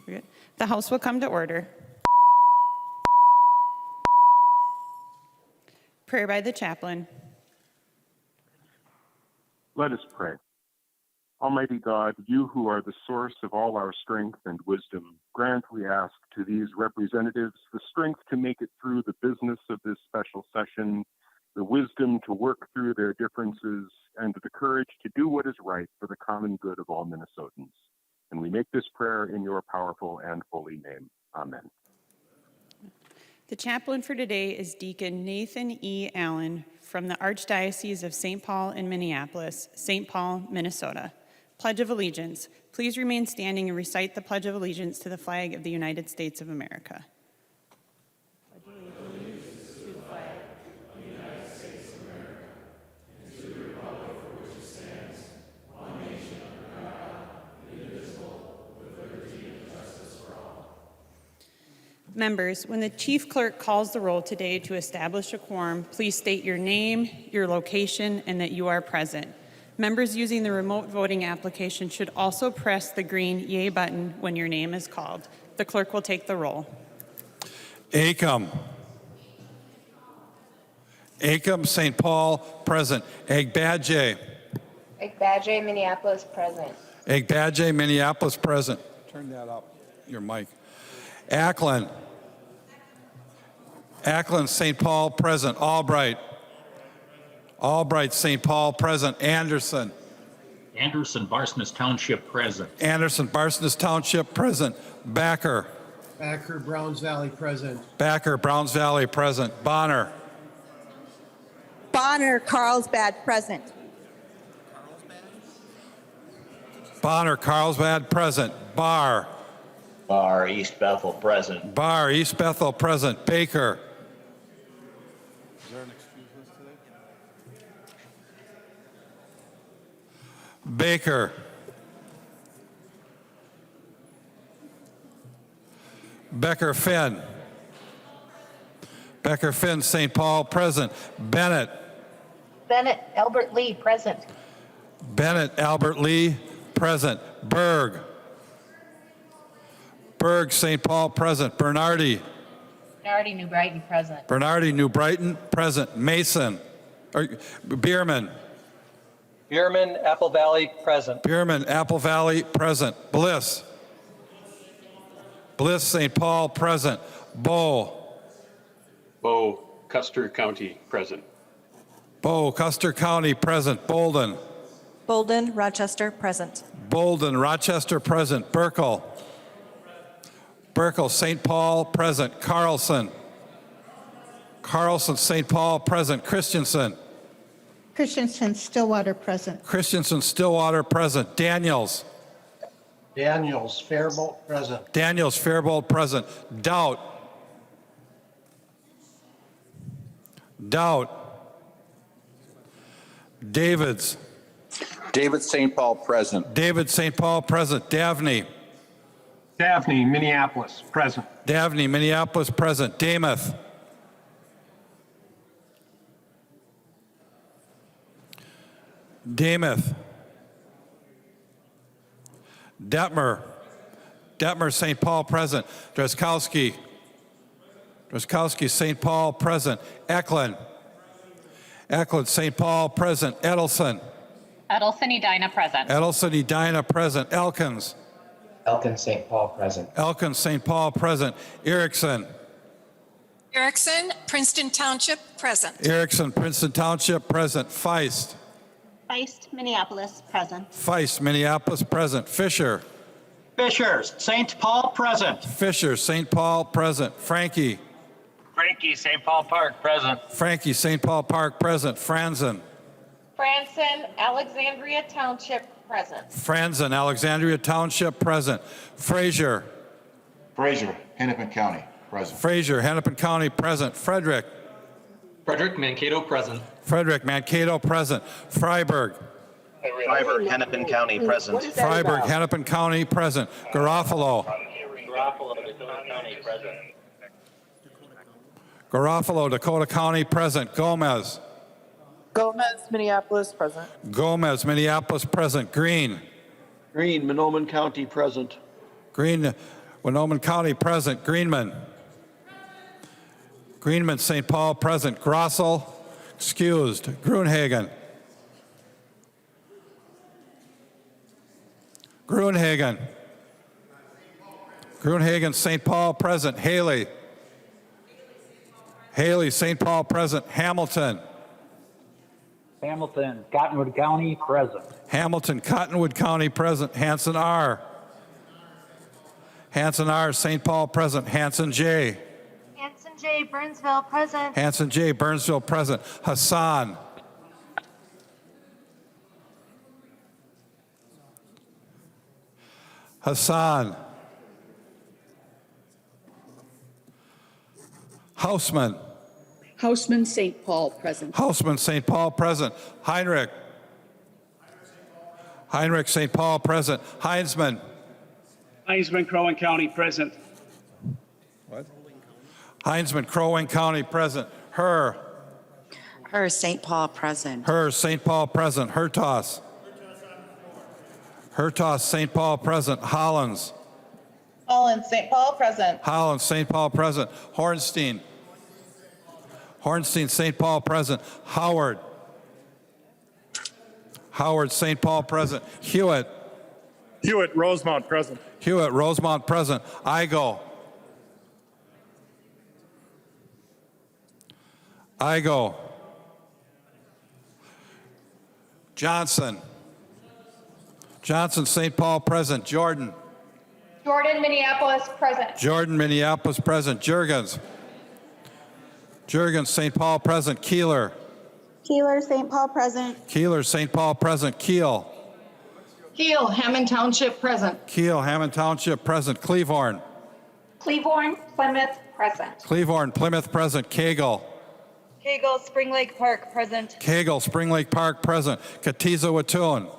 We're good. The House will come to order. Prayer by the chaplain. Let us pray. Almighty God, you who are the source of all our strength and wisdom, grant, we ask, to these representatives the strength to make it through the business of this special session, the wisdom to work through their differences, and the courage to do what is right for the common good of all Minnesotans. And we make this prayer in your powerful and holy name. Amen. The chaplain for today is Deacon Nathan E. Allen from the Archdiocese of St. Paul in Minneapolis, St. Paul, Minnesota. Pledge of Allegiance. Please remain standing and recite the Pledge of Allegiance to the flag of the United States of America. Pledge allegiance to the flag of the United States of America and to the republic for which it stands, one nation under God, indivisible, with liberty and justice for all. Members, when the chief clerk calls the roll today to establish a quorum, please state your name, your location, and that you are present. Members using the remote voting application should also press the green yay button when your name is called. The clerk will take the roll. Acom, St. Paul, present. Egbadje, Minneapolis, present. Egbadje, Minneapolis, present. Turn that up, your mic. Ackland, St. Paul, present. Albright, St. Paul, present. Anderson, Barsness Township, present. Barsness Township, present. Backer, Browns Valley, present. Browns Valley, present. Bonner, Carlsbad, present. Carlsbad, present. Barr, East Bethel, present. East Bethel, present. Baker. Is there an excuse list today? Baker. Becker Finn, St. Paul, present. Bennett, Albert Lee, present. Albert Lee, present. Berg, St. Paul, present. Bernardi, New Brighton, present. New Brighton, present. Mason, Bierman, Apple Valley, present. Apple Valley, present. Bliss, St. Paul, present. Bow, Custer County, present. Custer County, present. Bolden, Rochester, present. Rochester, present. Burkle, St. Paul, present. Carlson, St. Paul, present. Christensen, Stillwater, present. Stillwater, present. Daniels, Faribault, present. Faribault, present. Doubt, Davids, St. Paul, present. St. Paul, present. Davney, Minneapolis, present. Minneapolis, present. Damuth, Detmer, St. Paul, present. Dreskowski, St. Paul, present. Eklund, St. Paul, present. Edelson, Edina, present. present. Elkins, St. Paul, present. St. Paul, present. Erickson, Princeton Township, present. Princeton Township, present. Feist, Minneapolis, present. Minneapolis, present. Fisher, St. Paul, present. St. Paul, present. Frankie, St. Paul Park, present. St. Paul Park, present. Franzen, Alexandria Township, present. Alexandria Township, present. Frazier, Hennepin County, present. Hennepin County, present. Frederick, Mankato, present. Mankato, present. Freiburg, Hennepin County, present. Hennepin County, present. Garofalo, Dakota County, present. Dakota County, present. Gomez, Minneapolis, present. Minneapolis, present. Green, Monoman County, present. Winoomin County present. Greenman. Greenman, St. Paul present. Grossel, excused. Gruenhagen. Gruenhagen. Gruenhagen, St. Paul present. Haley. Haley, St. Paul present. Hamilton. Hamilton, Cottonwood County, present. Hamilton, Cottonwood County present. Hanson R. Hanson R, St. Paul present. Hanson J. Hanson J. Burnsville, present. Hanson J, Burnsville present. Hassan. Hassan. Hausman. Hausman, St. Paul, present. Hausman, St. Paul present. Heinrich. Heinrich, St. Paul present. Heinzman. Heisman, Crow Wing County, present. What? Heinzman, Crow Wing County present. Her. Her, St. Paul, present. Her, St. Paul present. Hertos. Hertos, St. Paul present. Hollins. Holland, St. Paul, present. Hollins, St. Paul present. Hornstein. Hornstein, St. Paul present. Howard. Howard, St. Paul present. Hewitt. Hewitt, Rosemount, present. Hewitt, Rosemont present. Igo. Igo. Johnson. Johnson, St. Paul present. Jordan. Jordan, Minneapolis, present. Jordan, Minneapolis present. Jurgens. Jurgens, St. Paul present. Keeler. Keeler, St. Paul, present. Keeler, St. Paul present. Keel. Keel, Hammond Township, present. Keel, Hammond Township present. Cleveland. Cleveland, Plymouth, present. Cleveland, Plymouth present. Kegel. Kegel, Spring Lake Park, present. Kegel, Spring Lake Park present. Katiza-Watun.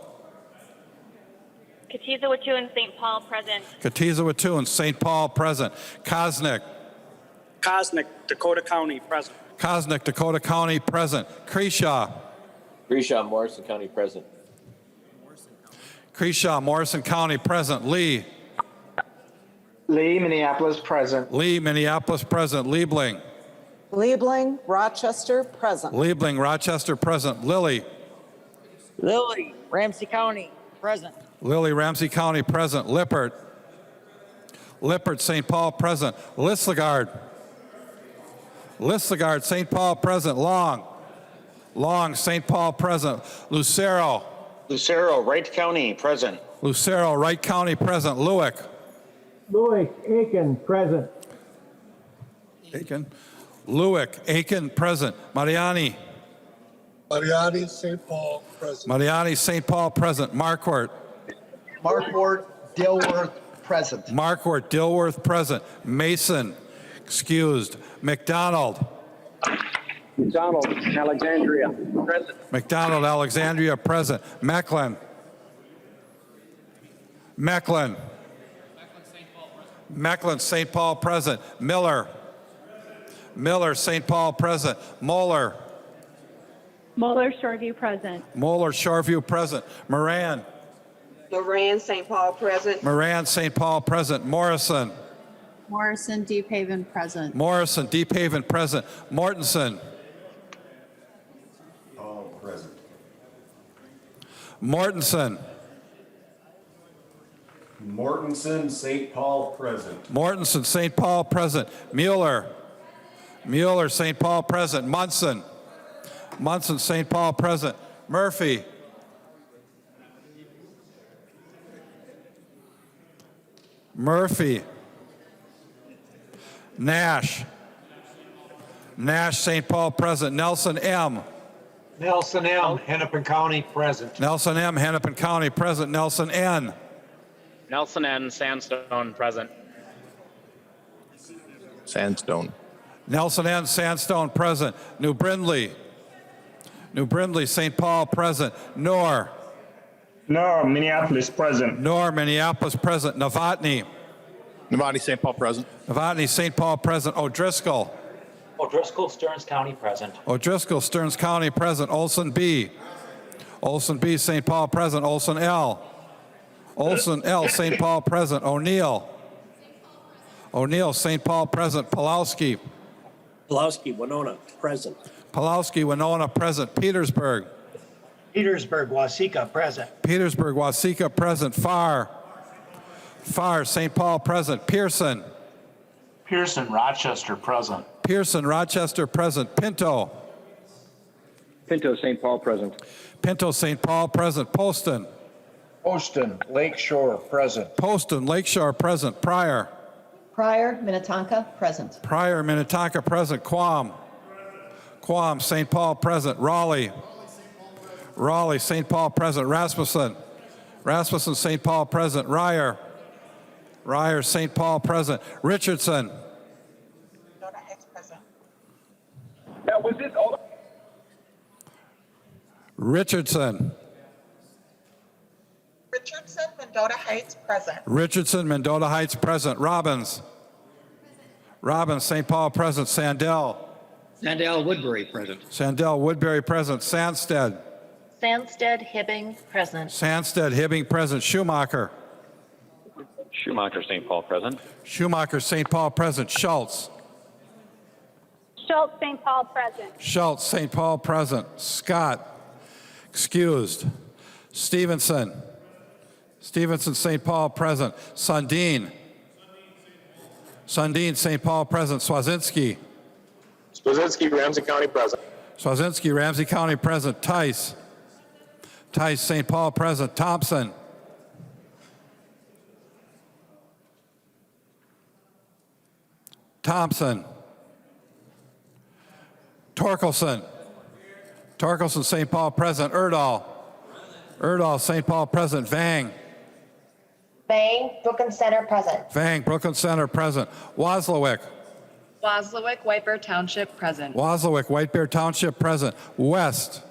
Katiza-Watun, St. Paul, present. Katiza-Watun, St. Paul present. Kosnick. Cosnick, Dakota County, present. Kosnick, Dakota County present. Creshaw. Grisha, Morrison County, present. Creshaw, Morrison County present. Lee. Lee, Minneapolis, present. Lee, Minneapolis present. Liebling. Liebling, Rochester, present. Liebling, Rochester present. Lilly. Lily, Ramsey County, present. Lilly, Ramsey County present. Lippert. Lippert, St. Paul present. Listagard. Listagard, St. Paul present. Long. Long, St. Paul present. Lucero. Lucero, Wright County, present. Lucero, Wright County present. Lewick. Louis, Aiken, present. Aiken. Lewick, Aiken present. Mariani. Mariani, St. Paul, present. Mariani, St. Paul present. Marquardt. Markwart, Dilworth, present. Marquardt, Dilworth present. Mason, excused. McDonald. McDonald, Alexandria, present. McDonald, Alexandria present. Mecklin. Mecklin. Mecklin, St. Paul present. Miller. Miller, St. Paul present. Moeller. Moeller, Shoreview, present. Moeller, Shoreview present. Moran. Moran, St. Paul, present. Moran, St. Paul present. Morrison. Morrison, Deep Haven, present. Morrison, Deep Haven present. Mortensen. All present. Mortensen. Mortensen, St. Paul, present. Mortensen, St. Paul present. Mueller. Mueller, St. Paul present. Munson. Munson, St. Paul present. Murphy. Murphy. Nash. Nash, St. Paul present. Nelson M. Nelson M., Hennepin County, present. Nelson M. Hennepin County present. Nelson N. Nelson N., Sandstone, present. Sandstone. Nelson N. Sandstone present. New Brindley. New Brindley, St. Paul present. Noor. No, Minneapolis, present. Noor, Minneapolis present. Novotny. Nevada, St. Paul, present. Novotny, St. Paul present. O'Driscoll. O'Driscoll, Stearns County, present. O'Driscoll, Stearns County present. Olson B. Olson B, St. Paul present. Olson L. Olson L, St. Paul present. O'Neill. O'Neill, St. Paul present. Pulowski. Pulowski, Winona, present. Pulowski, Winona present. Petersburg. Petersburg, Wasika, present. Petersburg, Wasika present. Farr. Farr, St. Paul present. Pearson. Pearson, Rochester, present. Pearson, Rochester present. Pinto. Pinto, St. Paul present. Pinto, St. Paul present. Poston. Poston, Lakeshore, present. Poston, Lakeshore present. Pryor. Pryor, Minnetonka, present. Pryor, Minnetonka present. Quam. Quam, St. Paul present. Raleigh. Raleigh, St. Paul present. Rasmussen. Rasmussen, St. Paul present. Ryer. Ryer, St. Paul present. Richardson. That was it. All. Richardson. Richardson, Mendota Heights, present. Richardson, Mendota Heights present. Robbins. Robbins, St. Paul present. Sandell. Sandell, Woodbury, present. Sandell, Woodbury present. Sandsted. Sandsted, Hibbing, present. Sandsted, Hibbing present. Schumacher. Schumacher, St. Paul present. Schumacher, St. Paul present. Schultz. Schultz, St. Paul, present. Schultz, St. Paul present. Scott. Excused. Stephenson. Stephenson, St. Paul present. Sundin. Sundin, St. Paul present. Swazinski. Swazinski, Ramsey County present. Swazinski, Ramsey County present. Tice. Tice, St. Paul present. Thompson. Thompson. Torkelson. Torkelson, St. Paul present. Erdahl. Erdahl, St. Paul present. Vang. Bang, Brooklyn Center, present. Vang, Brooklyn Center present. Waslowick. Waslowick, White Bear Township, present. Waslowick, White Bear Township present. West.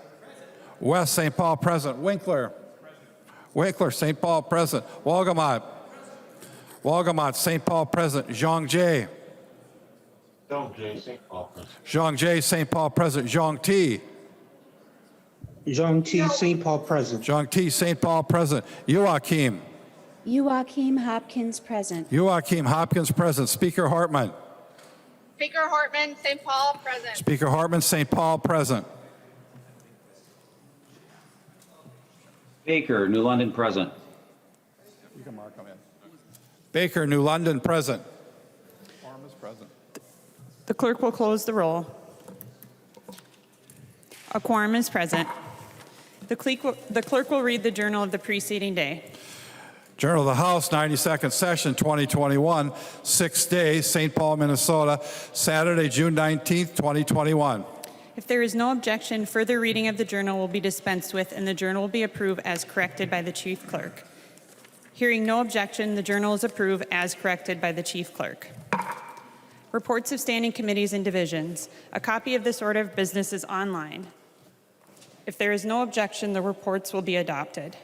West, St. Paul present. Winkler. Winkler, St. Paul present. Walgamot. Walgamot, St. Paul present. Zhangjiai. J. St. Paul, present. Zhangjiai, St. Paul present. Zhang Ti. Zhang T. St. Paul, present. Zhang Ti, St. Paul present. Joachim. Joachim Hopkins, present. Joachim Hopkins present. Speaker Hartman. Speaker Hartman, St. Paul, present. Speaker Hartman, St. Paul present. Baker, New London, present. You can mark them in. Baker, New London present. Quorum is present. The clerk will close the roll. A quorum is present. The clerk will read the journal of the preceding day. Journal of the House, 92nd Session, 2021, 6th day, St. Paul, Minnesota, Saturday, June 19th, 2021. If there is no objection, further reading of the journal will be dispensed with, and the journal will be approved as corrected by the chief clerk. Hearing no objection, the journal is approved as corrected by the chief clerk. Reports of standing committees and divisions. A copy of this order of business is online. If there is no objection, the reports will be adopted.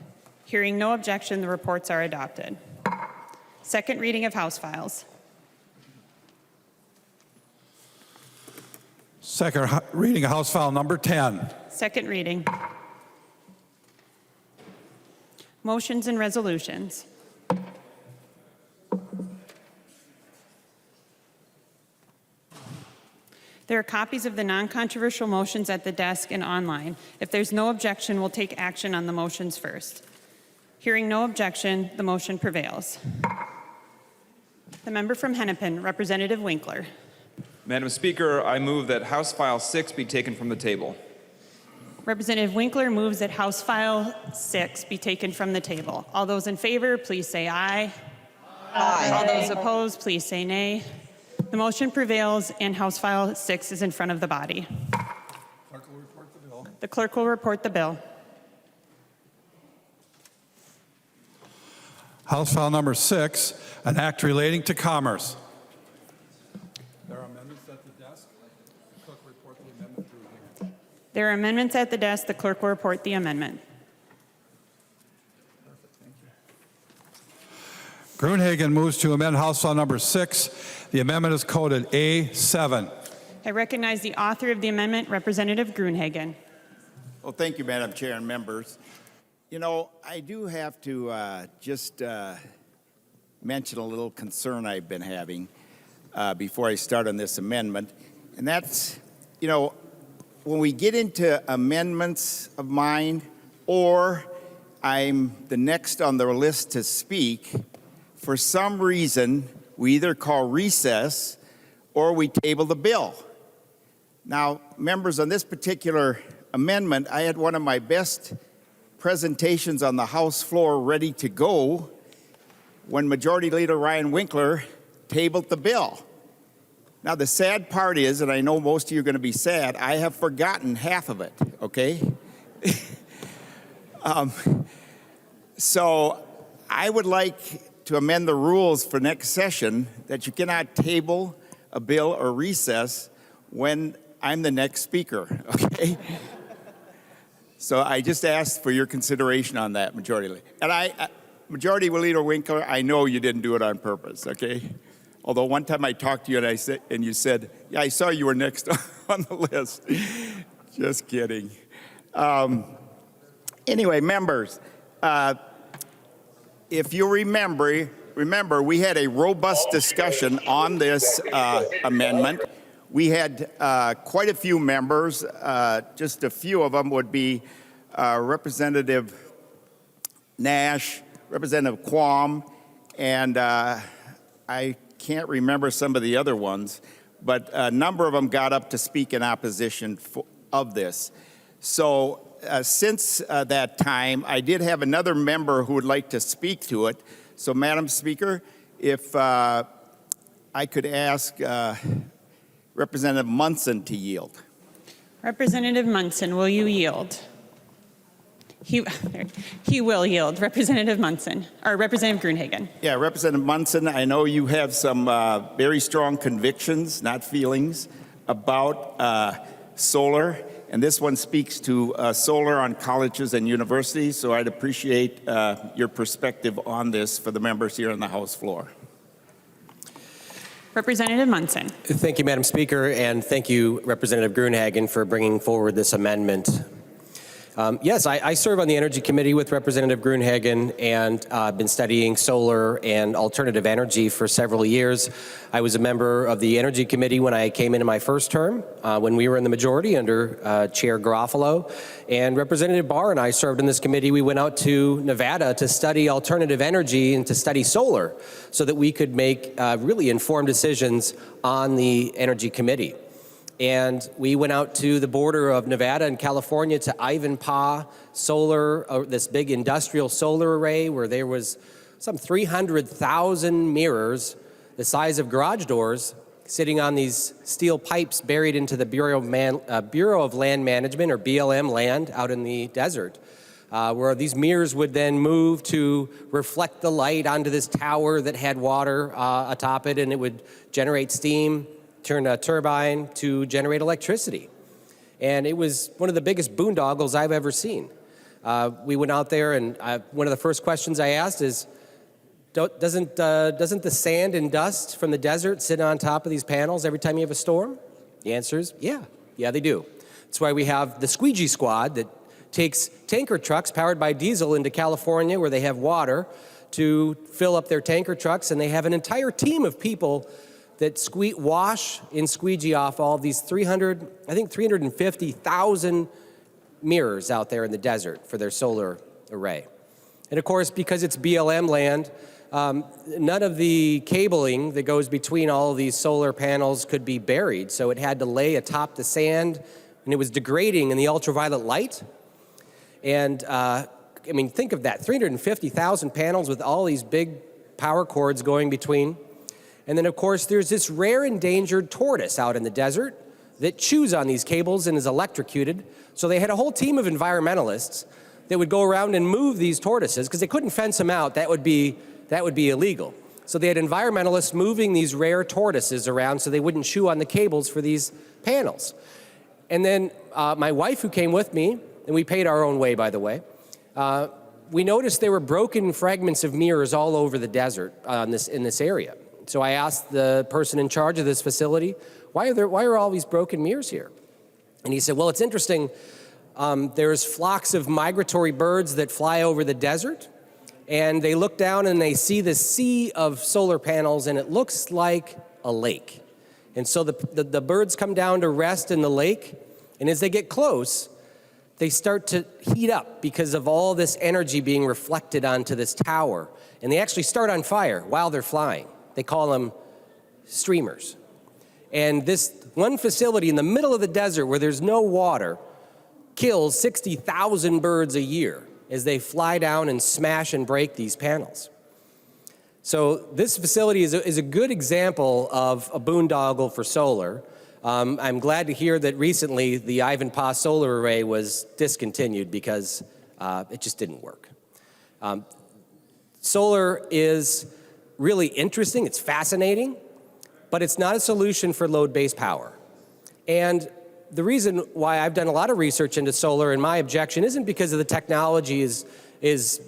Hearing no objection, the reports are adopted. Second reading of House files. Second reading of House File number 10. Second reading. Motions and resolutions. There are copies of the non-controversial motions at the desk and online. If there's no objection, we'll take action on the motions first. Hearing no objection, the motion prevails. The member from Hennepin, Representative Winkler. Madam Speaker, I move that House File 6 be taken from the table. Representative Winkler moves that House File 6 be taken from the table. All those in favor, please say aye. Aye. All those opposed, please say nay. The motion prevails and House File 6 is in front of the body. Clerk will report the bill. The clerk will report the bill. House File number 6, an act relating to commerce. There are amendments at the desk. Clerk will report the amendment through here. There are amendments at the desk. The clerk will report the amendment. Gruenhagen moves to amend House File number 6. The amendment is coded A7. I recognize the author of the amendment, Representative Gruenhagen. Well, thank you, Madam Chair and members. You know, I do have to just mention a little concern I've been having. before I start on this amendment. And that's, you know, when we get into amendments of mine, or I'm the next on the list to speak, for some reason, we either call recess or we table the bill. Now, members, on this particular amendment, I had one of my best presentations on the House floor ready to go when Majority Leader Ryan Winkler tabled the bill. Now, the sad part is, and I know most of you are going to be sad, I have forgotten half of it, okay? So I would like to amend the rules for next session that you cannot table a bill or recess when I'm the next speaker, okay? So I just asked for your consideration on that, Majority Leader. And Majority Leader Winkler, I know you didn't do it on purpose, okay? Although one time I talked to you and you said, yeah, I saw you were next on the list. Just kidding. Anyway, members, if you remember, we had a robust discussion on this amendment. We had quite a few members. Just a few of them would be Representative Nash, Representative Quam, and I can't remember some of the other ones, but a number of them got up to speak in opposition of this. So since that time, I did have another member who would like to speak to it. So, Madam Speaker, if I could ask Representative Munson to yield. Representative Munson, will you yield? He will yield. Representative Munson, or Representative Gruenhagen. Yeah, Representative Munson, I know you have some very strong convictions, not feelings, about solar. And this one speaks to solar on colleges and universities, so I'd appreciate your perspective on this for the members here on the House floor. Representative Munson. Thank you, Madam Speaker, and thank you, Representative Gruenhagen, for bringing forward this amendment. Yes, I serve on the Energy Committee with Representative Gruenhagen, and I've been studying solar and alternative energy for several years. I was a member of the Energy Committee when I came into my first term, when we were in the majority under Chair Garofalo. And Representative Barr and I served in this committee. We went out to Nevada to study alternative energy and to study solar so that we could make really informed decisions on the Energy Committee. And we went out to the border of Nevada and California to Ivanpah Solar, this big industrial solar array where there was some 300,000 mirrors the size of garage doors sitting on these steel pipes buried into the Bureau of Land Management, or BLM land, out in the desert, where these mirrors would then move to reflect the light onto this tower that had water atop it, and it would generate steam, turn a turbine to generate electricity. And it was one of the biggest boondoggles I've ever seen. We went out there, and one of the first questions I asked is, doesn't the sand and dust from the desert sit on top of these panels every time you have a storm? The answer is, yeah, they do. That's why we have the squeegee squad that takes tanker trucks powered by diesel into California where they have water to fill up their tanker trucks, and they have an entire team of people that wash and squeegee off all of these 350,000 mirrors out there in the desert for their solar array. And of course, because it's BLM land, none of the cabling that goes between all of these solar panels could be buried, so it had to lay atop the sand, and it was degrading in the ultraviolet light. And I mean, think of that, 350,000 panels with all these big power cords going between. And then, of course, there's this rare endangered tortoise out in the desert that chews on these cables and is electrocuted. So they had a whole team of environmentalists that would go around and move these tortoises because they couldn't fence them out. That would be illegal. So they had environmentalists moving these rare tortoises around so they wouldn't chew on the cables for these panels. And then my wife, who came with me, and we paid our own way, by the way, we noticed there were broken fragments of mirrors all over the desert in this area. So I asked the person in charge of this facility, why are all these broken mirrors here? And he said, well, it's interesting. There's flocks of migratory birds that fly over the desert, and they look down and they see this sea of solar panels, and it looks like a lake. And so the birds come down to rest in the lake, and as they get close, they start to heat up because of all this energy being reflected onto this tower. And they actually start on fire while they're flying. They call them streamers. And this one facility in the middle of the desert where there's no water kills 60,000 birds a year as they fly down and smash and break these panels. So this facility is a good example of a boondoggle for solar. I'm glad to hear that recently the Ivanpah solar array was discontinued because it just didn't work. Solar is really interesting, it's fascinating, but it's not a solution for load-based power. And the reason why I've done a lot of research into solar and my objection isn't because of the technology is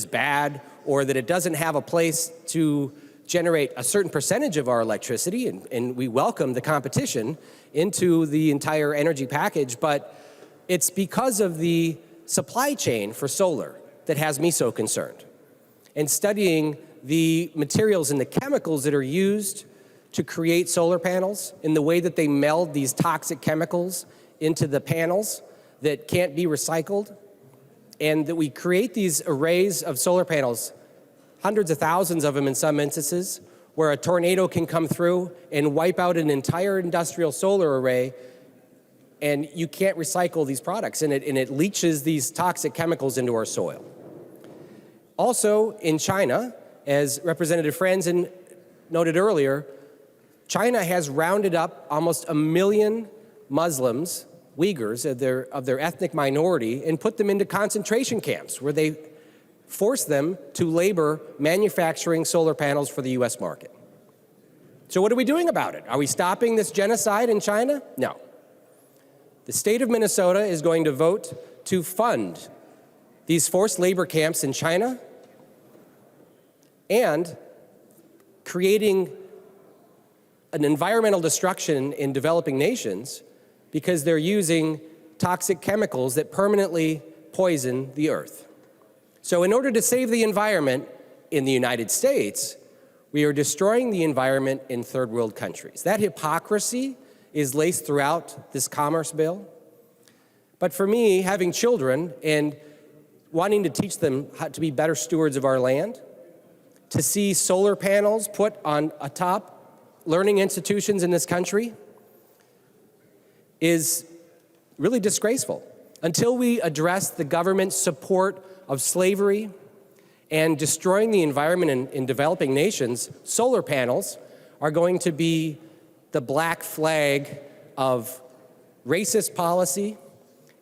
bad or that it doesn't have a place to generate a certain percentage of our electricity, and we welcome the competition into the entire energy package, but it's because of the supply chain for solar that has me so concerned. And studying the materials and the chemicals that are used to create solar panels in the way that they meld these toxic chemicals into the panels that can't be recycled, and that we create these arrays of solar panels, hundreds of thousands of them in some instances, where a tornado can come through and wipe out an entire industrial solar array, and you can't recycle these products, and it leaches these toxic chemicals into our soil. Also, in China, as Representative Franzen noted earlier, China has rounded up almost 1 million Muslims, Uyghurs, of their ethnic minority, and put them into concentration camps where they force them to labor manufacturing solar panels for the US market. So what are we doing about it? Are we stopping this genocide in China? No. The state of Minnesota is going to vote to fund these forced labor camps in China and creating an environmental destruction in developing nations because they're using toxic chemicals that permanently poison the earth. So in order to save the environment in the United States, we are destroying the environment in third world countries. That hypocrisy is laced throughout this commerce bill. But for me, having children and wanting to teach them how to be better stewards of our land, to see solar panels put on atop learning institutions in this country is really disgraceful. Until we address the government's support of slavery and destroying the environment in developing nations, solar panels are going to be the black flag of racist policy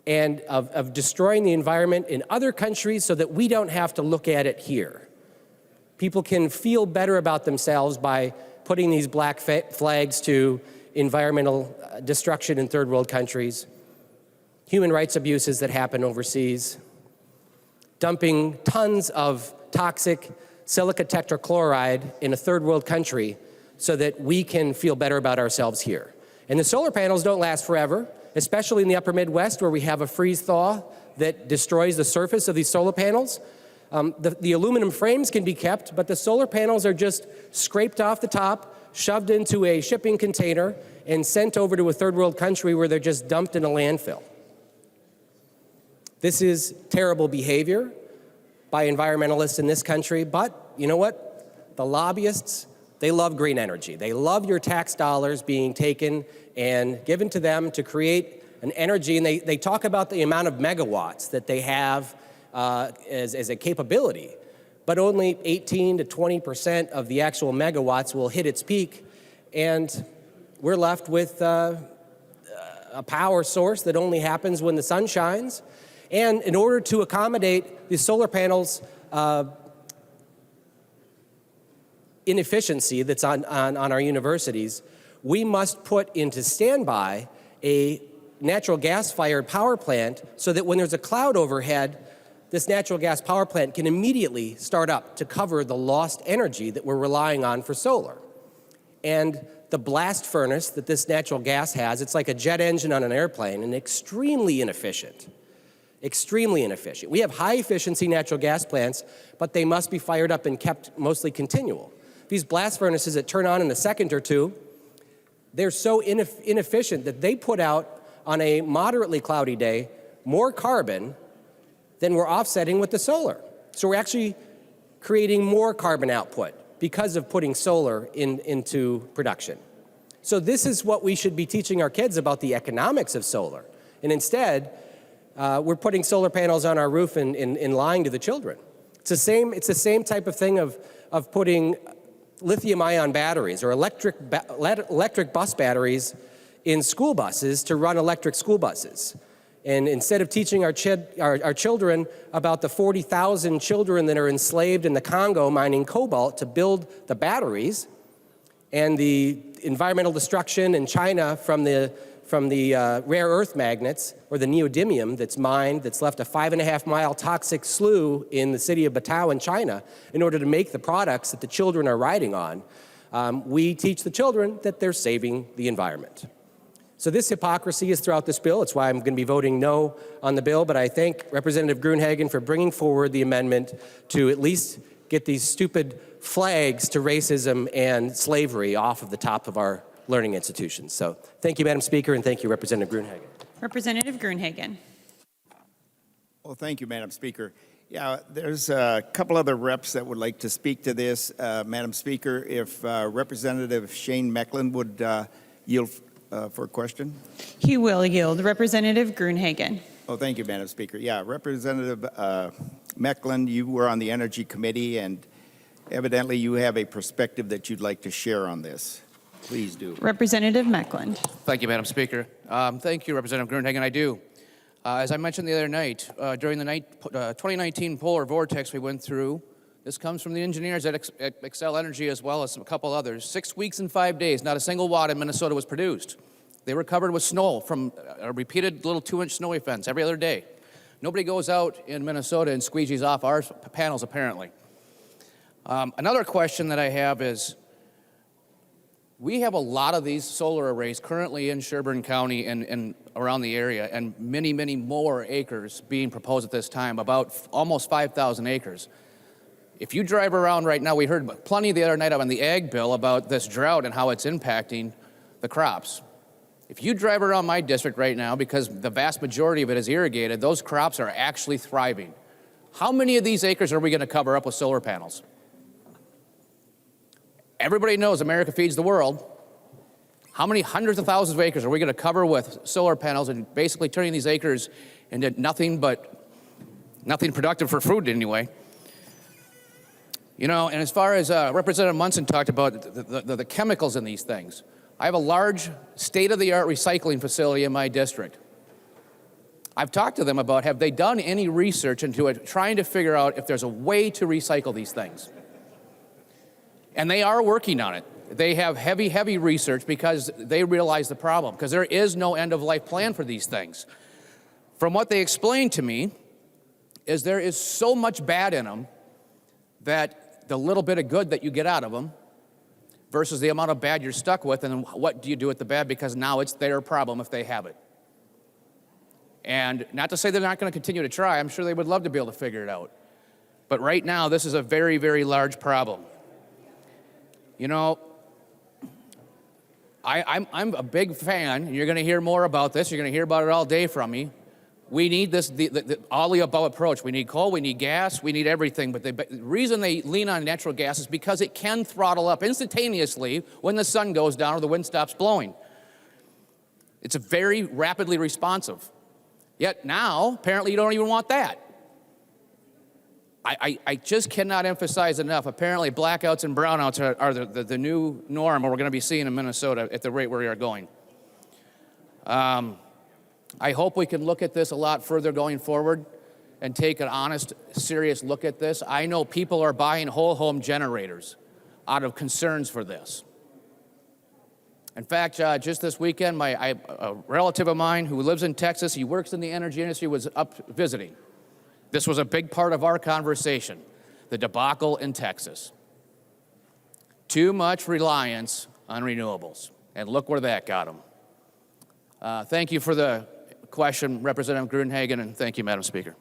and of destroying the environment in other countries so that we don't have to look at it here. People can feel better about themselves by putting these black flags to environmental destruction in third world countries, human rights abuses that happen overseas, dumping tons of toxic silica tetrachloride in a third world country so that we can feel better about ourselves here. And the solar panels don't last forever, especially in the upper Midwest where we have a freeze-thaw that destroys the surface of these solar panels. The aluminum frames can be kept, but the solar panels are just scraped off the top, shoved into a shipping container, and sent over to a third world country where they're just dumped in a landfill. This is terrible behavior by environmentalists in this country, but you know what? The lobbyists, they love green energy. They love your tax dollars being taken and given to them to create an energy, and they talk about the amount of megawatts that they have as a capability, but only 18 to 20% of the actual megawatts will hit its peak, and we're left with a power source that only happens when the sun shines. And in order to accommodate the solar panels' inefficiency that's on our universities, we must put into standby a natural gas-fired power plant so that when there's a cloud overhead, this natural gas power plant can immediately start up to cover the lost energy that we're relying on for solar. And the blast furnace that this natural gas has, it's like a jet engine on an airplane and extremely inefficient. Extremely inefficient. We have high efficiency natural gas plants, but they must be fired up and kept mostly continual. these blast furnaces that turn on in a second or two, they're so inefficient that they put out, on a moderately cloudy day, more carbon than we're offsetting with the solar. So we're actually creating more carbon output because of putting solar into production. So this is what we should be teaching our kids about the economics of solar. And instead, we're putting solar panels on our roof and lying to the children. It's the same type of thing of putting lithium-ion batteries or electric bus batteries in school buses to run electric school buses. And instead of teaching our children about the 40,000 children that are enslaved in the Congo mining cobalt to build the batteries, and the environmental destruction in China from the rare earth magnets, or the neodymium that's mined, that's left a 5.5-mile toxic slough in the city of Batao in China in order to make the products that the children are riding on, we teach the children that they're saving the environment. So this hypocrisy is throughout this bill. It's why I'm going to be voting no on the bill, but I thank Representative Gruenhagen for bringing forward the amendment to at least get these stupid flags to racism and slavery off of the top of our learning institutions. So thank you, Madam Speaker, and thank you, Representative Gruenhagen. Representative Gruenhagen. Well, thank you, Madam Speaker. Yeah, there's a couple other reps that would like to speak to this. Madam Speaker, if Representative Shane Mecklin would yield for a question. He will yield. Representative Gruenhagen. Oh, thank you, Madam Speaker. Yeah, Representative Mecklin, you were on the Energy Committee, and evidently you have a perspective that you'd like to share on this. Please do. Representative Mecklin. Thank you, Madam Speaker. Thank you, Representative Gruenhagen. I do. As I mentioned the other night, during the 2019 polar vortex we went through, this comes from the engineers at Xcel Energy as well as a couple others. 6 weeks and 5 days, not a single watt in Minnesota was produced. They were covered with snow from a repeated little 2-inch snow events every other day. Nobody goes out in Minnesota and squeegees off our panels, apparently. Another question that I have is, we have a lot of these solar arrays currently in Sherburne County and around the area, and many, many more acres being proposed at this time, about almost 5,000 acres. If you drive around right now, we heard plenty the other night on the ag bill about this drought and how it's impacting the crops. If you drive around my district right now, because the vast majority of it is irrigated, those crops are actually thriving. How many of these acres are we going to cover up with solar panels? Everybody knows America feeds the world. How many hundreds of thousands of acres are we going to cover with solar panels and basically turning these acres into nothing productive for food anyway? You know, and as far as Representative Munson talked about the chemicals in these things, I have a large state-of-the-art recycling facility in my district. I've talked to them about, have they done any research into it, trying to figure out if there's a way to recycle these things? And they are working on it. They have heavy, heavy research because they realize the problem, because there is no end-of-life plan for these things. From what they explained to me, is there is so much bad in them that the little bit of good that you get out of them versus the amount of bad you're stuck with, and what do you do with the bad, because now it's their problem if they have it. And not to say they're not going to continue to try. I'm sure they would love to be able to figure it out. But right now, this is a very, very large problem. You know, I'm a big fan, and you're going to hear more about this. You're going to hear about it all day from me. We need this, all the above approach. We need coal, we need gas, we need everything. But the reason they lean on natural gas is because it can throttle up instantaneously when the sun goes down or the wind stops blowing. It's a very rapidly responsive. Yet now, apparently you don't even want that. I just cannot emphasize enough. Apparently blackouts and brownouts are the new norm, or we're going to be seeing in Minnesota at the rate we are going. I hope we can look at this a lot further going forward and take an honest, serious look at this. I know people are buying whole home generators out of concerns for this. In fact, just this weekend, a relative of mine who lives in Texas, he works in the energy industry, was up visiting. This was a big part of our conversation, the debacle in Texas. Too much reliance on renewables, and look where that got them. Thank you for the question, Representative Gruenhagen, and thank you, Madam Speaker.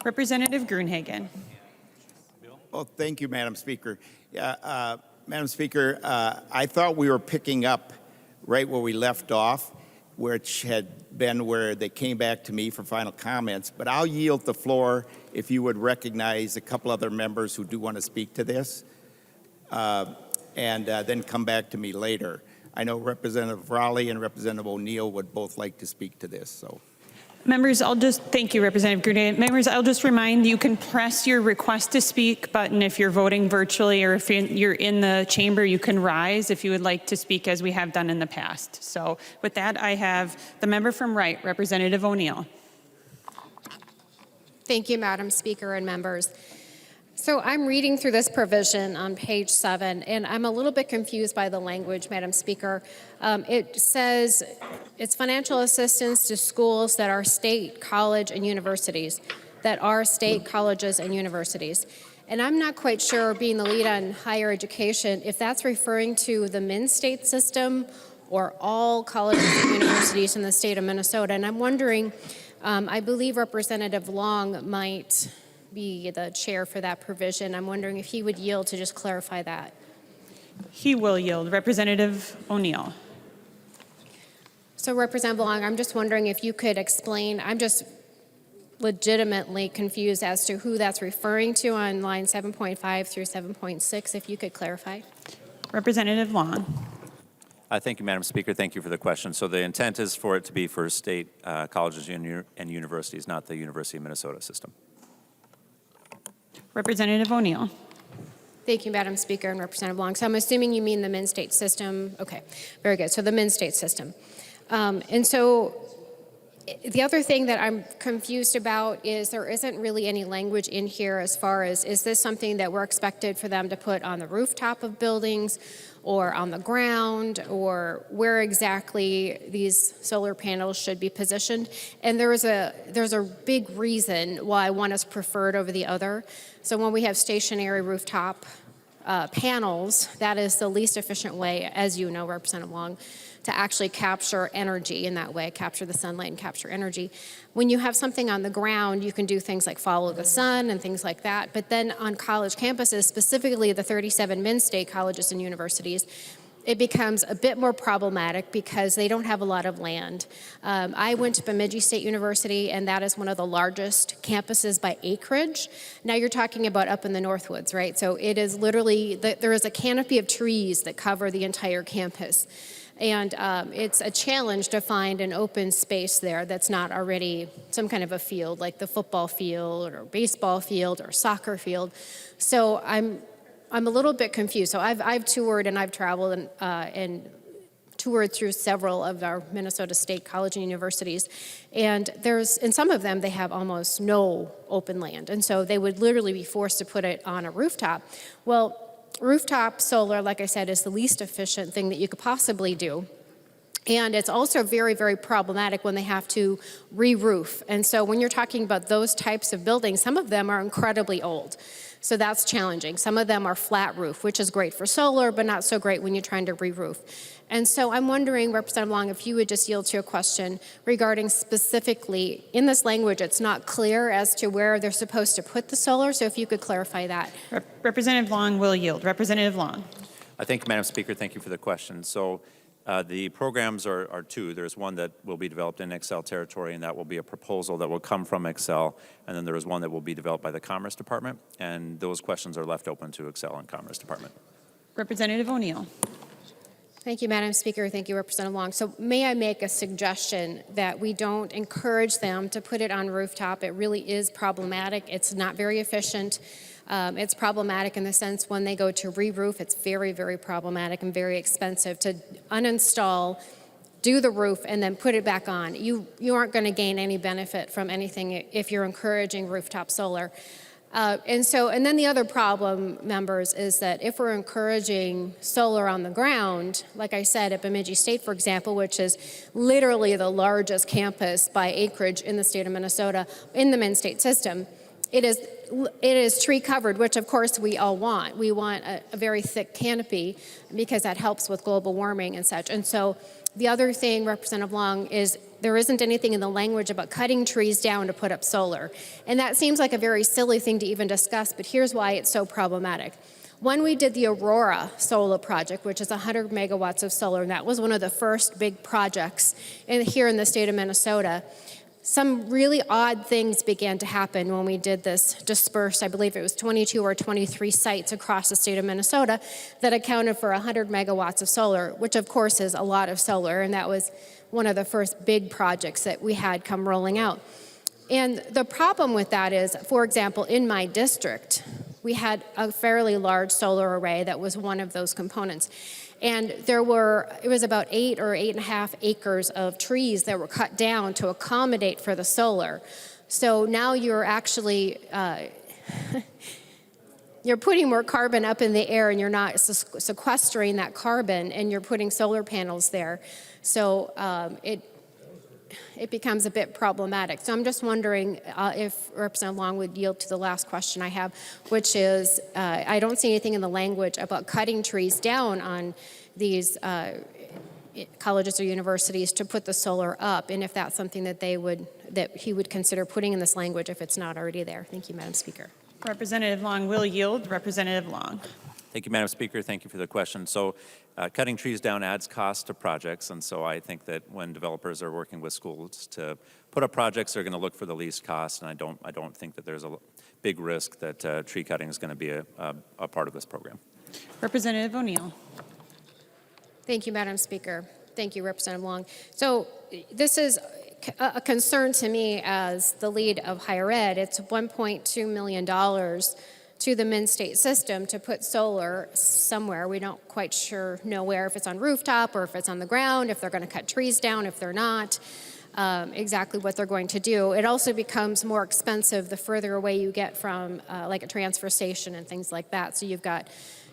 Representative Gruenhagen. Well, thank you, Madam Speaker. Yeah, Madam Speaker, I thought we were picking up right where we left off, which had been where they came back to me for final comments, but I'll yield the floor if you would recognize a couple other members who do want to speak to this, and then come back to me later. I know Representative Raleigh and Representative O'Neill would both like to speak to this, so. Members, thank you, Representative Grunet. Members, I'll just remind you can press your request to speak button if you're voting virtually, or if you're in the chamber, you can rise if you would like to speak, as we have done in the past. So with that, I have the member from Wright, Representative O'Neill. Thank you, Madam Speaker and members. So I'm reading through this provision on page 7, and I'm a little bit confused by the language, Madam Speaker. It says it's financial assistance to schools that are state, college, and universities, that are state, colleges, and universities. And I'm not quite sure, being the lead on higher education, if that's referring to the Min-State system or all colleges and universities in the state of Minnesota. And I'm wondering, I believe Representative Long might be the chair for that provision. I'm wondering if he would yield to just clarify that. He will yield. Representative O'Neill. So Representative Long, I'm just wondering if you could explain, I'm just legitimately confused as to who that's referring to on line 7.5 through 7.6, if you could clarify. Representative Long. Thank you, Madam Speaker. Thank you for the question. So the intent is for it to be for state colleges and universities, not the University of Minnesota system. Representative O'Neill. Thank you, Madam Speaker and Representative Long. So I'm assuming you mean the Min-State system. Okay, very good. So the Min-State system. And so the other thing that I'm confused about is there isn't really any language in here as far as, is this something that we're expected for them to put on the rooftop of buildings or on the ground, or where exactly these solar panels should be positioned? And there's a big reason why one is preferred over the other. So when we have stationary rooftop panels, that is the least efficient way, as you know, Representative Long, to actually capture energy in that way, capture the sunlight and capture energy. When you have something on the ground, you can do things like follow the sun and things like that. But then on college campuses, specifically the 37 Min-State colleges and universities, it becomes a bit more problematic because they don't have a lot of land. I went to Bemidji State University, and that is one of the largest campuses by acreage. Now you're talking about up in the Northwoods, right? So it is literally, there is a canopy of trees that cover the entire campus. And it's a challenge to find an open space there that's not already some kind of a field, like the football field or baseball field or soccer field. So I'm a little bit confused. So I've toured and I've traveled and toured through several of our Minnesota State College and universities. And in some of them, they have almost no open land. And so they would literally be forced to put it on a rooftop. Well, rooftop solar, like I said, is the least efficient thing that you could possibly do. And it's also very, very problematic when they have to re-roof. And so when you're talking about those types of buildings, some of them are incredibly old. So that's challenging. Some of them are flat roof, which is great for solar, but not so great when you're trying to re-roof. And so I'm wondering, Representative Long, if you would just yield to a question regarding specifically, in this language, it's not clear as to where they're supposed to put the solar, so if you could clarify that. Representative Long will yield. Representative Long. Thank you, Madam Speaker. Thank you for the question. So the programs are two. There's one that will be developed in Excel territory, and that will be a proposal that will come from Excel. And then there is one that will be developed by the Commerce Department, and those questions are left open to Excel and Commerce Department. Representative O'Neill. Thank you, Madam Speaker. Thank you, Representative Long. So may I make a suggestion that we don't encourage them to put it on rooftop? It really is problematic. It's not very efficient. It's problematic in the sense when they go to re-roof, it's very, very problematic and very expensive to uninstall, do the roof, and then put it back on. You aren't going to gain any benefit from anything if you're encouraging rooftop solar. And then the other problem, members, is that if we're encouraging solar on the ground, like I said, at Bemidji State, for example, which is literally the largest campus by acreage in the state of Minnesota, in the Min-State system, it is tree covered, which of course we all want. We want a very thick canopy because that helps with global warming and such. And so the other thing, Representative Long, is there isn't anything in the language about cutting trees down to put up solar. And that seems like a very silly thing to even discuss, but here's why it's so problematic. When we did the Aurora solar project, which is 100 megawatts of solar, and that was one of the first big projects here in the state of Minnesota, some really odd things began to happen when we did this dispersed, I believe it was 22 or 23 sites across the state of Minnesota that accounted for 100 megawatts of solar, which of course is a lot of solar, and that was one of the first big projects that we had come rolling out. And the problem with that is, for example, in my district, we had a fairly large solar array that was one of those components. And it was about 8 or 8.5 acres of trees that were cut down to accommodate for the solar. So now you're actually, you're putting more carbon up in the air and you're not sequestering that carbon, and you're putting solar panels there. So it becomes a bit problematic. So I'm just wondering if Representative Long would yield to the last question I have, which is, I don't see anything in the language about cutting trees down on these colleges or universities to put the solar up, and if that's something that he would consider putting in this language if it's not already there. Thank you, Madam Speaker. Representative Long will yield. Representative Long. Thank you, Madam Speaker. Thank you for the question. So cutting trees down adds cost to projects, and so I think that when developers are working with schools to put up projects, they're going to look for the least cost, and I don't think that there's a big risk that tree cutting is going to be a part of this program. Representative O'Neill. Thank you, Madam Speaker. Thank you, Representative Long. So this is a concern to me as the lead of higher ed. It's $1.2 million to the Min-State system to put solar somewhere. We don't quite know where, if it's on rooftop or if it's on the ground, if they're going to cut trees down, if they're not, exactly what they're going to do. It also becomes more expensive the further away you get from like a transfer station and things like that. So you've got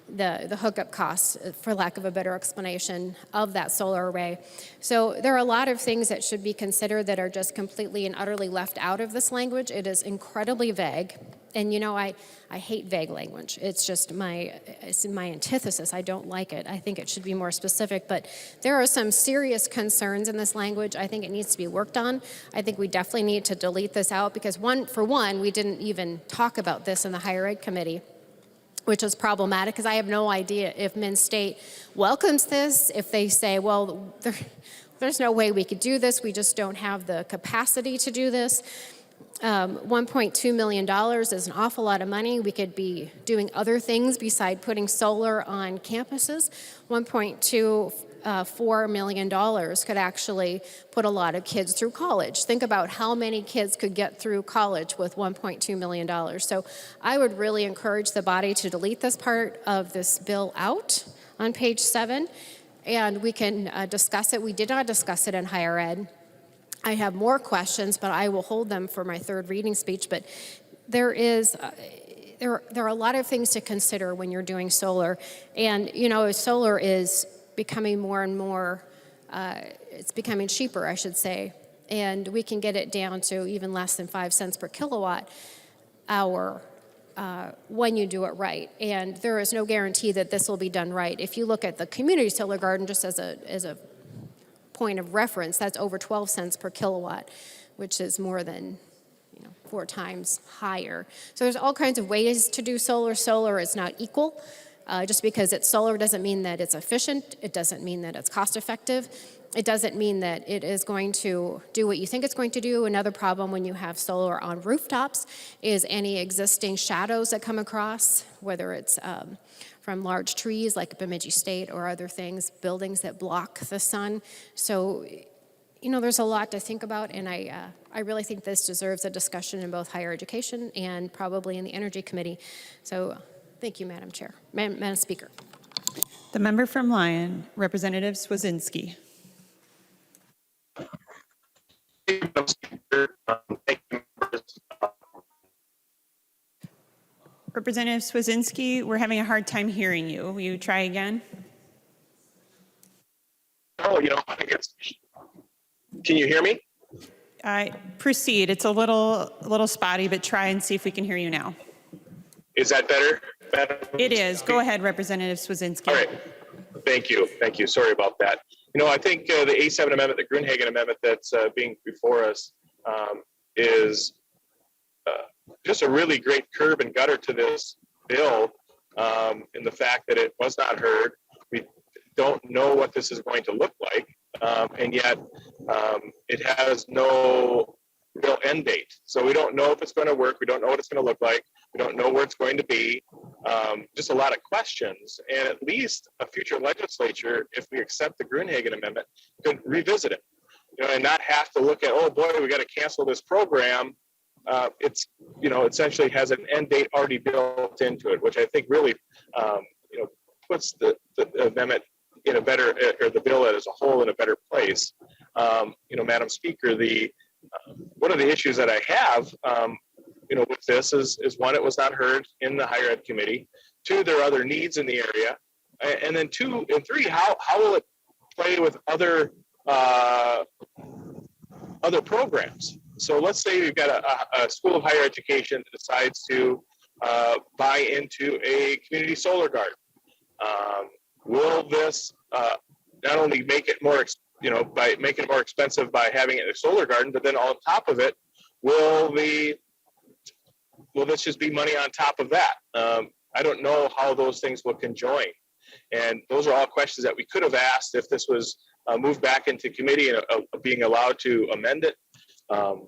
the hookup costs, for lack of a better explanation, of that solar array. So there are a lot of things that should be considered that are just completely and utterly left out of this language. It is incredibly vague. And you know, I hate vague language. It's just my antithesis. I don't like it. I think it should be more specific. But there are some serious concerns in this language. I think it needs to be worked on. I think we definitely need to delete this out because for one, we didn't even talk about this in the Higher Ed Committee, which is problematic because I have no idea if Min-State welcomes this, if they say, well, there's no way we could do this. We just don't have the capacity to do this. $1.2 million is an awful lot of money. We could be doing other things beside putting solar on campuses. $1.24 million could actually put a lot of kids through college. Think about how many kids could get through college with $1.2 million. So I would really encourage the body to delete this part of this bill out on page 7, and we can discuss it. We did not discuss it in higher ed. I have more questions, but I will hold them for my third reading speech. But there are a lot of things to consider when you're doing solar. And, you know, solar is becoming more and more, it's becoming cheaper, I should say. And we can get it down to even less than 5 cents per kilowatt hour when you do it right. And there is no guarantee that this will be done right. If you look at the community solar garden just as a point of reference, that's over 12 cents per kilowatt, which is more than 4 times higher. So there's all kinds of ways to do solar. Solar is not equal. Just because it's solar doesn't mean that it's efficient. It doesn't mean that it's cost effective. It doesn't mean that it is going to do what you think it's going to do. Another problem when you have solar on rooftops is any existing shadows that come across, whether it's from large trees like Bemidji State or other things, buildings that block the sun. So, there's a lot to think about, and I really think this deserves a discussion in both higher education and probably in the Energy Committee. So, thank you, Madam Chair. Madam Speaker. The member from Lyon, Representative Swazinski. Representative Swazinski, we're having a hard time hearing you. Will you try again? Oh, I think can you hear me? Proceed. It's a little spotty, but try and see if we can hear you now. Is that better? It is. Go ahead, Representative Swazinski. All right. Thank you. Sorry about that. I think the A7 amendment, the Gruenhagen amendment that's being before us is just a really great curb and gutter to this bill. in the fact that it was not heard. We don't know what this is going to look like, and yet it has no real end date. So we don't know if it's going to work. We don't know what it's going to look like. We don't know where it's going to be. Just a lot of questions. And at least a future legislature, if we accept the Gruenhagen Amendment, could revisit it, and not have to look at, oh boy, we got to cancel this program. It's, essentially has an end date already built into it, which I think really, puts the amendment in a better, or the bill as a whole in a better place. Madam Speaker, one of the issues that I have, with this is one, it was not heard in the Higher Ed Committee. Two, there are other needs in the area. And then two and three, how will it play with other programs? So let's say you've got a school of higher education that decides to buy into a community solar garden. Will this not only make it more, by making it more expensive by having it in a solar garden, but then on top of it, will this just be money on top of that? I don't know how those things will conjoin. And those are all questions that we could have asked if this was moved back into committee and being allowed to amend it. I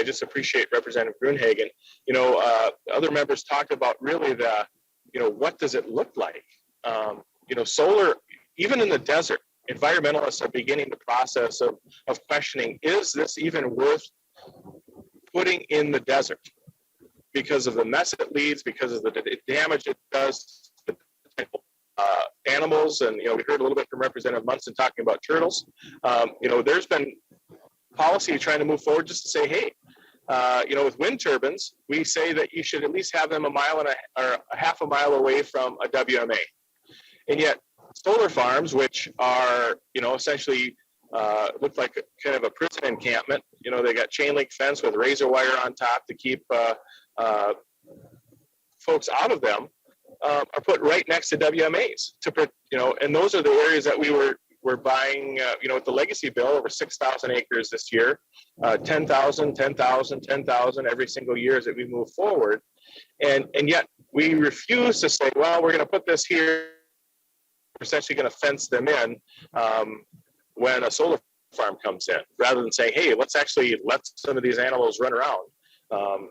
just appreciate Representative Gruenhagen. Other members talked about really what does it look like? Solar, even in the desert, environmentalists are beginning the process of questioning, is this even worth putting in the desert? Because of the mess it leads, because of the damage it does to animals. And, we heard a little bit from Representative Munson talking about turtles. There's been policy trying to move forward just to say, hey, with wind turbines, we say that you should at least have them a half a mile away from a WMA. And yet solar farms, which are, essentially look like kind of a prison encampment, they got chain link fence with razor wire on top to keep folks out of them, are put right next to WMAs and those are the areas that we're buying, with the legacy bill, over 6,000 acres this year, 10,000, 10,000, 10,000 every single year as we move forward. And yet we refuse to say, well, we're going to put this here. We're essentially going to fence them in when a solar farm comes in, rather than saying, hey, let's actually let some of these animals run around.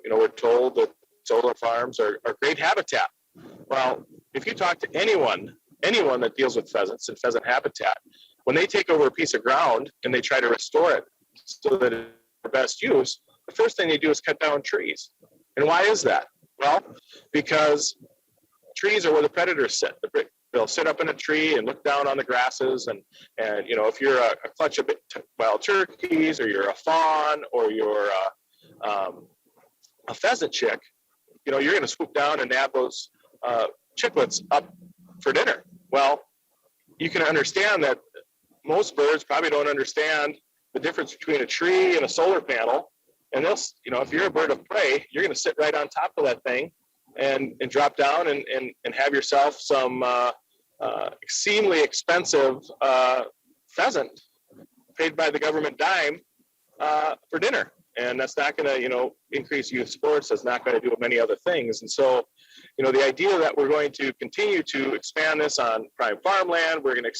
We're told that solar farms are great habitat. Well, if you talk to anyone that deals with pheasants and pheasant habitat, when they take over a piece of ground and they try to restore it so that it's for best use, the first thing they do is cut down trees. And why is that? Well, because trees are where the predators sit. They'll sit up in a tree and look down on the grasses. And if you're a clutch of wild turkeys, or you're a fawn, or you're a pheasant chick, you're going to swoop down and nab those chicklets up for dinner. Well, you can understand that most birds probably don't understand the difference between a tree and a solar panel. And they'll, if you're a bird of prey, you're going to sit right on top of that thing and drop down and have yourself some extremely expensive pheasant paid by the government dime for dinner. And that's not going to, increase youth sports. That's not going to do many other things. And so, the idea that we're going to continue to expand this on prime farmland, we're going to,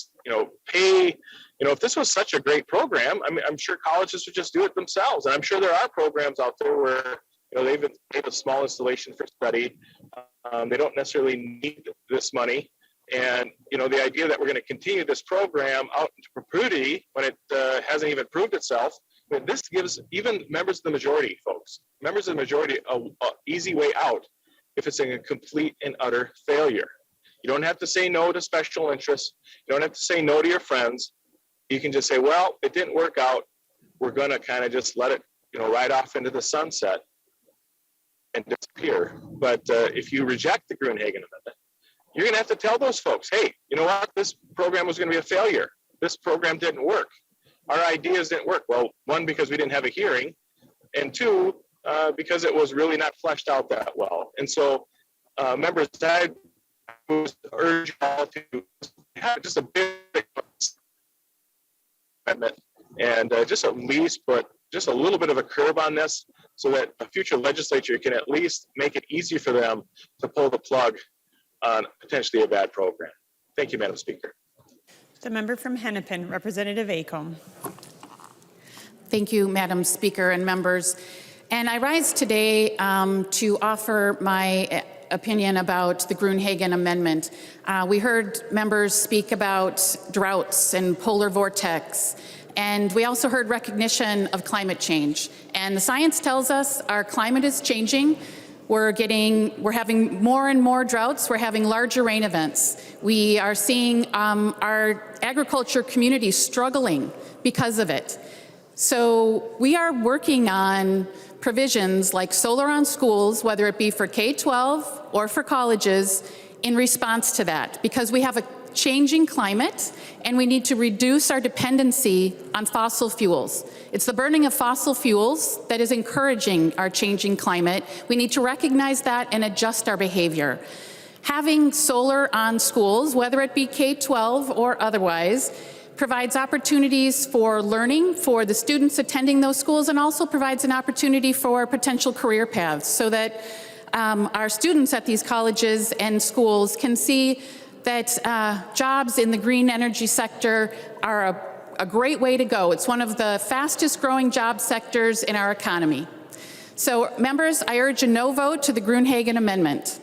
pay, if this was such a great program, I'm sure colleges would just do it themselves. And I'm sure there are programs out there where, they have a small installation for study. They don't necessarily need this money. And, the idea that we're going to continue this program out into perpetuity when it hasn't even proved itself, this gives even members of the majority, members of the majority, an easy way out if it's a complete and utter failure. You don't have to say no to special interests. You don't have to say no to your friends. You can just say, well, it didn't work out. We're going to kind of just let it, ride off into the sunset and disappear. But if you reject the Gruenhagen Amendment, you're going to have to tell those folks, hey, you know what? This program was going to be a failure. This program didn't work. Our ideas didn't work. Well, one, because we didn't have a hearing, and two, because it was really not fleshed out that well. And so, members, I would urge you all to have just a big amendment and just at least put just a little bit of a curb on this so that a future legislature can at least make it easy for them to pull the plug on potentially a bad program. Thank you, Madam Speaker. The member from Hennepin, Representative Acomb. Thank you, Madam Speaker and members. And I rise today to offer my opinion about the Gruenhagen Amendment. We heard members speak about droughts and polar vortex, and we also heard recognition of climate change. And the science tells us our climate is changing. We're having more and more droughts. We're having larger rain events. We are seeing our agriculture community struggling because of it. So we are working on provisions like solar on schools, whether it be for K-12 or for colleges, in response to that, because we have a changing climate and we need to reduce our dependency on fossil fuels. It's the burning of fossil fuels that is encouraging our changing climate. We need to recognize that and adjust our behavior. Having solar on schools, whether it be K-12 or otherwise, provides opportunities for learning for the students attending those schools, and also provides an opportunity for potential career paths so that our students at these colleges and schools can see that jobs in the green energy sector are a great way to go. It's one of the fastest growing job sectors in our economy. So members, I urge a no vote to the Gruenhagen Amendment.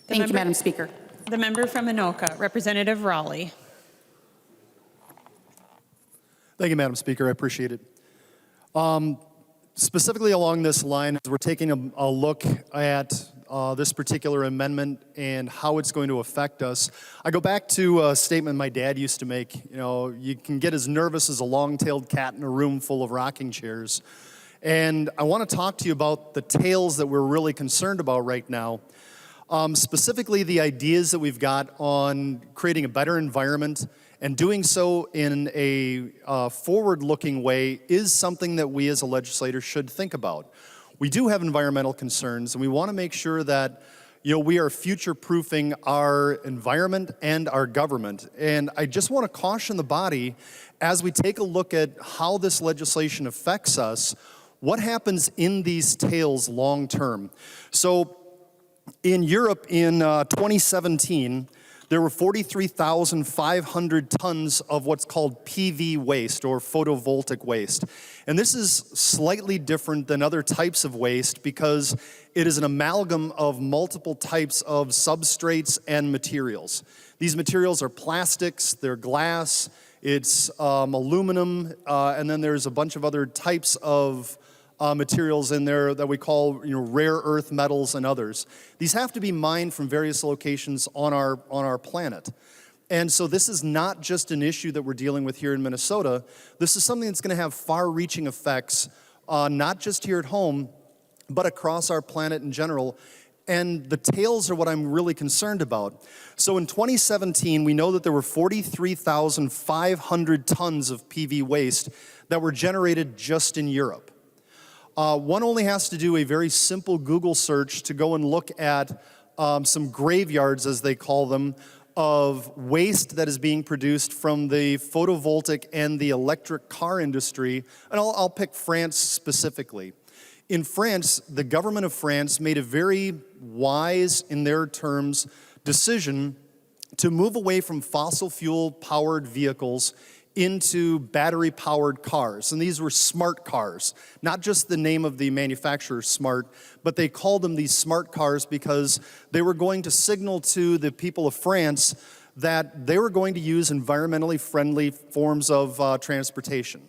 Thank you, Madam Speaker. The member from Anoka, Representative Raleigh. Thank you, Madam Speaker. I appreciate it. Specifically along this line, as we're taking a look at this particular amendment and how it's going to affect us, I go back to a statement my dad used to make. You know, you can get as nervous as a long-tailed cat in a room full of rocking chairs. And I want to talk to you about the tails that we're really concerned about right now. Specifically, the ideas that we've got on creating a better environment, and doing so in a forward-looking way is something that we as a legislator should think about. We do have environmental concerns, and we want to make sure that we are future-proofing our environment and our government. And I just want to caution the body, as we take a look at how this legislation affects us, what happens in these tails long-term. So in Europe in 2017, there were 43,500 tons of what's called PV waste, or photovoltaic waste. And this is slightly different than other types of waste because it is an amalgam of multiple types of substrates and materials. These materials are plastics, they're glass, it's aluminum, and then there's a bunch of other types of materials in there that we call rare earth metals and others. These have to be mined from various locations on our planet. And so this is not just an issue that we're dealing with here in Minnesota. This is something that's going to have far-reaching effects, not just here at home, but across our planet in general. And the tails are what I'm really concerned about. So in 2017, we know that there were 43,500 tons of PV waste that were generated just in Europe. One only has to do a very simple Google search to go and look at some graveyards, as they call them, of waste that is being produced from the photovoltaic and the electric car industry. And I'll pick France specifically. In France, the government of France made a very wise, in their terms, decision to move away from fossil fuel-powered vehicles into battery-powered cars. And these were smart cars, not just the name of the manufacturer, smart, but they called them these smart cars because they were going to signal to the people of France that they were going to use environmentally friendly forms of transportation.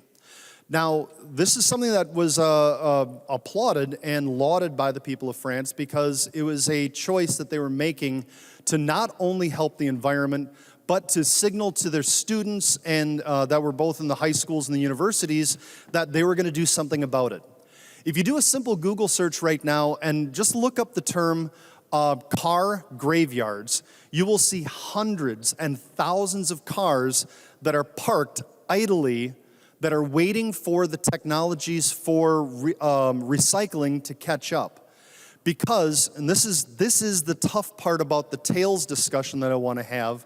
Now, this is something that was applauded and lauded by the people of France because it was a choice that they were making to not only help the environment, but to signal to their students and that were both in the high schools and the universities that they were going to do something about it. If you do a simple Google search right now and just look up the term car graveyards, you will see hundreds and thousands of cars that are parked idly that are waiting for the technologies for recycling to catch up. Because, and this is the tough part about the tails discussion that I want to have,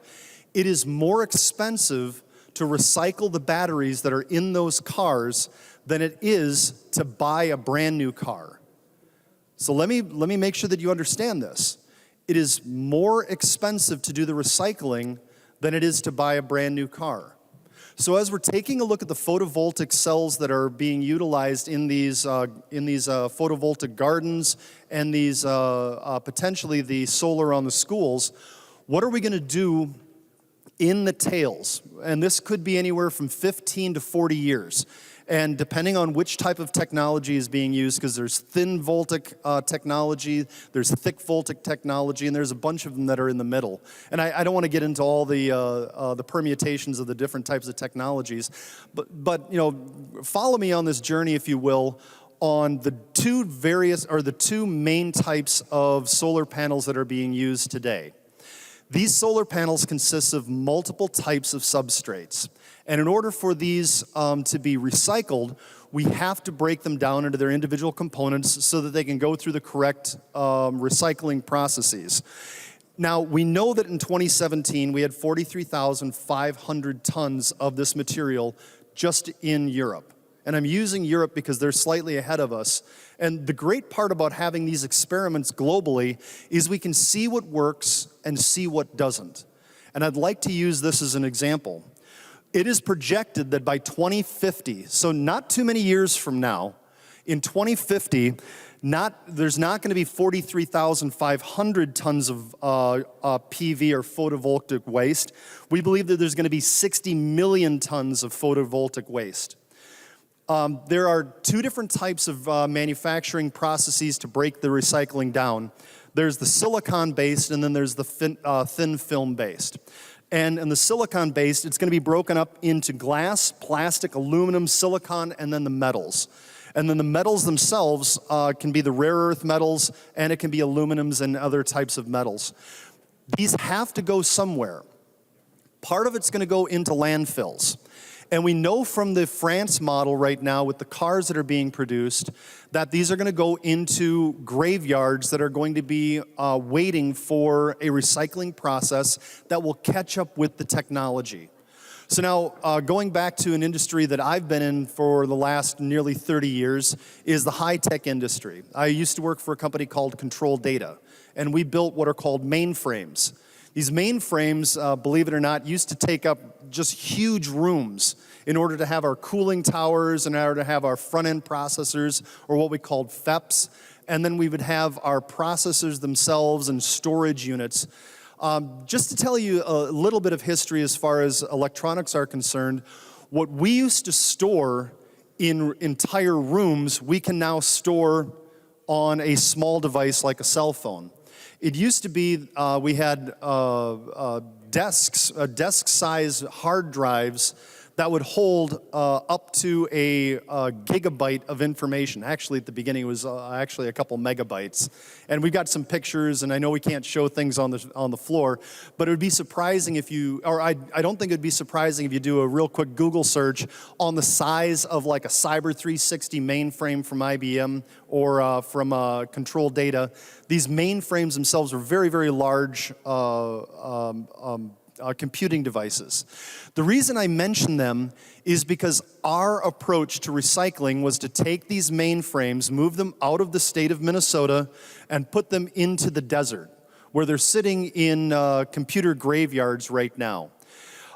it is more expensive to recycle the batteries that are in those cars than it is to buy a brand new car. So let me make sure that you understand this. It is more expensive to do the recycling than it is to buy a brand new car. So as we're taking a look at the photovoltaic cells that are being utilized in these photovoltaic gardens and these potentially the solar on the schools, what are we going to do in the tails? And this could be anywhere from 15 to 40 years. And depending on which type of technology is being used, because there's thin voltaic technology, there's thick voltaic technology, and there's a bunch of them that are in the middle. And I don't want to get into all the permutations of the different types of technologies, but you know, follow me on this journey, if you will, on the two main types of solar panels that are being used today. These solar panels consist of multiple types of substrates. And in order for these to be recycled, we have to break them down into their individual components so that they can go through the correct recycling processes. Now, we know that in 2017, we had 43,500 tons of this material just in Europe. And I'm using Europe because they're slightly ahead of us. And the great part about having these experiments globally is we can see what works and see what doesn't. And I'd like to use this as an example. It is projected that by 2050, so not too many years from now, in 2050, there's not going to be 43,500 tons of PV or photovoltaic waste. We believe that there's going to be 60 million tons of photovoltaic waste. There are two different types of manufacturing processes to break the recycling down. There's the silicon-based, and then there's the thin film-based. And in the silicon-based, it's going to be broken up into glass, plastic, aluminum, silicon, and then the metals. And then the metals themselves can be the rare earth metals, and it can be aluminums and other types of metals. These have to go somewhere. Part of it's going to go into landfills. And we know from the France model right now with the cars that are being produced that these are going to go into graveyards that are going to be waiting for a recycling process that will catch up with the technology. So now, going back to an industry that I've been in for the last nearly 30 years is the high-tech industry. I used to work for a company called Control Data, and we built what are called mainframes. These mainframes, believe it or not, used to take up just huge rooms in order to have our cooling towers, in order to have our front-end processors, or what we called FEPs, and then we would have our processors themselves and storage units. Just to tell you a little bit of history as far as electronics are concerned, what we used to store in entire rooms, we can now store on a small device like a cell phone. It used to be we had desk-size hard drives that would hold up to a gigabyte of information. Actually, at the beginning, it was actually a couple megabytes. And we've got some pictures, and I know we can't show things on the floor, but it would be surprising if you, or I don't think it would be surprising if you do a real quick Google search on the size of like a Cyber 360 mainframe from IBM or from Control Data. These mainframes themselves are very, very large computing devices. The reason I mention them is because our approach to recycling was to take these mainframes, move them out of the state of Minnesota, and put them into the desert, where they're sitting in computer graveyards right now.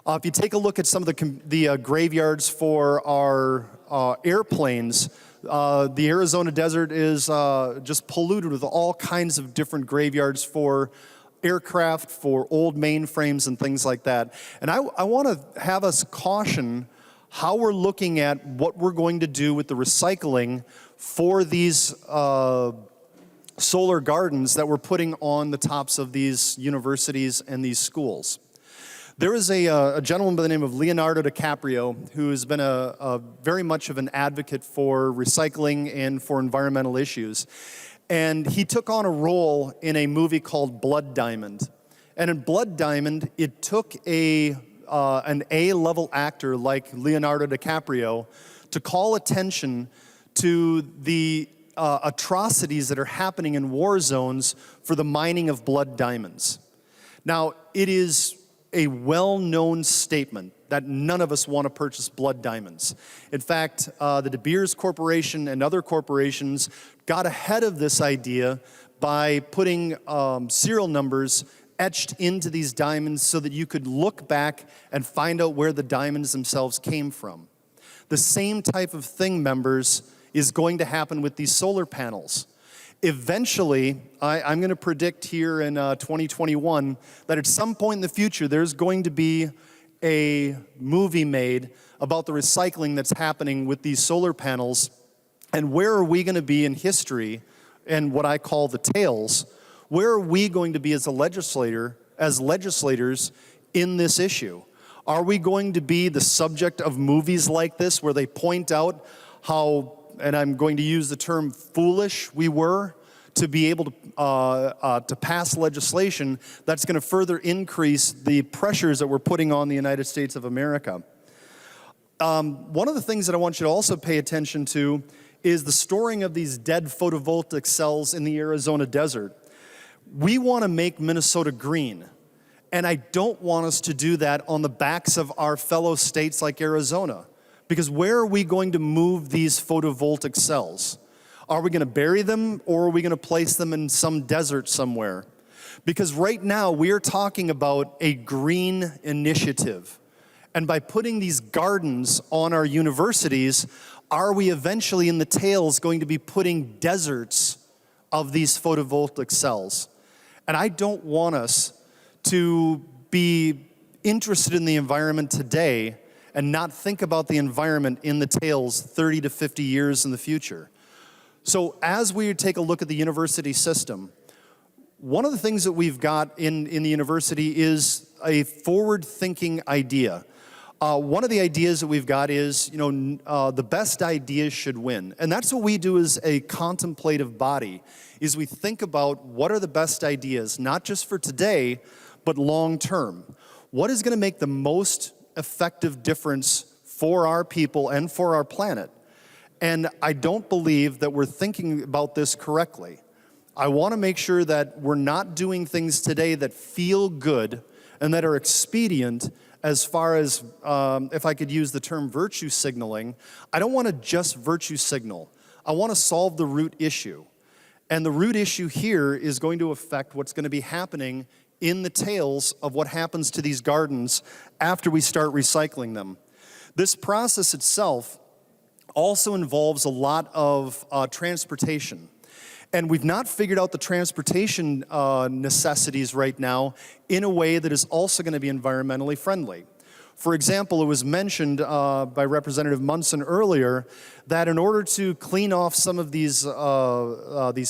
If you take a look at some of the graveyards for our airplanes, the Arizona desert is just polluted with all kinds of different graveyards for aircraft, for old mainframes and things like that. And I want to have us caution how we're looking at what we're going to do with the recycling for these solar gardens that we're putting on the tops of these universities and these schools. There is a gentleman by the name of Leonardo DiCaprio who has been very much of an advocate for recycling and for environmental issues. And he took on a role in a movie called Blood Diamond. And in Blood Diamond, it took an A-level actor like Leonardo DiCaprio to call attention to the atrocities that are happening in war zones for the mining of blood diamonds. Now, it is a well-known statement that none of us want to purchase blood diamonds. In fact, the De Beers Corporation and other corporations got ahead of this idea by putting serial numbers etched into these diamonds so that you could look back and find out where the diamonds themselves came from. The same type of thing, members, is going to happen with these solar panels. Eventually, I'm going to predict here in 2021 that at some point in the future, there's going to be a movie made about the recycling that's happening with these solar panels, and where are we going to be in history and what I call the tails. Where are we going to be as legislators in this issue? Are we going to be the subject of movies like this where they point out how, and I'm going to use the term foolish we were to be able to pass legislation that's going to further increase the pressures that we're putting on the United States of America? One of the things that I want you to also pay attention to is the storing of these dead photovoltaic cells in the Arizona desert. We want to make Minnesota green, and I don't want us to do that on the backs of our fellow states like Arizona. Because where are we going to move these photovoltaic cells? Are we going to bury them, or are we going to place them in some desert somewhere? Because right now we are talking about a green initiative. And by putting these gardens on our universities, are we eventually in the tails going to be putting deserts of these photovoltaic cells? And I don't want us to be interested in the environment today and not think about the environment in the tails 30 to 50 years in the future. So as we take a look at the university system, one of the things that we've got in the university is a forward-thinking idea. One of the ideas that we've got is, the best ideas should win. And that's what we do as a contemplative body, is we think about what are the best ideas, not just for today, but long term. What is going to make the most effective difference for our people and for our planet? And I don't believe that we're thinking about this correctly. I want to make sure that we're not doing things today that feel good and that are expedient as far as, if I could use the term virtue signaling. I don't want to just virtue signal. I want to solve the root issue. And the root issue here is going to affect what's going to be happening in the tails of what happens to these gardens after we start recycling them. This process itself also involves a lot of transportation. And we've not figured out the transportation necessities right now in a way that is also going to be environmentally friendly. For example, it was mentioned by Representative Munson earlier that in order to clean off some of these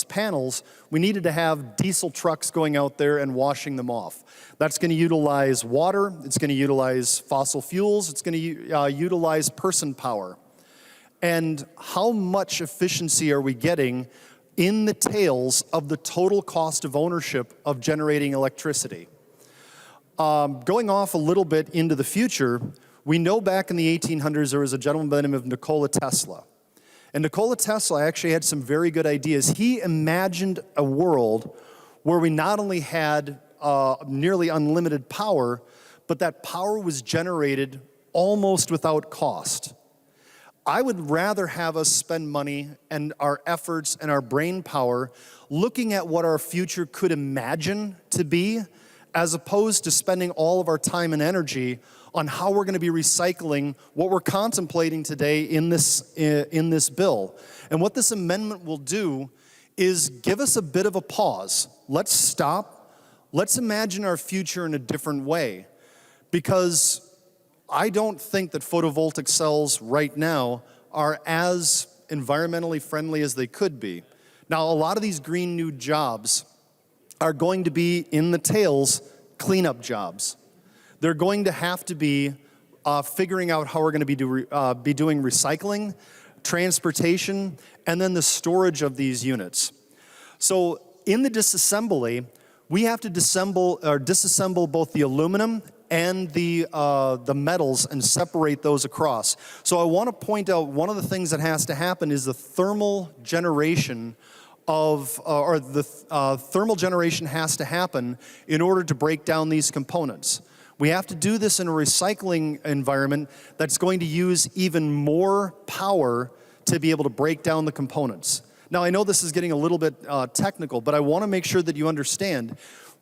panels, we needed to have diesel trucks going out there and washing them off. That's going to utilize water, it's going to utilize fossil fuels, it's going to utilize person power. And how much efficiency are we getting in the tails of the total cost of ownership of generating electricity? Going off a little bit into the future, we know back in the 1800s there was a gentleman by the name of Nikola Tesla. And Nikola Tesla actually had some very good ideas. He imagined a world where we not only had nearly unlimited power, but that power was generated almost without cost. I would rather have us spend money and our efforts and our brain power looking at what our future could imagine to be, as opposed to spending all of our time and energy on how we're going to be recycling what we're contemplating today in this bill. And what this amendment will do is give us a bit of a pause. Let's stop. Let's imagine our future in a different way. Because I don't think that photovoltaic cells right now are as environmentally friendly as they could be. Now, a lot of these green new jobs are going to be in the tails cleanup jobs. They're going to have to be figuring out how we're going to be doing recycling, transportation, and then the storage of these units. So in the disassembly, we have to disassemble both the aluminum and the metals and separate those across. So I want to point out one of the things that has to happen is the thermal generation thermal generation has to happen in order to break down these components. We have to do this in a recycling environment that's going to use even more power to be able to break down the components. Now, I know this is getting a little bit technical, but I want to make sure that you understand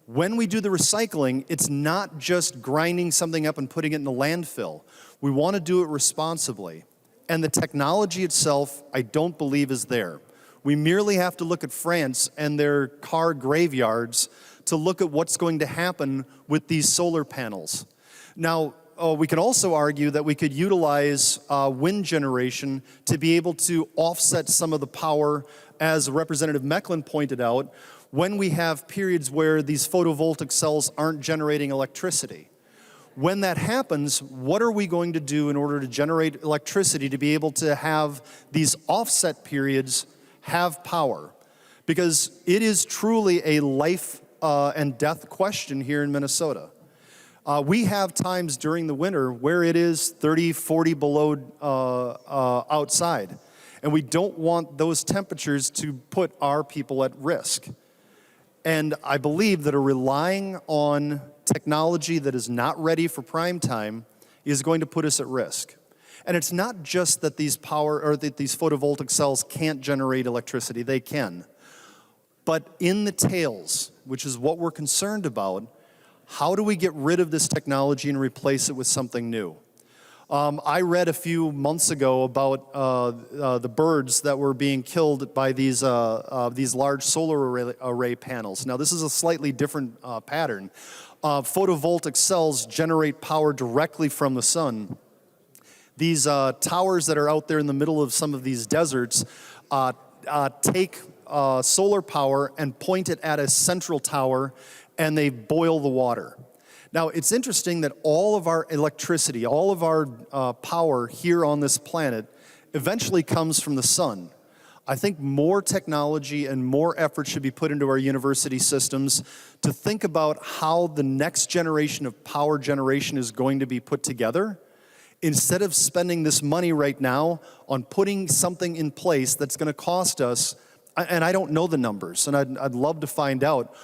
when we do the recycling, it's not just grinding something up and putting it in the landfill. We want to do it responsibly. And the technology itself, I don't believe is there. We merely have to look at France and their car graveyards to look at what's going to happen with these solar panels. Now, we can also argue that we could utilize wind generation to be able to offset some of the power, as Representative Mecklin pointed out, when we have periods where these photovoltaic cells aren't generating electricity. When that happens, what are we going to do in order to generate electricity to be able to have these offset periods have power? Because it is truly a life and death question here in Minnesota. We have times during the winter where it is 30, 40 below outside, and we don't want those temperatures to put our people at risk. And I believe that relying on technology that is not ready for prime time is going to put us at risk. And it's not just that these photovoltaic cells can't generate electricity, they can. But in the tails, which is what we're concerned about, how do we get rid of this technology and replace it with something new? I read a few months ago about the birds that were being killed by these large solar array panels. Now, this is a slightly different pattern. Photovoltaic cells generate power directly from the sun. These towers that are out there in the middle of some of these deserts take solar power and point it at a central tower, and they boil the water. Now, it's interesting that all of our electricity, all of our power here on this planet eventually comes from the sun. I think more technology and more effort should be put into our university systems to think about how the next generation of power generation is going to be put together, instead of spending this money right now on putting something in place that's going to cost us, and I don't know the numbers, and I'd love to find out,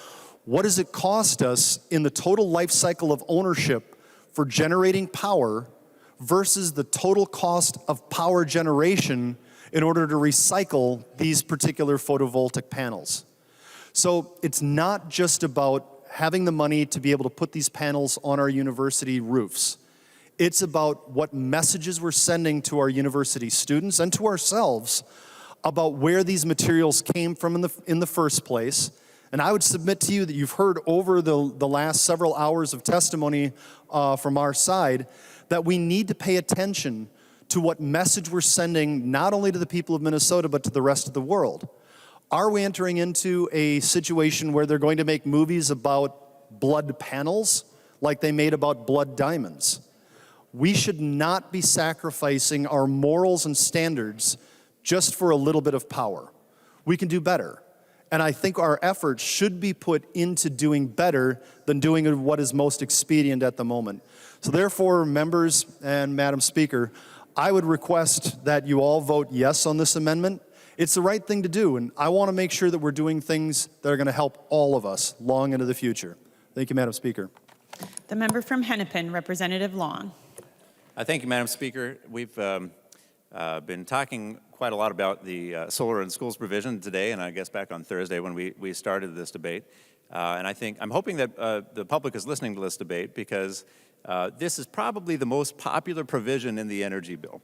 what does it cost us in the total life cycle of ownership for generating power versus the total cost of power generation in order to recycle these particular photovoltaic panels? So it's not just about having the money to be able to put these panels on our university roofs. It's about what messages we're sending to our university students and to ourselves about where these materials came from in the first place. And I would submit to you that you've heard over the last several hours of testimony from our side that we need to pay attention to what message we're sending not only to the people of Minnesota but to the rest of the world. Are we entering into a situation where they're going to make movies about blood panels like they made about blood diamonds? We should not be sacrificing our morals and standards just for a little bit of power. We can do better. And I think our efforts should be put into doing better than doing what is most expedient at the moment. So therefore, members and Madam Speaker, I would request that you all vote yes on this amendment. It's the right thing to do, and I want to make sure that we're doing things that are going to help all of us long into the future. Thank you, Madam Speaker. The member from Hennepin, Representative Long. Thank you, Madam Speaker. We've been talking quite a lot about the solar and schools provision today, and I guess back on Thursday when we started this debate. And I'm hoping that the public is listening to this debate because this is probably the most popular provision in the energy bill.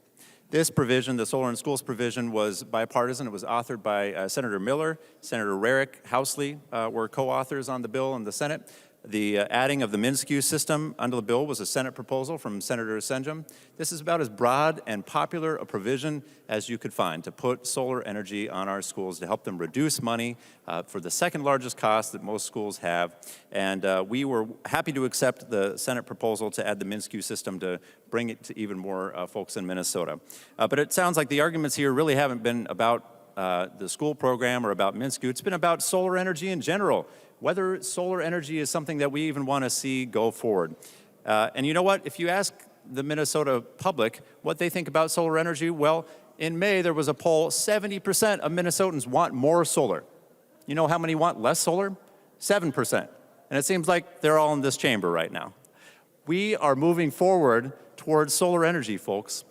This provision, the solar and schools provision, was bipartisan. It was authored by Senator Miller, Senator Rarick, Housley were co-authors on the bill in the Senate. The adding of the MnSCU system under the bill was a Senate proposal from Senator Senjum. This is about as broad and popular a provision as you could find to put solar energy on our schools to help them reduce money for the second largest cost that most schools have. And we were happy to accept the Senate proposal to add the MnSCU system to bring it to even more folks in Minnesota. But it sounds like the arguments here really haven't been about the school program or about MnSCU. It's been about solar energy in general, whether solar energy is something that we even want to see go forward. And you know what? If you ask the Minnesota public what they think about solar energy, well, in May there was a poll, 70% of Minnesotans want more solar. You know how many want less solar? 7%. And it seems like they're all in this chamber right now. We are moving forward towards solar energy, folks.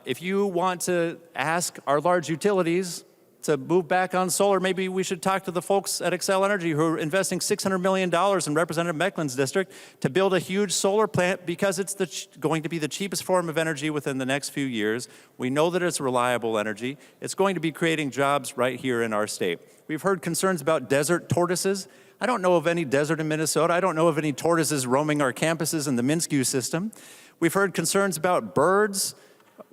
If you want to ask our large utilities to move back on solar, maybe we should talk to the folks at Xcel Energy who are investing $600 million in Representative Mecklen's district to build a huge solar plant because it's going to be the cheapest form of energy within the next few years. We know that it's reliable energy. It's going to be creating jobs right here in our state. We've heard concerns about desert tortoises. I don't know of any desert in Minnesota. I don't know of any tortoises roaming our campuses in the Minskew system. We've heard concerns about birds.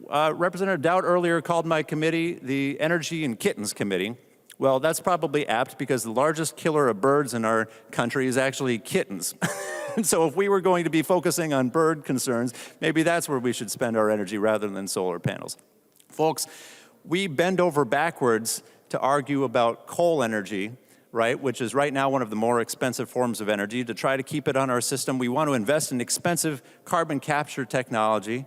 Representative Dowd earlier called my committee the Energy and Kittens Committee. Well, that's probably apt because the largest killer of birds in our country is actually kittens. And so if we were going to be focusing on bird concerns, maybe that's where we should spend our energy rather than solar panels. Folks, we bend over backwards to argue about coal energy, right, which is right now one of the more expensive forms of energy. To try to keep it on our system, we want to invest in expensive carbon capture technology.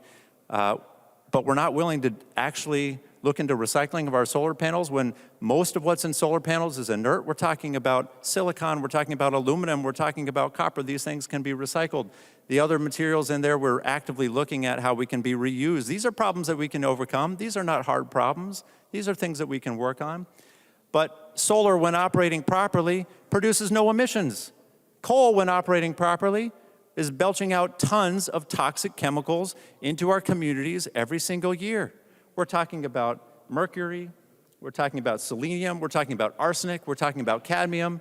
But we're not willing to actually look into recycling of our solar panels when most of what's in solar panels is inert. We're talking about silicon, we're talking about aluminum, we're talking about copper. These things can be recycled. The other materials in there, we're actively looking at how we can be reused. These are problems that we can overcome. These are not hard problems. These are things that we can work on. But solar, when operating properly, produces no emissions. Coal, when operating properly, is belching out tons of toxic chemicals into our communities every single year. We're talking about mercury, we're talking about selenium, we're talking about arsenic, we're talking about cadmium.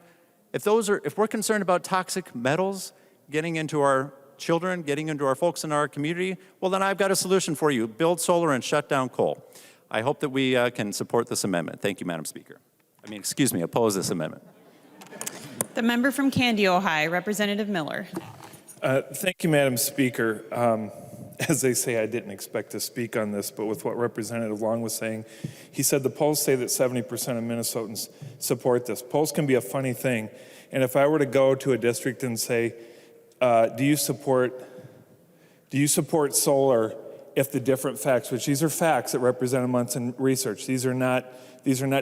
If we're concerned about toxic metals getting into our children, getting into our folks in our community, well then I've got a solution for you. Build solar and shut down coal. I hope that we can support this amendment. Thank you, Madam Speaker. Oppose this amendment. The member from Candy, Ohio, Representative Miller. Thank you, Madam Speaker. As they say, I didn't expect to speak on this, but with what Representative Long was saying, he said the polls say that 70% of Minnesotans support this. Polls can be a funny thing. And if I were to go to a district and say, do you support solar if the different facts, which these are facts that Representative Munson researched, these are not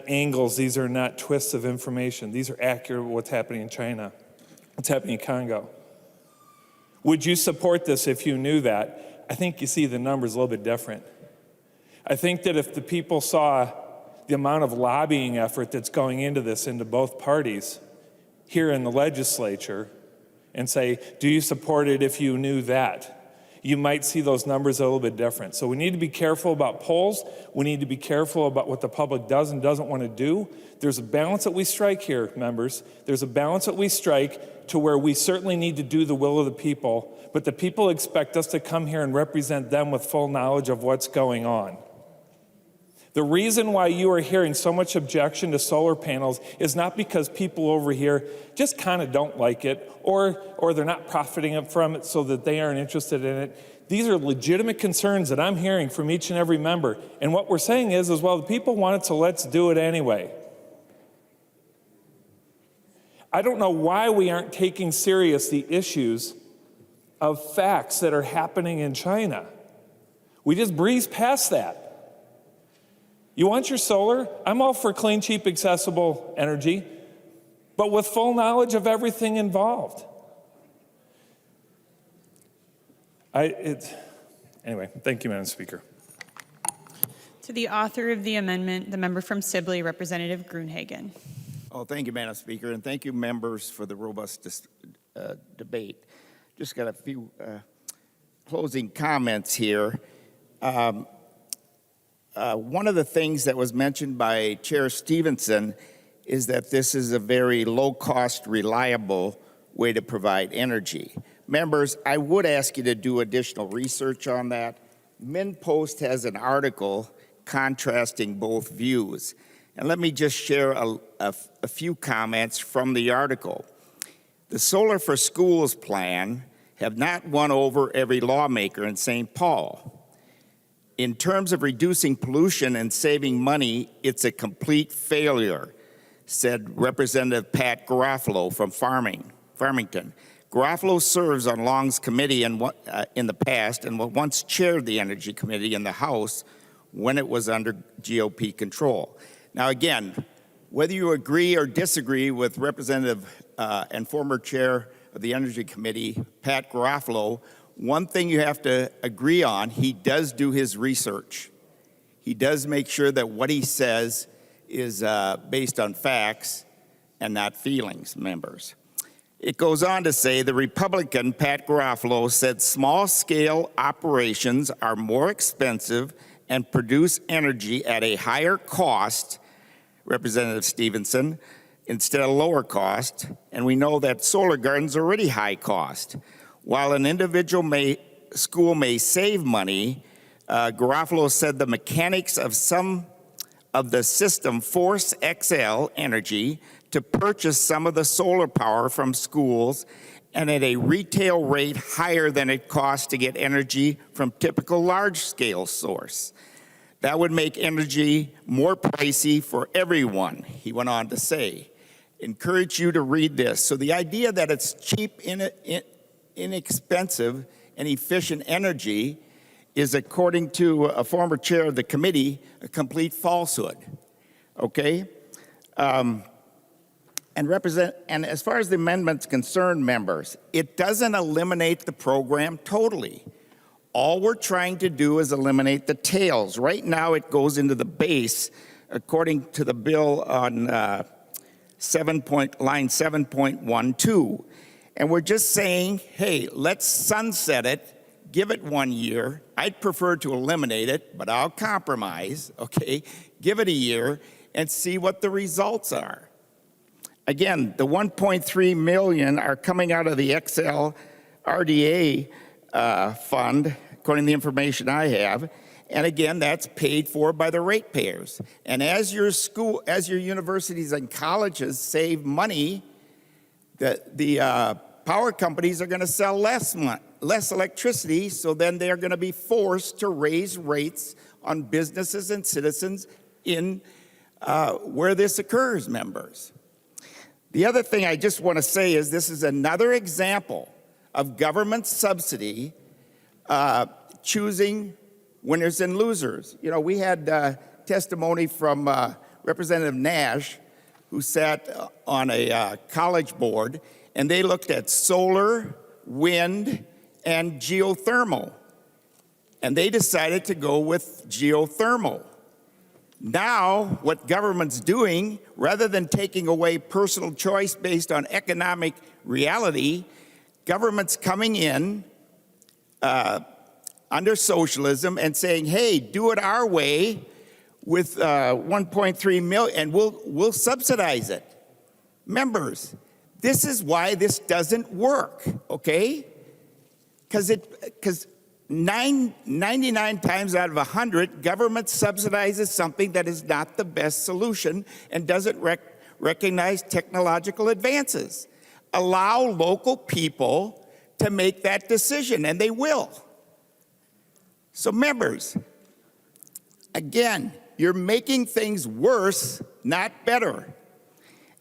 angles, these are not twists of information, these are accurate what's happening in China, what's happening in Congo. Would you support this if you knew that? I think you see the numbers a little bit different. I think that if the people saw the amount of lobbying effort that's going into this, into both parties here in the legislature, and say, do you support it if you knew that? You might see those numbers a little bit different. So we need to be careful about polls. We need to be careful about what the public does and doesn't want to do. There's a balance that we strike here, members. There's a balance that we strike to where we certainly need to do the will of the people, but the people expect us to come here and represent them with full knowledge of what's going on. The reason why you are hearing so much objection to solar panels is not because people over here just kind of don't like it or they're not profiting from it so that they aren't interested in it. These are legitimate concerns that I'm hearing from each and every member. And what we're saying is well, the people want it, so let's do it anyway. I don't know why we aren't taking serious the issues of facts that are happening in China. We just breeze past that. You want your solar? I'm all for clean, cheap, accessible energy, but with full knowledge of everything involved. Anyway, thank you, Madam Speaker. To the author of the amendment, the member from Sibley, Representative Gruenhagen. Oh, thank you, Madam Speaker, and thank you, members, for the robust debate. Just got a few closing comments here. One of the things that was mentioned by Chair Stephenson is that this is a very low-cost, reliable way to provide energy. Members, I would ask you to do additional research on that. MinnPost has an article contrasting both views. And let me just share a few comments from the article. The Solar for Schools plan have not won over every lawmaker in St. Paul. In terms of reducing pollution and saving money, it's a complete failure, said Representative Pat Garofalo from Farmington. Garofalo serves on Long's committee in the past and once chaired the Energy Committee in the House when it was under GOP control. Now again, whether you agree or disagree with Representative and former Chair of the Energy Committee, Pat Garofalo, one thing you have to agree on, he does do his research. He does make sure that what he says is based on facts and not feelings, members. It goes on to say the Republican, Pat Garofalo, said small-scale operations are more expensive and produce energy at a higher cost, Representative Stephenson, instead of lower cost. And we know that solar gardens are already high cost. While an individual school may save money, Garofalo said the mechanics of some of the system force XL Energy to purchase some of the solar power from schools and at a retail rate higher than it costs to get energy from typical large-scale source. That would make energy more pricey for everyone, he went on to say. Encourage you to read this. So the idea that it's cheap, inexpensive, and efficient energy is, according to a former chair of the committee, a complete falsehood, okay? And as far as the amendment's concerned, members, it doesn't eliminate the program totally. All we're trying to do is eliminate the tails. Right now, it goes into the base, according to the bill on line 7.12. And we're just saying, hey, let's sunset it, give it 1 year. I'd prefer to eliminate it, but I'll compromise, okay? Give it a year and see what the results are. Again, the 1.3 million are coming out of the XL RDA fund, according to the information I have. And again, that's paid for by the ratepayers. And as your universities and colleges save money, the power companies are going to sell less electricity, so then they're going to be forced to raise rates on businesses and citizens in where this occurs, members. The other thing I just want to say is this is another example of government subsidy choosing winners and losers. You know, we had testimony from Representative Nash, who sat on a college board, and they looked at solar, wind, and geothermal. And they decided to go with geothermal. Now, what government's doing, rather than taking away personal choice based on economic reality, government's coming in under socialism and saying, hey, do it our way with 1.3 million, and we'll subsidize it. Members, this is why this doesn't work, okay? Because 99 times out of 100, government subsidizes something that is not the best solution and doesn't recognize technological advances. Allow local people to make that decision, and they will. So members, again, you're making things worse, not better.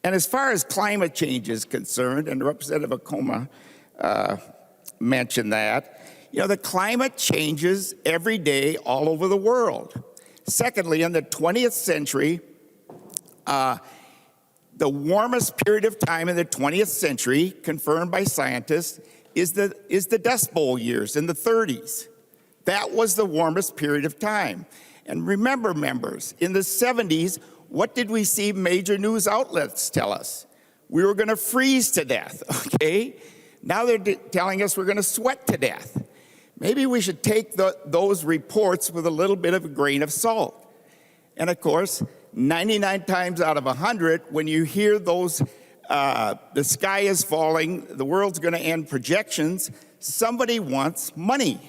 And as far as climate change is concerned, and Representative Acoma mentioned that, you know, the climate changes every day all over the world. Secondly, in the 20th century, the warmest period of time in the 20th century, confirmed by scientists, is the Dust Bowl years in the 30s. That was the warmest period of time. And remember, members, in the 70s, what did we see major news outlets tell us? We were going to freeze to death, okay? Now they're telling us we're going to sweat to death. Maybe we should take those reports with a little bit of a grain of salt. And of course, 99 times out of 100, when you hear those, the sky is falling, the world's going to end projections, somebody wants money,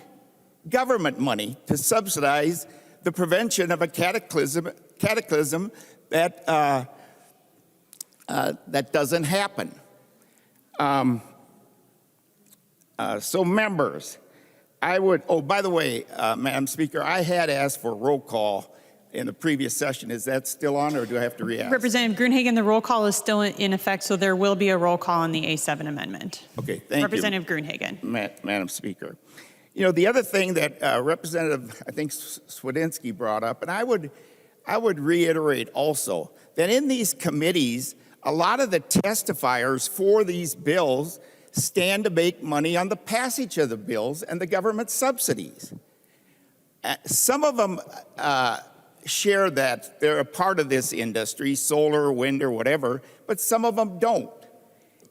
government money, to subsidize the prevention of a cataclysm that that doesn't happen. So members, I would, oh, by the way, Madam Speaker, I had asked for roll call in the previous session. Is that still on, or do I have to re-ask? Representative Gruenhagen, the roll call is still in effect, so there will be a roll call on the A7 amendment. Okay, thank Representative you. Gruenhagen. Madam Speaker. You know, the other thing that Representative, I think, Swedinsky brought up, and I would reiterate also, that in these committees, a lot of the testifiers for these bills stand to make money on the passage of the bills and the government subsidies. Some of them share that they're a part of this industry, solar, wind, or whatever, but some of them don't.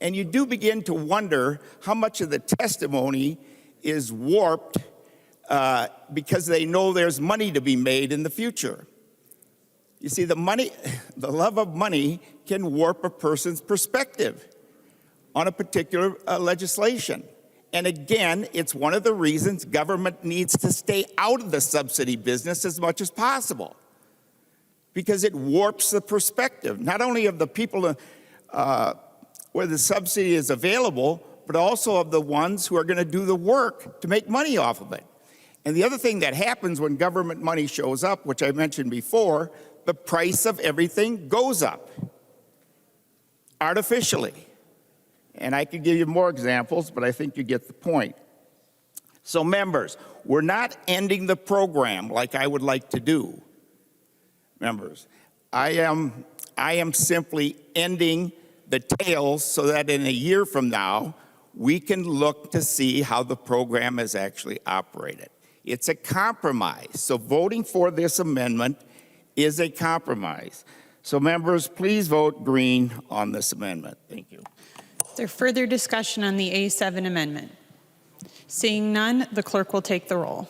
And you do begin to wonder how much of the testimony is warped because they know there's money to be made in the future. You see, the love of money can warp a person's perspective on a particular legislation. And again, it's one of the reasons government needs to stay out of the subsidy business as much as possible, because it warps the perspective, not only of the people where the subsidy is available, but also of the ones who are going to do the work to make money off of it. And the other thing that happens when government money shows up, which I mentioned before, the price of everything goes up artificially. And I could give you more examples, but I think you get the point. So members, we're not ending the program like I would like to do. Members, I am simply ending the tails so that in a year from now, we can look to see how the program is actually operated. It's a compromise. So voting for this amendment is a compromise. So members, please vote green on this amendment. Thank you. Is there further discussion on the A7 amendment? Seeing none, the clerk will take the roll.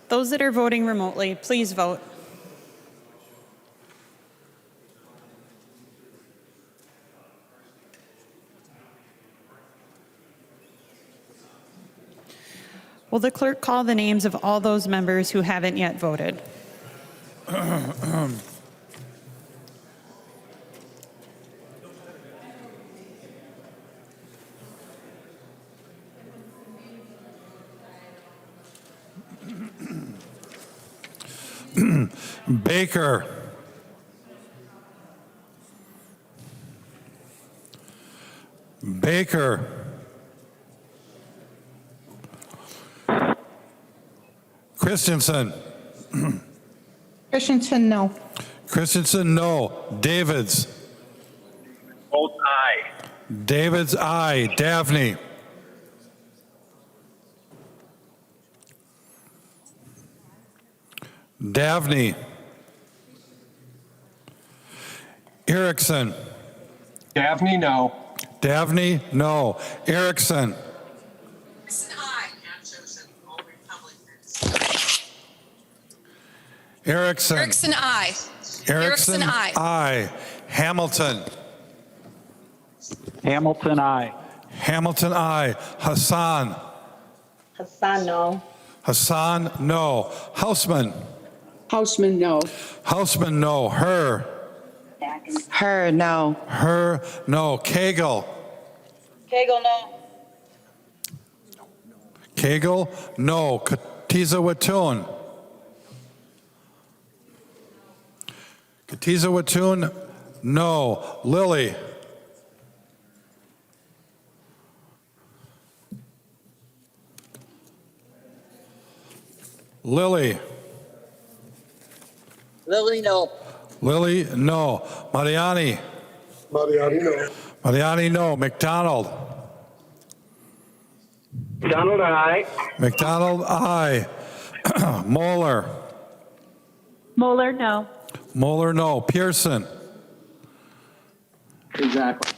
Those that are voting remotely, please vote. Will the clerk call the names of all those members who haven't yet voted? Baker. Baker. Christensen. Christensen, no. Christensen, no. Davids. Vote aye. Davids, aye. Daphne. Daphne. Erickson. Daphne, no. Daphne, no. Erickson. Erickson. Erickson, aye. Erickson, aye. Hamilton. Hamilton, aye. Hamilton, aye. Hassan. Hassan, no. Hassan, no. Hausman. Hausman, no. Hausman, no. Her. Her, no. Her, no. Cagle. Cagle, no. Cagle, no. Katiza Watun. Katiza Watun, no. Lily. Lily. Lily, no. Lily, no. Mariani. Mariani, no. Mariani, no. McDonald. McDonald, aye. McDonald, aye. Moeller. Moeller, no. Moeller, no. Pearson. Exactly.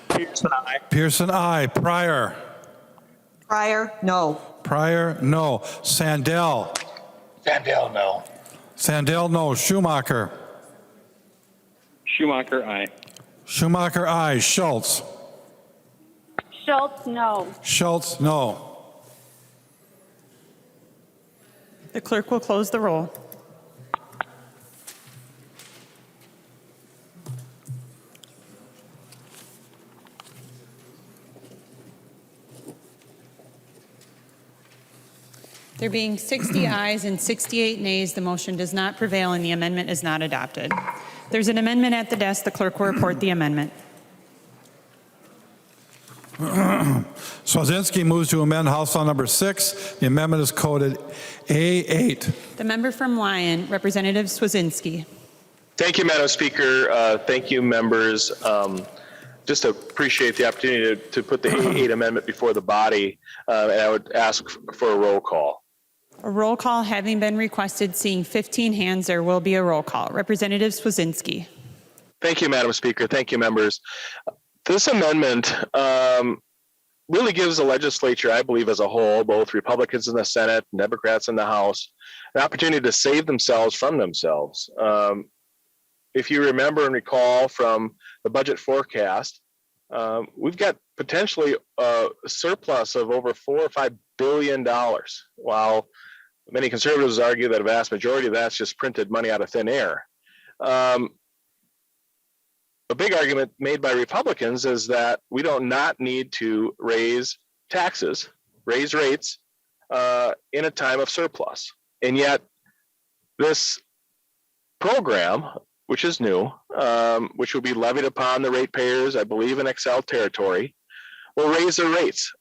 Pearson, aye. Pearson, aye. Pryor. Pryor, no. Pryor, no. Sandell. Sandell, no. Sandell, no. Schumacher. Schumacher, aye. Schumacher, aye. Schultz. Schultz, no. Schultz, no. The clerk will close the roll. There being 60 ayes and 68 nays, the motion does not prevail and the amendment is not adopted. There's an amendment at the desk. The clerk will report the amendment. Swazinski moves to amend House File Number 6. The amendment is coded A8. The member from Lyon, Representative Swazinski. Thank you, Madam Speaker. Thank you, members. Just appreciate the opportunity to put the A8 amendment before the body, and I would ask for a roll call. A roll call having been requested, seeing 15 hands, there will be a roll call. Representative Swazinski. Thank you, Madam Speaker. Thank you, members. This amendment really gives the legislature, I believe, as a whole, both Republicans in the Senate, Democrats in the House, an opportunity to save themselves from themselves. If you remember and recall from the budget forecast, we've got potentially a surplus of over $4 or $5 billion, while many conservatives argue that a vast majority of that's just printed money out of thin air. A big argument made by Republicans is that we do not need to raise taxes, raise rates in a time of surplus. And yet this program, which is new, which will be levied upon the ratepayers, I believe in Excel territory, will raise their rates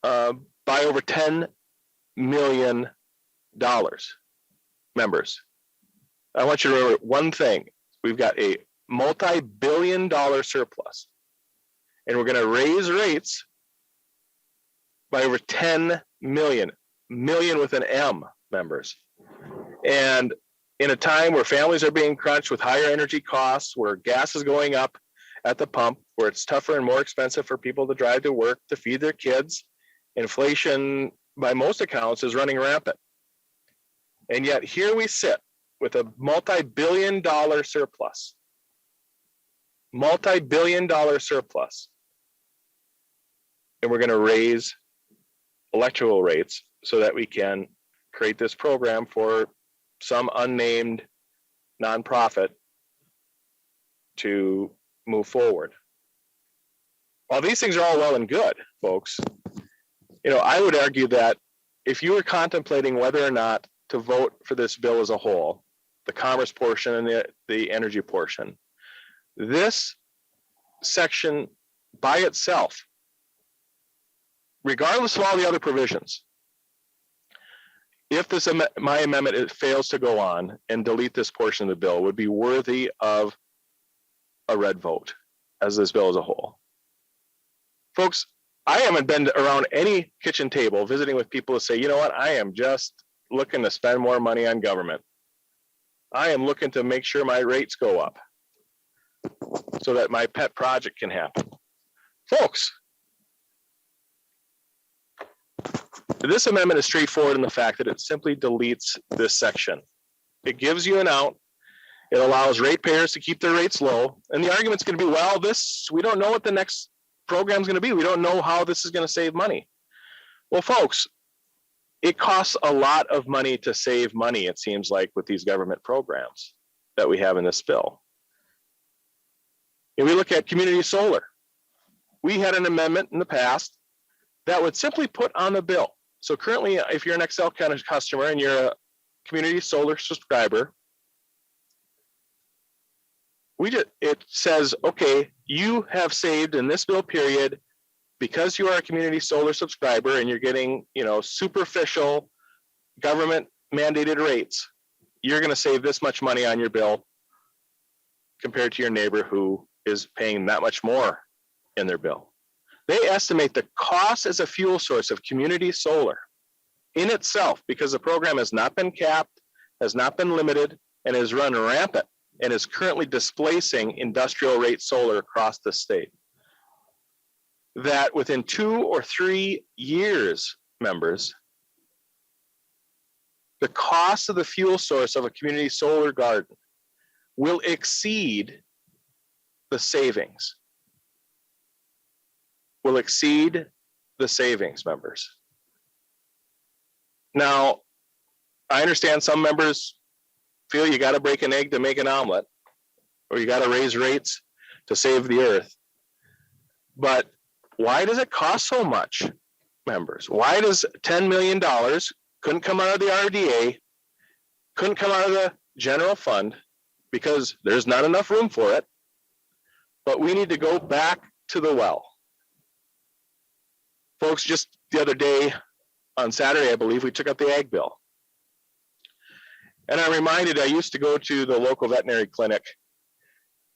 by over $10 million. Members, I want you to remember one thing. We've got a multi-billion-dollar surplus, and we're going to raise rates by over 10 million with an M, members. And in a time where families are being crunched with higher energy costs, where gas is going up at the pump, where it's tougher and more expensive for people to drive to work, to feed their kids, inflation by most accounts is running rampant. And yet here we sit with a multi-billion-dollar surplus. Multi-billion-dollar surplus. And we're going to raise electoral rates so that we can create this program for some unnamed nonprofit to move forward. While these things are all well and good, folks, I would argue that if you were contemplating whether or not to vote for this bill as a whole, the commerce portion and the energy portion, this section by itself, regardless of all the other provisions, if my amendment fails to go on and delete this portion of the bill, would be worthy of a red vote as this bill as a whole. Folks, I haven't been around any kitchen table visiting with people who say, you know what, I am just looking to spend more money on government. I am looking to make sure my rates go up so that my pet project can happen. Folks, this amendment is straightforward in the fact that it simply deletes this section. It gives you an out. It allows ratepayers to keep their rates low. And the argument's going to be, well, we don't know what the next program is going to be. We don't know how this is going to save money. Well, folks, it costs a lot of money to save money, it seems like, with these government programs that we have in this bill. And we look at community solar. We had an amendment in the past that would simply put on the bill. So currently, if you're an Excel customer and you're a community solar subscriber, it says, okay, you have saved in this bill period, because you are a community solar subscriber and you're getting, superficial government mandated rates, you're going to save this much money on your bill compared to your neighbor who is paying that much more in their bill. They estimate the cost as a fuel source of community solar in itself, because the program has not been capped, has not been limited, and is run rampant and is currently displacing industrial rate solar across the state, that within 2 or 3 years, members, the cost of the fuel source of a community solar garden will exceed the savings. Will exceed the savings, members. Now, I understand some members feel you got to break an egg to make an omelet, or you got to raise rates to save the earth. But why does it cost so much, members? Why does $10 million couldn't come out of the RDA, couldn't come out of the general fund because there's not enough room for it. But we need to go back to the well. Folks, just the other day, on Saturday, I believe, we took up the ag bill. And I'm reminded, I used to go to the local veterinary clinic,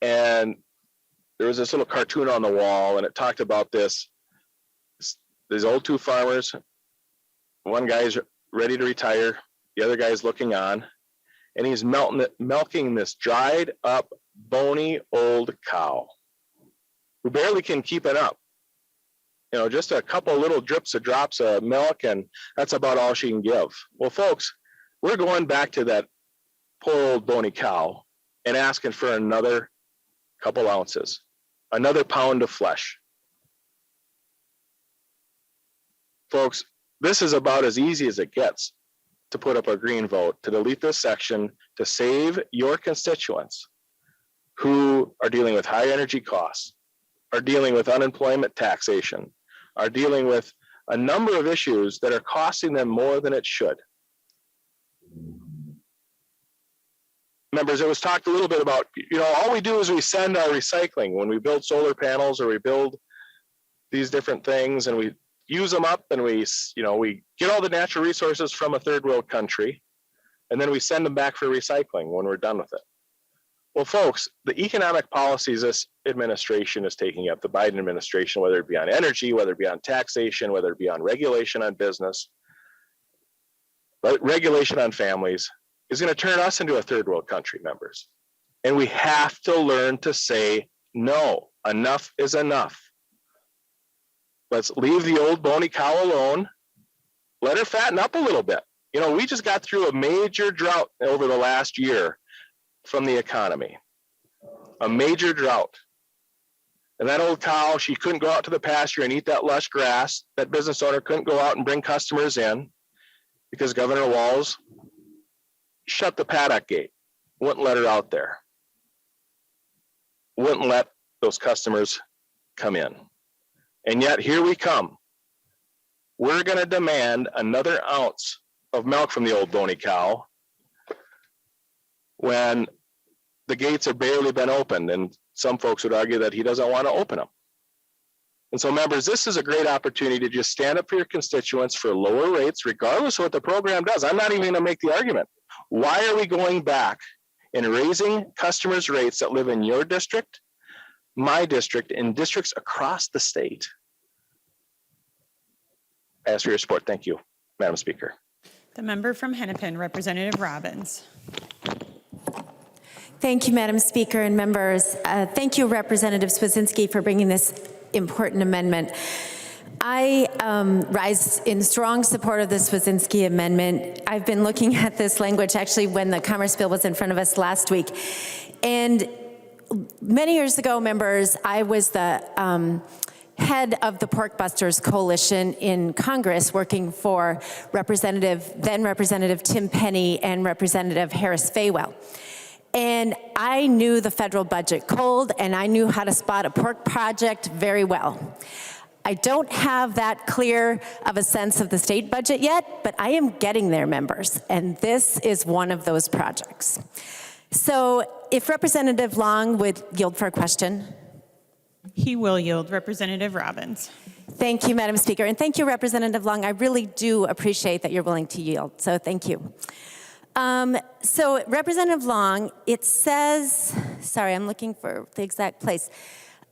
and there was this little cartoon on the wall, and it talked about these old two farmers. One guy's ready to retire, the other guy's looking on, and he's milking this dried up, bony old cow who barely can keep it up. You know, just a couple little drops of milk, and that's about all she can give. Well, folks, we're going back to that poor old bony cow and asking for another couple ounces, another pound of flesh. Folks, this is about as easy as it gets to put up a green vote, to delete this section, to save your constituents who are dealing with high energy costs, are dealing with unemployment taxation, are dealing with a number of issues that are costing them more than it should. Members, it was talked a little bit about, you know, all we do is we send our recycling when we build solar panels or we build these different things, and we use them up, and we get all the natural resources from a third world country, and then we send them back for recycling when we're done with it. Well, folks, the economic policies this administration is taking up, the Biden administration, whether it be on energy, whether it be on taxation, whether it be on regulation on business, but regulation on families, is going to turn us into a third world country, members. And we have to learn to say, no, enough is enough. Let's leave the old bony cow alone. Let her fatten up a little bit. You know, we just got through a major drought over the last year from the economy, a major drought. And that old cow, she couldn't go out to the pasture and eat that lush grass. That business owner couldn't go out and bring customers in because Governor Walz shut the paddock gate, wouldn't let her out there, wouldn't let those customers come in. And yet here we come. We're going to demand another ounce of milk from the old bony cow when the gates have barely been opened, and some folks would argue that he doesn't want to open them. And so, members, this is a great opportunity to just stand up for your constituents for lower rates, regardless of what the program does. I'm not even going to make the argument. Why are we going back and raising customers' rates that live in your district, my district, and districts across the state? I ask for your support. Thank you, Madam Speaker. The member from Hennepin, Representative Robbins. Thank you, Madam Speaker and members. Thank you, Representative Swedzinski, for bringing this important amendment. I rise in strong support of the Swedzinski amendment. I've been looking at this language actually when the Commerce Bill was in front of us last week. And many years ago, members, I was the head of the Pork Busters Coalition in Congress, working for then Representative Tim Penny and Representative Harris Faywell. And I knew the federal budget cold, and I knew how to spot a pork project very well. I don't have that clear of a sense of the state budget yet, but I am getting there, members, and this is one of those projects. So if Representative Long would yield for a question. He will yield. Representative Robbins. Thank you, Madam Speaker, and thank you, Representative Long. I really do appreciate that you're willing to yield, so thank you. So Representative Long, it says, sorry, I'm looking for the exact place,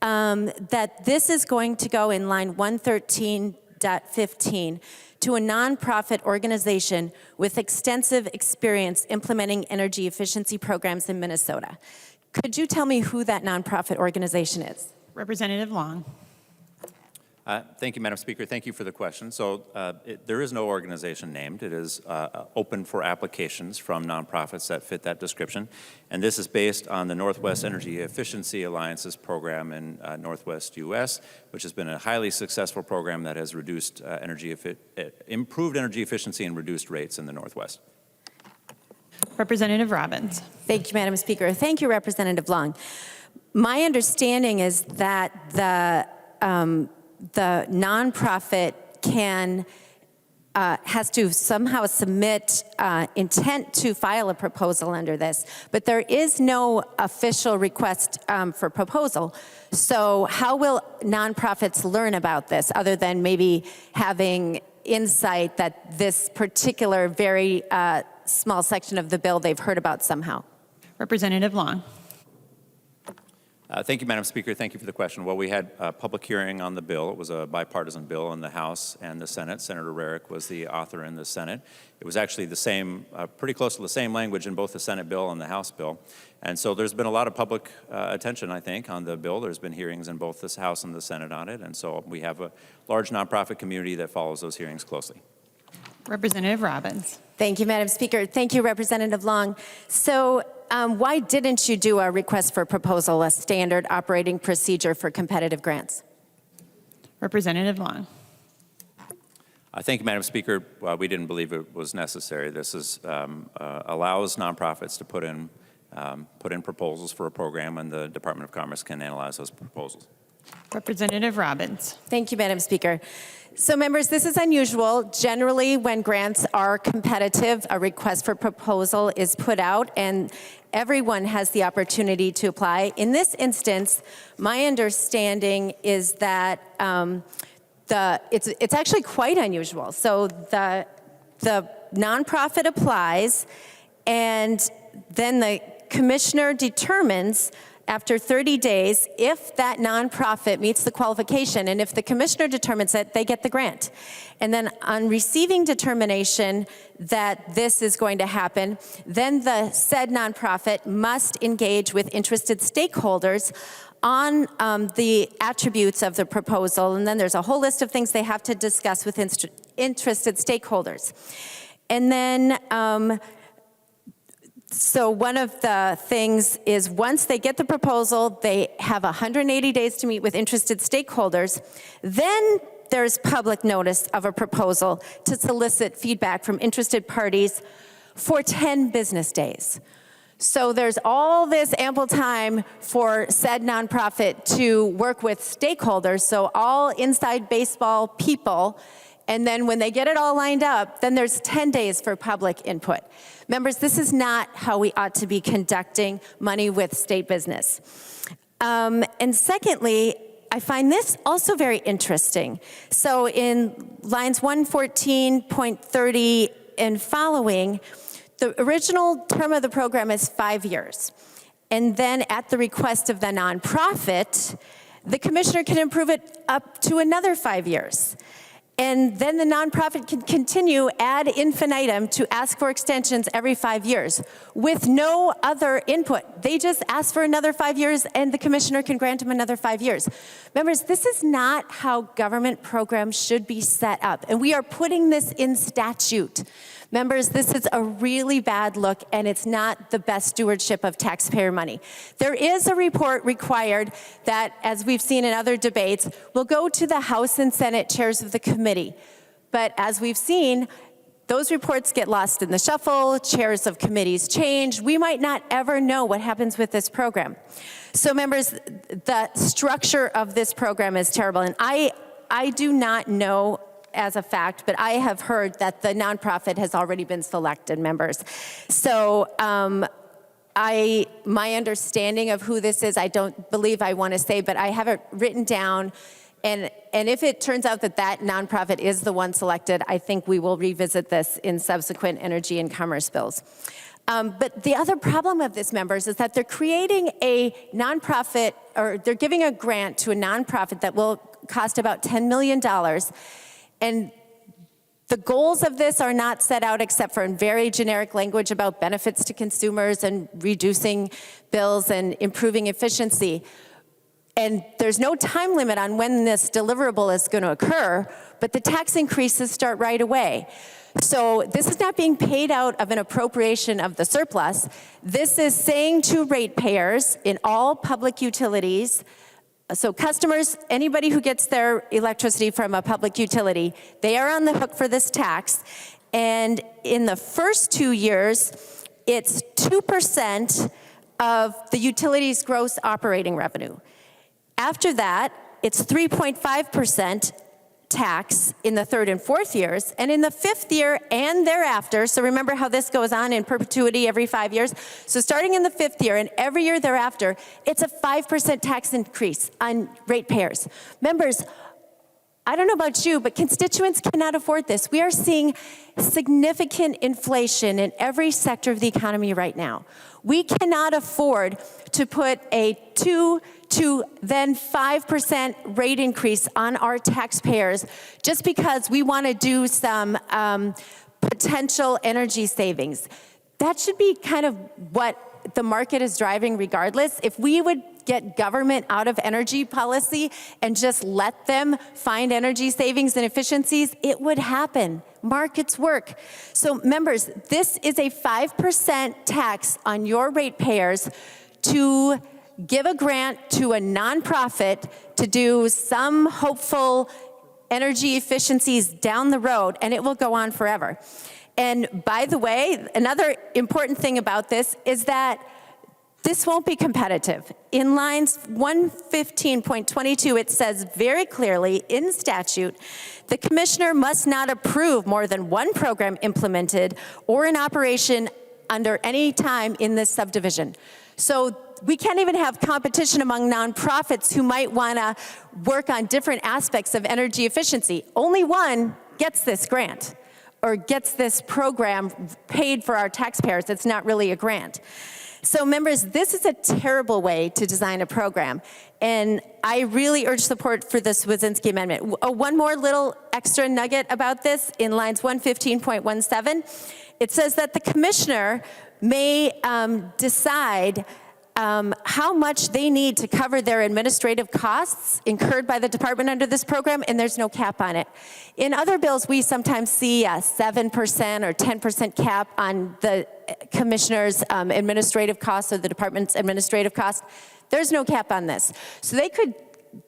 that this is going to go in line 113.15 to a nonprofit organization with extensive experience implementing energy efficiency programs in Minnesota. Could you tell me who that nonprofit organization is? Representative Long. Thank you, Madam Speaker. Thank you for the question. So there is no organization named. It is open for applications from nonprofits that fit that description. And this is based on the Northwest Energy Efficiency Alliance's program in Northwest U.S., which has been a highly successful program that has reduced improved energy efficiency and reduced rates in the Northwest. Representative Robbins. Thank you, Madam Speaker. Thank you, Representative Long. My understanding is that the nonprofit can has to somehow submit intent to file a proposal under this, but there is no official request for proposal. So how will nonprofits learn about this other than maybe having insight that this particular very small section of the bill they've heard about somehow? Representative Long. Thank you, Madam Speaker. Thank you for the question. Well, we had a public hearing on the bill. It was a bipartisan bill in the House and the Senate. Senator Rarick was the author in the Senate. It was actually the same, pretty close to the same language in both the Senate bill and the House bill. And so there's been a lot of public attention, I think, on the bill. There's been hearings in both the House and the Senate on it. And so we have a large nonprofit community that follows those hearings closely. Representative Robbins. Thank you, Madam Speaker. Thank you, Representative Long. So why didn't you do a request for proposal, a standard operating procedure for competitive grants? Representative Long. Thank you, Madam Speaker. We didn't believe it was necessary. This is, allows nonprofits to put in proposals for a program, and the Department of Commerce can analyze those proposals. Representative Robbins. Thank you, Madam Speaker. So members, this is unusual. Generally, when grants are competitive, a request for proposal is put out and everyone has the opportunity to apply. In this instance, my understanding is that it's actually quite unusual. So the nonprofit applies and then the commissioner determines after 30 days if that nonprofit meets the qualification, and if the commissioner determines it, they get the grant. And then on receiving determination that this is going to happen, then the said nonprofit must engage with interested stakeholders on the attributes of the proposal, and then there's a whole list of things they have to discuss with interested stakeholders. And then so one of the things is once they get the proposal, they have 180 days to meet with interested stakeholders. Then there's public notice of a proposal to solicit feedback from interested parties for 10 business days. So there's all this ample time for said nonprofit to work with stakeholders, so all inside baseball people. And then when they get it all lined up, then there's 10 days for public input. Members, this is not how we ought to be conducting money with state business. And secondly, I find this also very interesting. So in lines 114.30 and following, the original term of the program is 5 years. And then at the request of the nonprofit, the commissioner can approve it up to another 5 years. And then the nonprofit can continue ad infinitum to ask for extensions every 5 years with no other input. They just ask for another 5 years and the commissioner can grant them another 5 years. Members, this is not how government programs should be set up. And we are putting this in statute. Members, this is a really bad look and it's not the best stewardship of taxpayer money. There is a report required that, as we've seen in other debates, will go to the House and Senate chairs of the committee. But as we've seen, those reports get lost in the shuffle, chairs of committees change. We might not ever know what happens with this program. So members, the structure of this program is terrible. And I do not know as a fact, but I have heard that the nonprofit has already been selected, members. So my understanding of who this is, I don't believe I want to say, but I have it written down. And if it turns out that that nonprofit is the one selected, I think we will revisit this in subsequent energy and commerce bills. But the other problem of this, members, is that they're creating a nonprofit, or they're giving a grant to a nonprofit that will cost about $10 million. And the goals of this are not set out except for in very generic language about benefits to consumers and reducing bills and improving efficiency. And there's no time limit on when this deliverable is going to occur, but the tax increases start right away. So this is not being paid out of an appropriation of the surplus. This is saying to ratepayers in all public utilities, so customers, anybody who gets their electricity from a public utility, they are on the hook for this tax. And in the first 2 years, it's 2% of the utility's gross operating revenue. After that, it's 3.5%, tax in the third and fourth years, and in the fifth year and thereafter, so remember how this goes on in perpetuity every 5 years, so starting in the fifth year and every year thereafter, it's a 5% tax increase on ratepayers. Members, I don't know about you, but constituents cannot afford this. We are seeing significant inflation in every sector of the economy right now. We cannot afford to put a 2 to then 5% rate increase on our taxpayers just because we want to do some potential energy savings. That should be kind of what the market is driving regardless. If we would get government out of energy policy and just let them find energy savings and efficiencies, it would happen. Markets work. So members, this is a 5% tax on your ratepayers to give a grant to a nonprofit to do some hopeful energy efficiencies down the road, and it will go on forever. And by the way, another important thing about this is that this won't be competitive. In lines 115.22, it says very clearly in statute, the commissioner must not approve more than one program implemented or in operation under any time in this subdivision. So we can't even have competition among nonprofits who might want to work on different aspects of energy efficiency. Only one gets this grant or gets this program paid for our taxpayers. It's not really a grant. So members, this is a terrible way to design a program, and I really urge support for the Swedzinski Amendment. One more little extra nugget about this in lines 115.17. It says that the commissioner may decide how much they need to cover their administrative costs incurred by the department under this program, and there's no cap on it. In other bills, we sometimes see a 7% or 10% cap on the commissioner's administrative costs or the department's administrative costs. There's no cap on this. So they could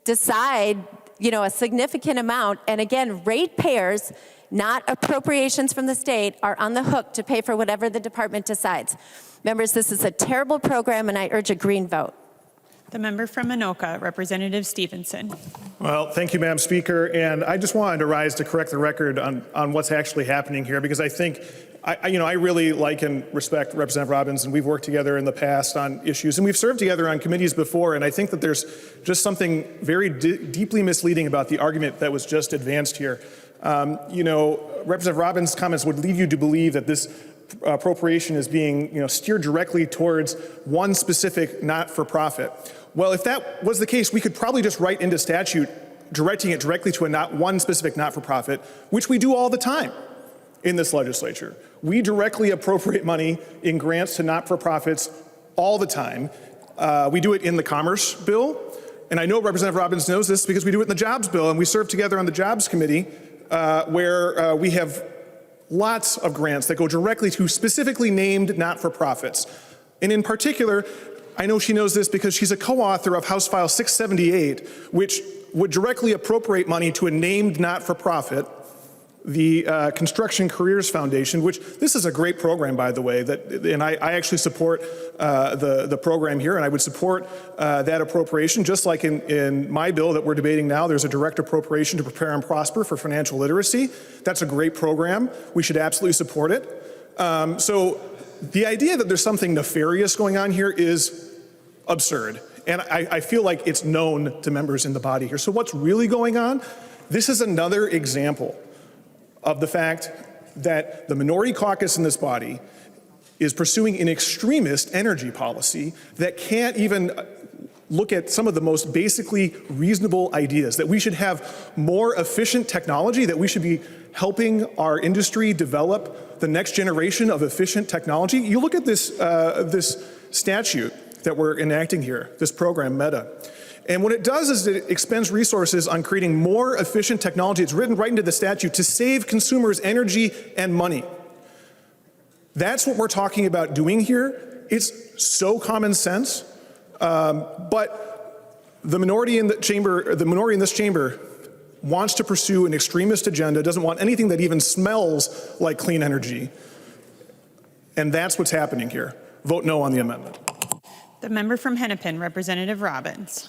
decide, a significant amount, and again, ratepayers, not appropriations from the state, are on the hook to pay for whatever the department decides. Members, this is a terrible program, and I urge a green vote. The member from Anoka, Representative Stephenson. Well, thank you, Madam Speaker. And I just wanted to rise to correct the record on what's actually happening here, because I think, I really like and respect Representative Robbins, and we've worked together in the past on issues, and we've served together on committees before, and I think that there's just something very deeply misleading about the argument that was just advanced here. Representative Robbins' comments would lead you to believe that this appropriation is being steered directly towards one specific not-for-profit. Well, if that was the case, we could probably just write into statute directing it directly to one specific not-for-profit, which we do all the time in this legislature. We directly appropriate money in grants to not-for-profits all the time. We do it in the Commerce Bill, and I know Representative Robbins knows this because we do it in the Jobs Bill, and we serve together on the Jobs Committee where we have lots of grants that go directly to specifically named not-for-profits. And in particular, I know she knows this because she's a co-author of House File 678, which would directly appropriate money to a named not-for-profit, the Construction Careers Foundation, which this is a great program, by the way, and I actually support the program here, and I would support that appropriation, just like in my bill that we're debating now. There's a direct appropriation to Prepare and Prosper for financial literacy. That's a great program. We should absolutely support it. So the idea that there's something nefarious going on here is absurd, and I feel like it's known to members in the body here. So what's really going on? This is another example of the fact that the minority caucus in this body is pursuing an extremist energy policy that can't even look at some of the most basically reasonable ideas, that we should have more efficient technology, that we should be helping our industry develop the next generation of efficient technology. You look at this, this statute that we're enacting here, this program, META, and what it does is it expends resources on creating more efficient technology. It's written right into the statute to save consumers energy and money. That's what we're talking about doing here. It's so common sense, but the minority in the chamber, the minority in this chamber, wants to pursue an extremist agenda, doesn't want anything that even smells like clean energy, and that's what's happening here. Vote no on the amendment. The member from Hennepin, Representative Robbins.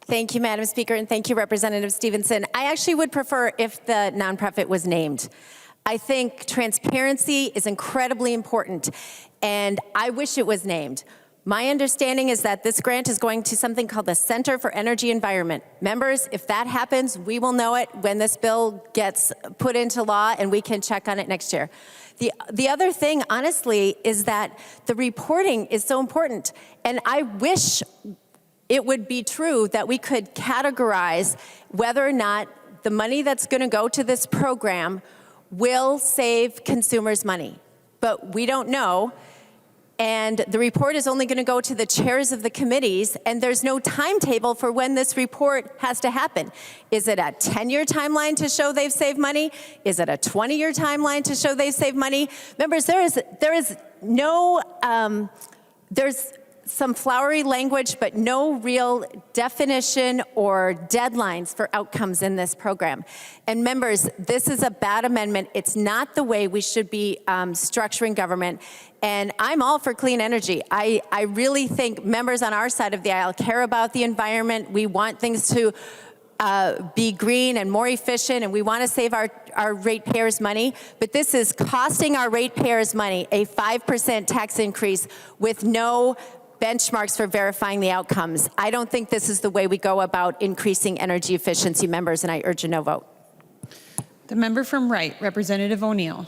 Thank you, Madam Speaker, and thank you, Representative Stephenson. I actually would prefer if the nonprofit was named. I think transparency is incredibly important, and I wish it was named. My understanding is that this grant is going to something called the Center for Energy Environment. Members, if that happens, we will know it when this bill gets put into law, and we can check on it next year. The other thing, honestly, is that the reporting is so important, and I wish it would be true that we could categorize whether or not the money that's going to go to this program will save consumers money. But we don't know. And the report is only going to go to the chairs of the committees, and there's no timetable for when this report has to happen. Is it a 10-year timeline to show they've saved money? Is it a 20-year timeline to show they've saved money? Members, there's some flowery language, but no real definition or deadlines for outcomes in this program. And members, this is a bad amendment. It's not the way we should be structuring government. And I'm all for clean energy. I really think members on our side of the aisle care about the environment. We want things to be green and more efficient, and we want to save our ratepayers money. But this is costing our ratepayers money, a 5% tax increase with no benchmarks for verifying the outcomes. I don't think this is the way we go about increasing energy efficiency, members, and I urge a no vote. The member from Wright, Representative O'Neill.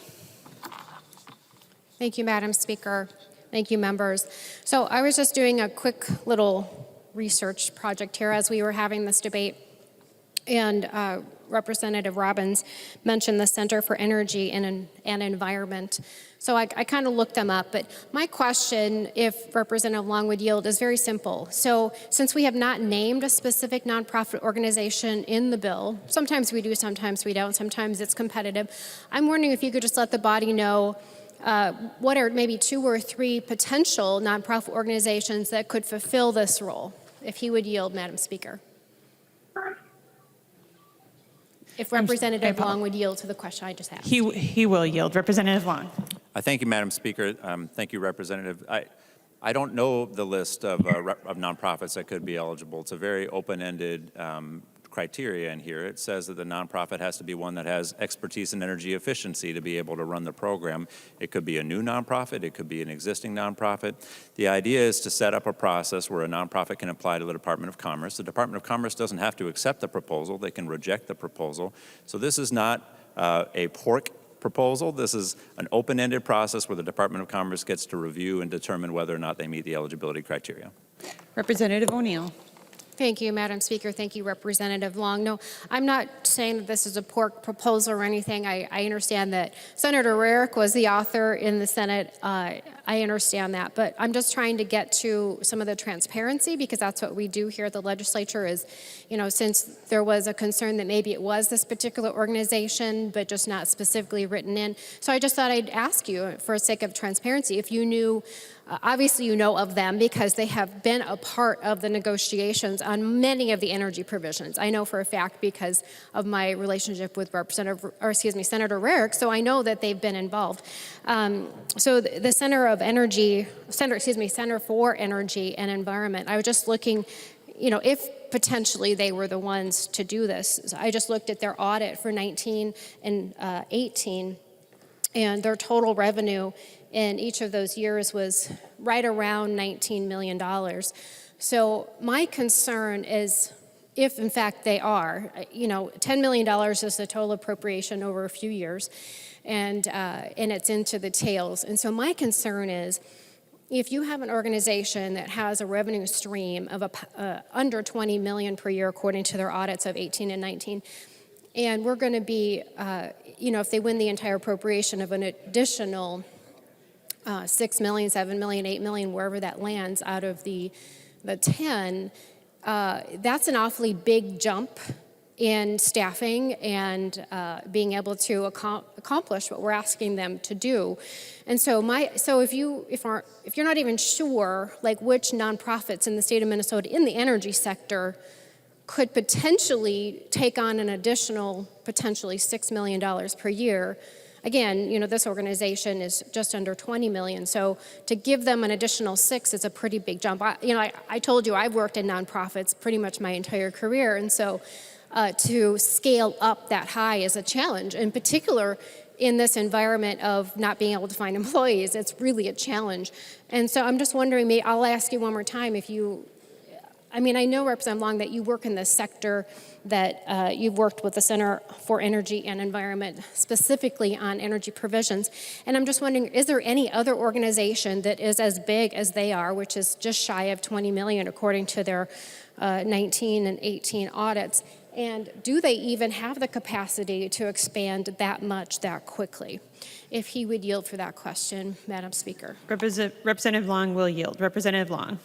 Thank you, Madam Speaker. Thank you, members. So I was just doing a quick little research project here as we were having this debate, and Representative Robbins mentioned the Center for Energy and Environment. So I kind of looked them up, but my question, if Representative Long would yield, is very simple. So since we have not named a specific nonprofit organization in the bill, sometimes we do, sometimes we don't, sometimes it's competitive, I'm wondering if you could just let the body know what are maybe 2 or 3 potential nonprofit organizations that could fulfill this role, if he would yield, Madam Speaker. If Representative Long would yield to the question I just asked. He will yield. Representative Long. Thank you, Madam Speaker. Thank you, Representative. I don't know the list of nonprofits that could be eligible. It's a very open-ended criteria in here. It says that the nonprofit has to be one that has expertise in energy efficiency to be able to run the program. It could be a new nonprofit. It could be an existing nonprofit. The idea is to set up a process where a nonprofit can apply to the Department of Commerce. The Department of Commerce doesn't have to accept the proposal. They can reject the proposal. So this is not a pork proposal. This is an open-ended process where the Department of Commerce gets to review and determine whether or not they meet the eligibility criteria. Representative O'Neill. Thank you, Madam Speaker. Thank you, Representative Long. No, I'm not saying that this is a pork proposal or anything. I understand that Senator Rarick was the author in the Senate. I understand that, but I'm just trying to get to some of the transparency, because that's what we do here at the legislature is, you know, since there was a concern that maybe it was this particular organization, but just not specifically written in. So I just thought I'd ask you, for the sake of transparency, if you knew, obviously you know of them because they have been a part of the negotiations on many of the energy provisions. I know for a fact because of my relationship with Senator Rarick, so I know that they've been involved. So the Center for Energy and Environment, I was just looking, you know, if potentially they were the ones to do this. So I just looked at their audit for 19 and 18, and their total revenue in each of those years was right around $19 million. So my concern is, if in fact they are, you know, $10 million is the total appropriation over a few years, and it's into the tails. And so my concern is, if you have an organization that has a revenue stream of under $20 million per year, according to their audits of 18 and 19, and we're going to be, you know, if they win the entire appropriation of an additional 6 million, 7 million, 8 million, wherever that lands out of the 10, that's an awfully big jump in staffing and being able to accomplish what we're asking them to do. And so if you're not even sure like which nonprofits in the state of Minnesota in the energy sector could potentially take on an additional potentially $6 million per year, again, this organization is just under 20 million. So to give them an additional 6 is a pretty big jump. I told you I've worked in nonprofits pretty much my entire career. And so to scale up that high is a challenge, in particular in this environment of not being able to find employees. It's really a challenge. And so I'm just wondering, I'll ask you one more time if you, I know, Representative Long, that you work in this sector, that you've worked with the Center for Energy and Environment specifically on energy provisions. And I'm just wondering, is there any other organization that is as big as they are, which is just shy of 20 million according to their 19 and 18 audits? And do they even have the capacity to expand that much that quickly? If he would yield for that question, Madam Speaker. Representative Long will yield. Representative Long.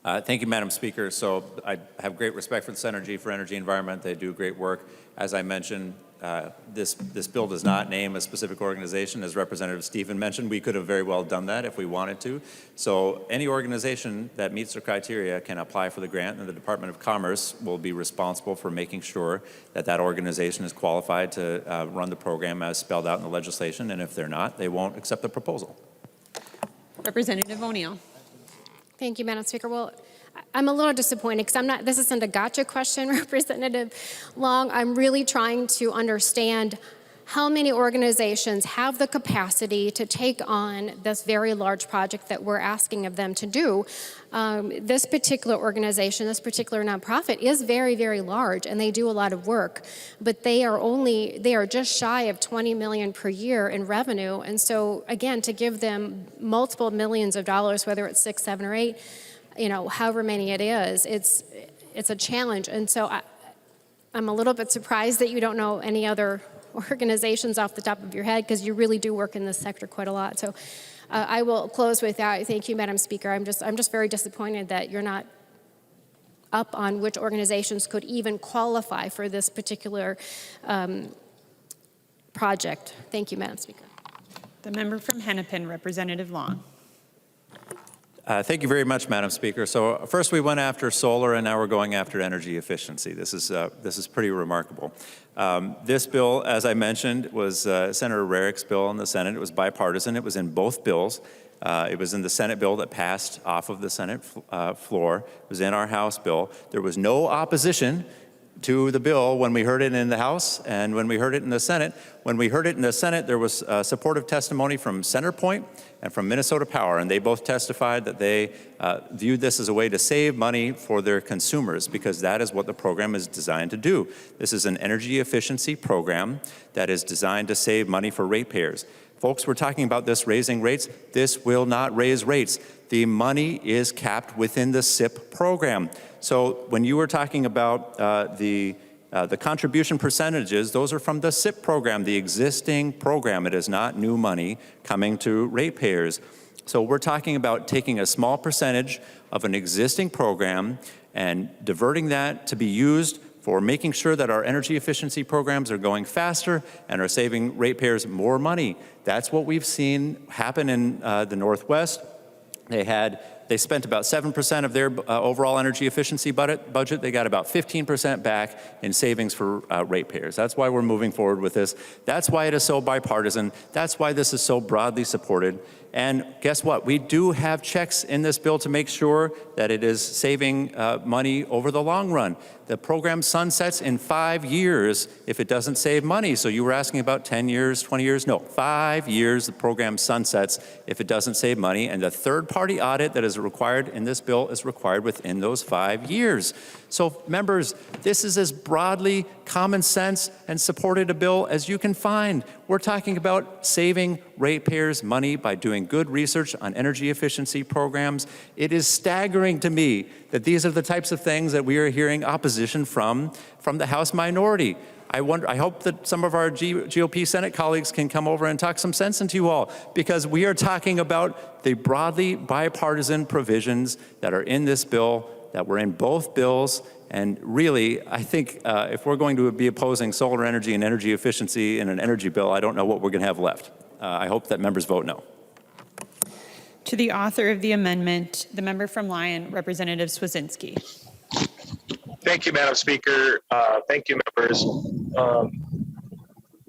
Thank you, Madam Speaker. So I have great respect for the Center for Energy and Environment. They do great work. As I mentioned, this bill does not name a specific organization. As Representative Stephen mentioned, we could have very well done that if we wanted to. So any organization that meets the criteria can apply for the grant, and the Department of Commerce will be responsible for making sure that that organization is qualified to run the program as spelled out in the legislation. And if they're not, they won't accept the proposal. Representative O'Neill. Thank you, Madam Speaker. Well, I'm a little disappointed because this isn't a gotcha question, Representative Long. I'm really trying to understand how many organizations have the capacity to take on this very large project that we're asking of them to do. This particular organization, this particular nonprofit is very, very large, and they do a lot of work, but they are just shy of 20 million per year in revenue. And so again, to give them multiple millions of dollars, whether it's 6, 7, or 8, however many it is, it's a challenge. And so I'm a little bit surprised that you don't know any other organizations off the top of your head, because you really do work in this sector quite a lot. So I will close with that. Thank you, Madam Speaker. I'm just very disappointed that you're not up on which organizations could even qualify for this particular project. Thank you, Madam Speaker. The member from Hennepin, Representative Long. Thank you very much, Madam Speaker. So first we went after solar, and now we're going after energy efficiency. This is pretty remarkable. This bill, as I mentioned, was Senator Rarick's bill in the Senate. It was bipartisan. It was in both bills. It was in the Senate bill that passed off of the Senate floor. It was in our House bill. There was no opposition to the bill when we heard it in the House and when we heard it in the Senate. When we heard it in the Senate, there was supportive testimony from Centerpoint and from Minnesota Power, and they both testified that they viewed this as a way to save money for their consumers, because that is what the program is designed to do. This is an energy efficiency program that is designed to save money for ratepayers. Folks, we're talking about this raising rates. This will not raise rates. The money is capped within the SIP program. So when you were talking about the contribution percentages, those are from the SIP program, the existing program. It is not new money coming to ratepayers. So we're talking about taking a small percentage of an existing program and diverting that to be used for making sure that our energy efficiency programs are going faster and are saving ratepayers more money. That's what we've seen happen in the Northwest. They spent about 7% of their overall energy efficiency budget. They got about 15% back in savings for ratepayers. That's why we're moving forward with this. That's why it is so bipartisan. That's why this is so broadly supported. And guess what? We do have checks in this bill to make sure that it is saving money over the long run. The program sunsets in 5 years if it doesn't save money. So you were asking about 10 years, 20 years? No, 5 years the program sunsets if it doesn't save money. And the third-party audit that is required in this bill is required within those 5 years. So members, this is as broadly common sense and supported a bill as you can find. We're talking about saving ratepayers money by doing good research on energy efficiency programs. It is staggering to me that these are the types of things that we are hearing opposition from the House minority. I hope that some of our GOP Senate colleagues can come over and talk some sense into you all, because we are talking about the broadly bipartisan provisions that are in this bill, that were in both bills. And really, I think if we're going to be opposing solar energy and energy efficiency in an energy bill, I don't know what we're going to have left. I hope that members vote no. To the author of the amendment, the member from Lyon, Representative Swedzinski. Thank you, Madam Speaker. Thank you, members.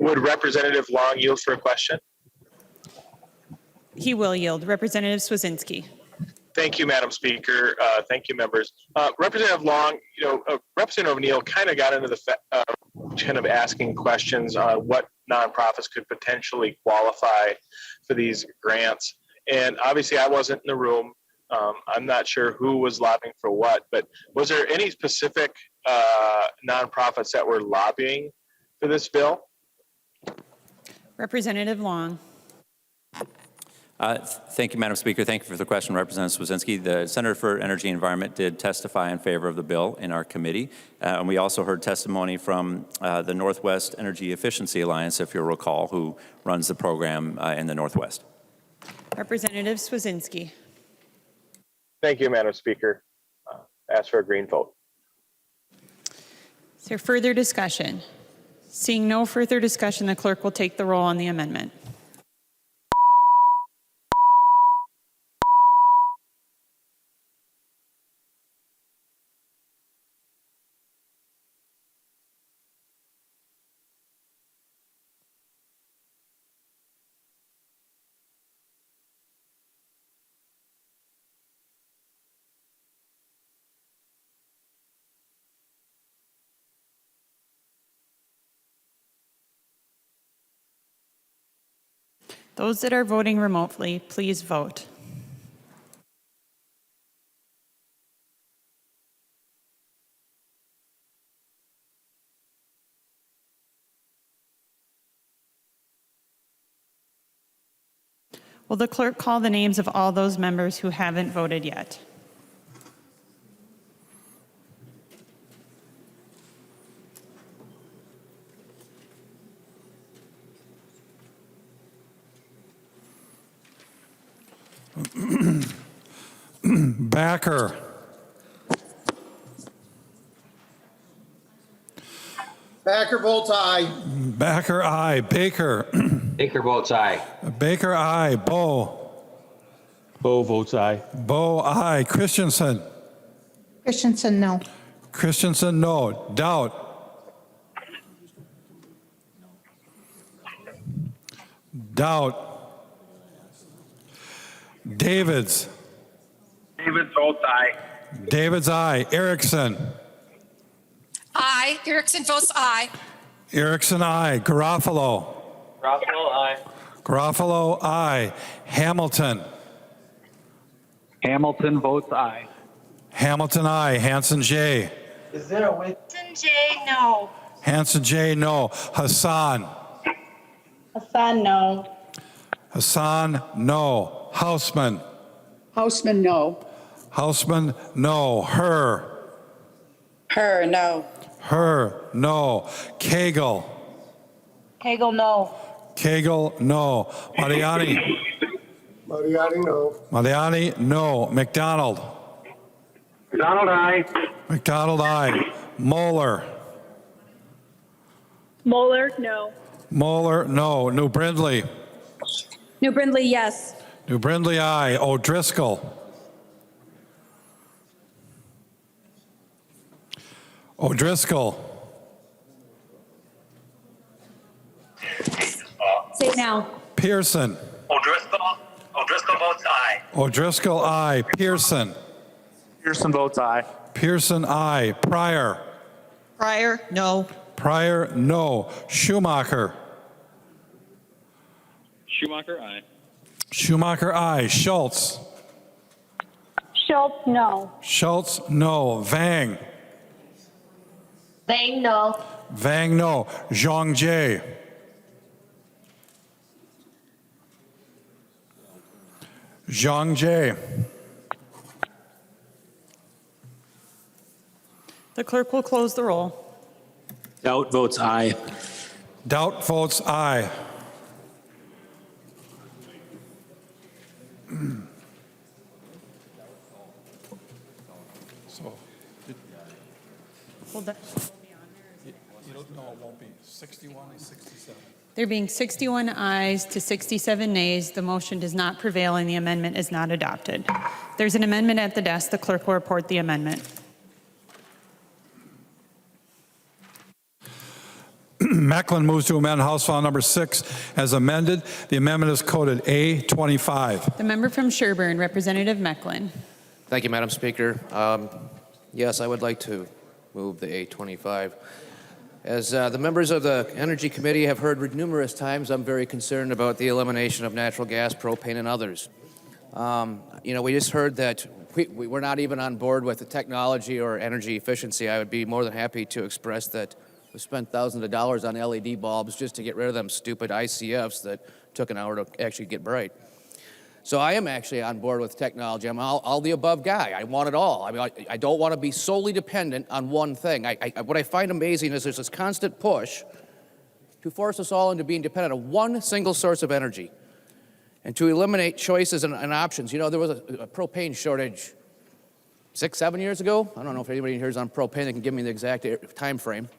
Would Representative Long yield for a question? He will yield. Representative Swazinski. Thank you, Madam Speaker. Thank you, members. Representative Long, Representative O'Neill kind of got into the kind of asking questions on what nonprofits could potentially qualify for these grants. And obviously, I wasn't in the room. I'm not sure who was lobbying for what, but was there any specific nonprofits that were lobbying for this bill? Representative Long. Thank you, Madam Speaker. Thank you for the question, Representative Swazinski. The Senator for Energy and Environment did testify in favor of the bill in our committee. And we also heard testimony from the Northwest Energy Efficiency Alliance, if you'll recall, who runs the program in the Northwest. Representative Swazinski. Thank you, Madam Speaker. Ask for a green vote. Is there further discussion? Seeing no further discussion, the clerk will take the roll on the amendment. Those that are voting remotely, please vote. Will the clerk call the names of all those members who haven't voted yet? Backer. Backer votes aye. Backer, aye. Baker. Baker votes aye. Baker, aye. Bo. Bo votes aye. Bo, aye. Christensen. Christensen, no. Christensen, no. Doubt. Doubt. Davids. David votes aye. David's aye. Erickson. Aye. Erickson votes aye. Erickson, aye. Garofalo. Garofalo aye. Garofalo, aye. Hamilton. Hamilton votes aye. Hamilton, aye. Hanson, J. Is there a way? Hanson J, no. Hanson, J, no. Hassan. Hassan, no. Hassan, no. Hausman. Hausman, no. Hausman, no. Her. Her, no. Her, no. Cagle. Kegel, no. Cagle, no. Mariani. Mariani, no. Mariani, no. McDonald. McDonald, aye. McDonald, aye. Moeller. Moeller, no. Moeller, no. New Brindley. New Brindley, yes. New Brindley, aye. O'Driscoll. O'Driscoll. Say it now. Pearson. O'Driscoll votes aye. O'Driscoll, aye. Pearson. Pearson votes aye. Pearson, aye. Pryor. Pryor, no. Pryor, no. Schumacher. Schumacher, aye. Schumacher, aye. Schultz. Schultz, no. Schultz, no. Vang. Vang, no. Vang, no. Zhang Jie. Zhang Jie. The clerk will close the roll. Doubt votes aye. Doubt votes aye. So, Hold that. you don't know it won't be 61 and 67. There being 61 ayes to 67 nays, the motion does not prevail and the amendment is not adopted. There's an amendment at the desk. The clerk will report the amendment. Mecklen moves to amend House File Number 6 as amended. The amendment is coded A25. The member from Sherburne, Representative Mecklen. Thank you, Madam Speaker. Yes, I would like to move the A25. As the members of the Energy Committee have heard numerous times, I'm very concerned about the elimination of natural gas, propane, and others. We just heard that we're not even on board with the technology or energy efficiency. I would be more than happy to express that we spent thousands of dollars on LED bulbs just to get rid of them stupid ICFs that took an hour to actually get bright. So I am actually on board with technology. I'm all the above guy. I want it all. I mean, I don't want to be solely dependent on one thing. What I find amazing is there's this constant push to force us all into being dependent on one single source of energy and to eliminate choices and options. You know, there was a propane shortage 6-7 years ago. I don't know if anybody here is on propane that can give me the exact time frame.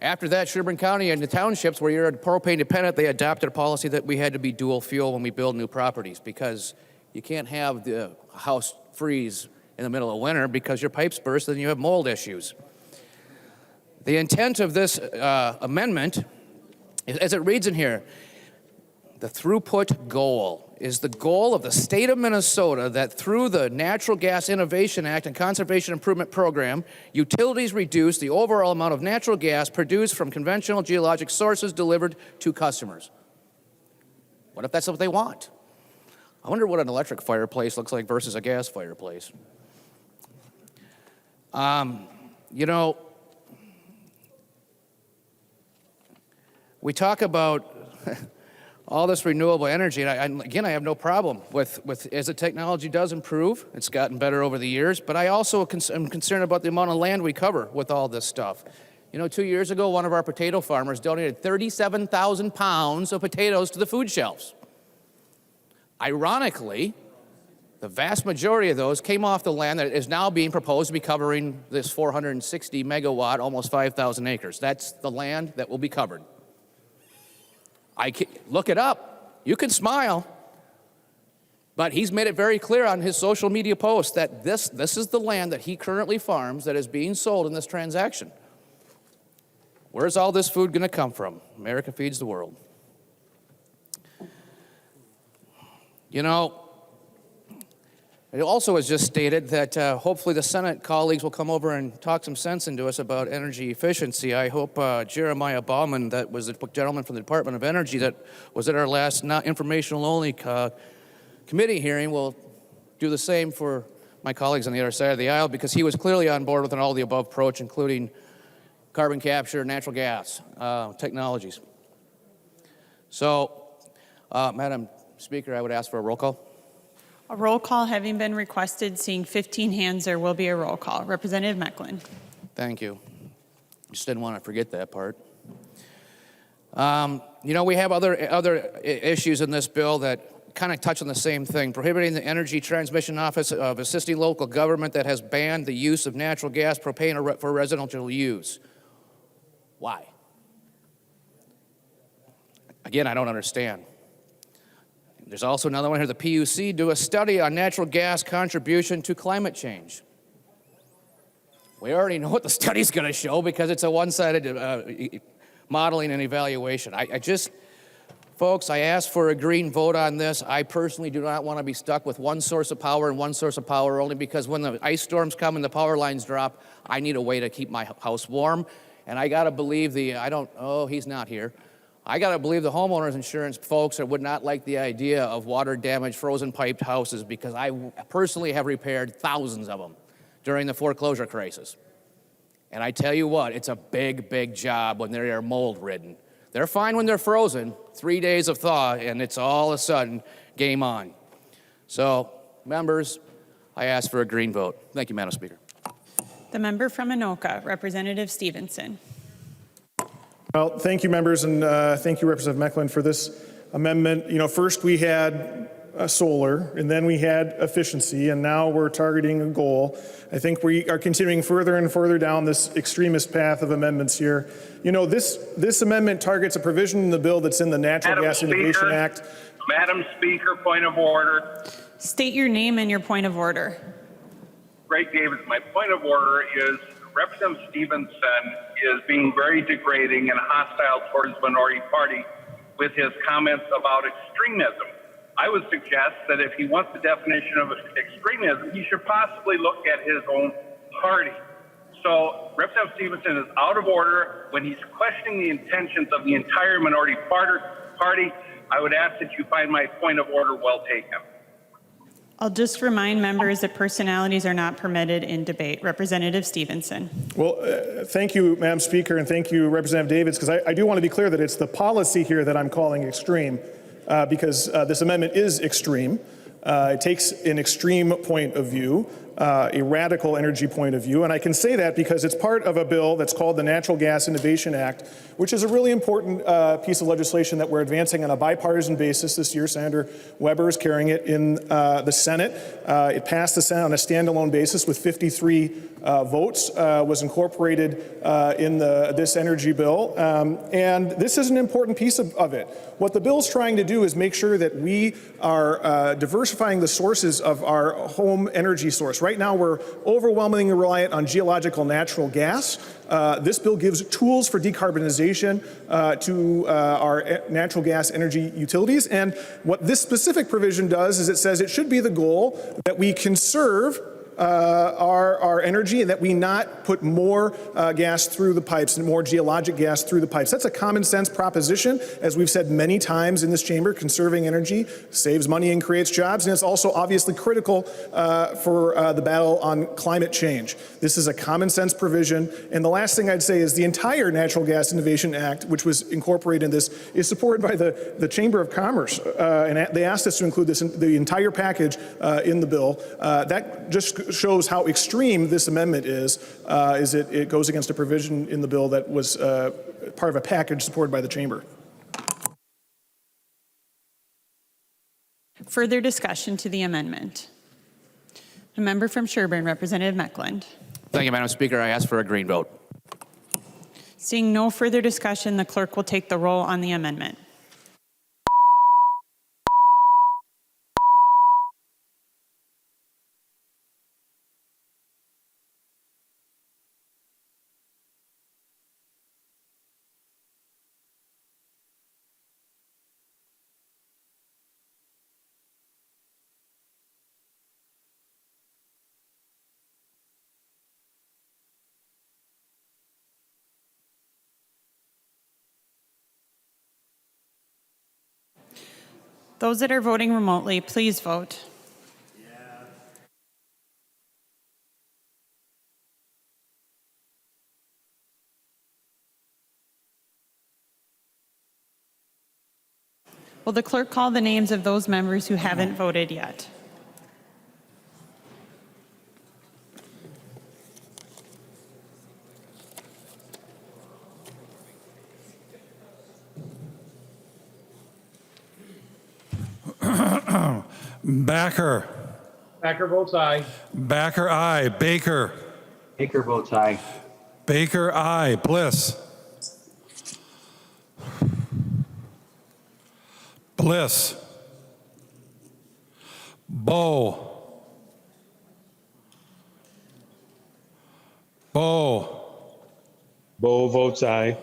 After that, Sherburne County and the townships where you're propane dependent, they adopted a policy that we had to be dual fuel when we build new properties because you can't have the house freeze in the middle of winter because your pipes burst and you have mold issues. The intent of this amendment, as it reads in here, the throughput goal is the goal of the state of Minnesota that through the Natural Gas Innovation Act and Conservation Improvement Program, utilities reduce the overall amount of natural gas produced from conventional geologic sources delivered to customers. What if that's what they want? I wonder what an electric fireplace looks like versus a gas fireplace. We talk about all this renewable energy, and again, I have no problem with as the technology does improve. It's gotten better over the years, but I also am concerned about the amount of land we cover with all this stuff. 2 years ago, one of our potato farmers donated 37,000 pounds of potatoes to the food shelves. Ironically, the vast majority of those came off the land that is now being proposed to be covering this 460 megawatt, almost 5,000 acres. That's the land that will be covered. Look it up. You can smile. But he's made it very clear on his social media post that this is the land that he currently farms that is being sold in this transaction. Where's all this food going to come from? America feeds the world. It also was just stated that hopefully the Senate colleagues will come over and talk some sense into us about energy efficiency. I hope Jeremiah Bauman, that was the gentleman from the Department of Energy that was at our last not informational only committee hearing, will do the same for my colleagues on the other side of the aisle, because he was clearly on board with an all the above approach, including carbon capture, natural gas technologies. So, Madam Speaker, I would ask for a roll call. A roll call having been requested, seeing 15 hands, there will be a roll call. Representative Mecklen. Thank you. Just didn't want to forget that part. We have other issues in this bill that kind of touch on the same thing. Prohibiting the Energy Transmission Office of assisting local government that has banned the use of natural gas, propane for residential use. Why? Again, I don't understand. There's also another one here, the PUC do a study on natural gas contribution to climate change. We already know what the study's going to show because it's a one-sided modeling and evaluation. Folks, I asked for a green vote on this. I personally do not want to be stuck with one source of power and one source of power only because when the ice storms come and the power lines drop, I need a way to keep my house warm. And I got to believe he's not here. I got to believe the homeowners insurance folks would not like the idea of water damaged, frozen piped houses because I personally have repaired thousands of them during the foreclosure crisis. And I tell you what, it's a big, big job when they are mold ridden. They're fine when they're frozen, 3 days of thaw, and it's all of a sudden game on. So, members, I ask for a green vote. Thank you, Madam Speaker. The member from Anoka, Representative Stephenson. Well, thank you, members, and thank you, Representative Mecklen, for this amendment. First we had solar, and then we had efficiency, and now we're targeting a goal. I think we are continuing further and further down this extremist path of amendments here. This amendment targets a provision in the bill that's in the Natural Gas Innovation Act. Madam Speaker, point of order. State your name and your point of order. Greg Davis. My point of order is Representative Stephenson is being very degrading and hostile towards the minority party with his comments about extremism. I would suggest that if he wants the definition of extremism, he should possibly look at his own party. So Representative Stephenson is out of order when he's questioning the intentions of the entire minority party. I would ask that you find my point of order well taken. I'll just remind members that personalities are not permitted in debate. Representative Stephenson. Well, thank you, Madam Speaker, and thank you, Representative Davids, because I do want to be clear that it's the policy here that I'm calling extreme, because this amendment is extreme. It takes an extreme point of view, a radical energy point of view, and I can say that because it's part of a bill that's called the Natural Gas Innovation Act, which is a really important piece of legislation that we're advancing on a bipartisan basis this year. Senator Weber is carrying it in the Senate. It passed the Senate on a standalone basis with 53 votes, was incorporated in this energy bill, and this is an important piece of it. What the bill is trying to do is make sure that we are diversifying the sources of our home energy source. Right now, we're overwhelmingly reliant on geological natural gas. This bill gives tools for decarbonization to our natural gas energy utilities. And what this specific provision does is it says it should be the goal that we conserve our energy and that we not put more gas through the pipes and more geologic gas through the pipes. That's a common sense proposition. As we've said many times in this chamber, conserving energy saves money and creates jobs, and it's also obviously critical for the battle on climate change. This is a common sense provision. And the last thing I'd say is the entire Natural Gas Innovation Act, which was incorporated in this, is supported by the Chamber of Commerce. And they asked us to include this in the entire package in the bill. That just shows how extreme this amendment is it goes against a provision in the bill that was part of a package supported by the chamber. Further discussion to the amendment. A member from Sherburne, Representative Meckland. Thank you, Madam Speaker. I ask for a green vote. Seeing no further discussion, the clerk will take the roll on the amendment. Those that are voting remotely, please vote. Will the clerk call the names of those members who haven't voted yet? Backer. Backer votes aye. Backer, aye. Baker. Baker votes aye. Baker, aye. Bliss. Bliss. Bow. Bow. Bo votes aye.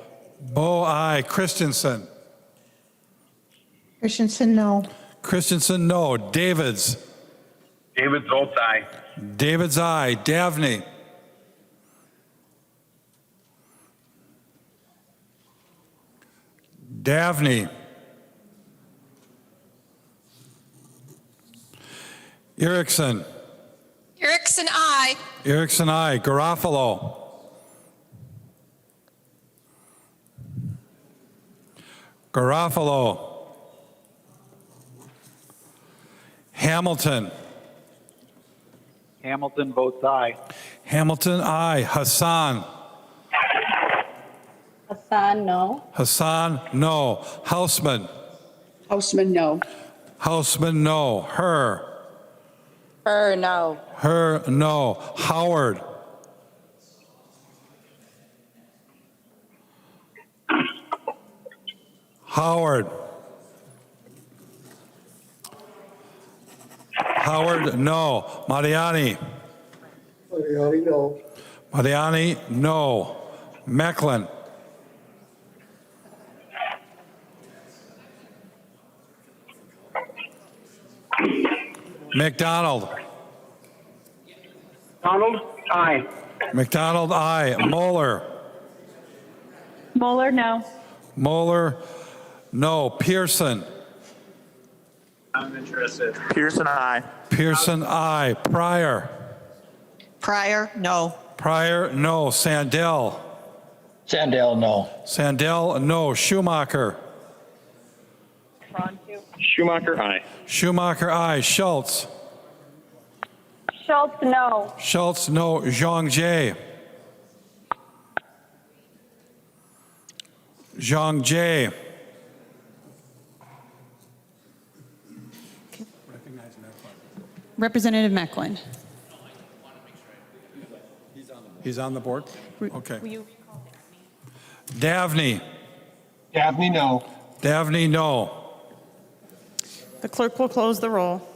Bow, aye. Christensen. Christensen, no. Christensen, no. Davids. David votes aye. Davids, aye. Davney. Davney. Erickson. Erickson, aye. Erickson, aye. Garofalo. Garofalo. Hamilton. Hamilton votes aye. Hamilton, aye. Hassan. Hassan, no. Hassan, no. Houseman. Houseman, no. Houseman, no. Her. Her, no. Her, no. Howard. Howard. Howard, no. Mariani. Mariani, no. Mariani, no. Mecklin. McDonald. Donald? Aye. McDonald, aye. Moeller. Moeller, no. Moeller, no. Pearson. I'm interested. Pearson, aye. Pearson, aye. Pryor. Pryor, no. Pryor, no. Sandell. Sandell, no. Sandell, no. Schumacher. Schumacher, aye. Schumacher, aye. Schultz. Schultz, no. Schultz, no. Zhang Jie. Zhang Jie. Representative Mecklin. He's on the board? Okay. Will you Davney. Dabney, no. Davney, no. The clerk will close the roll.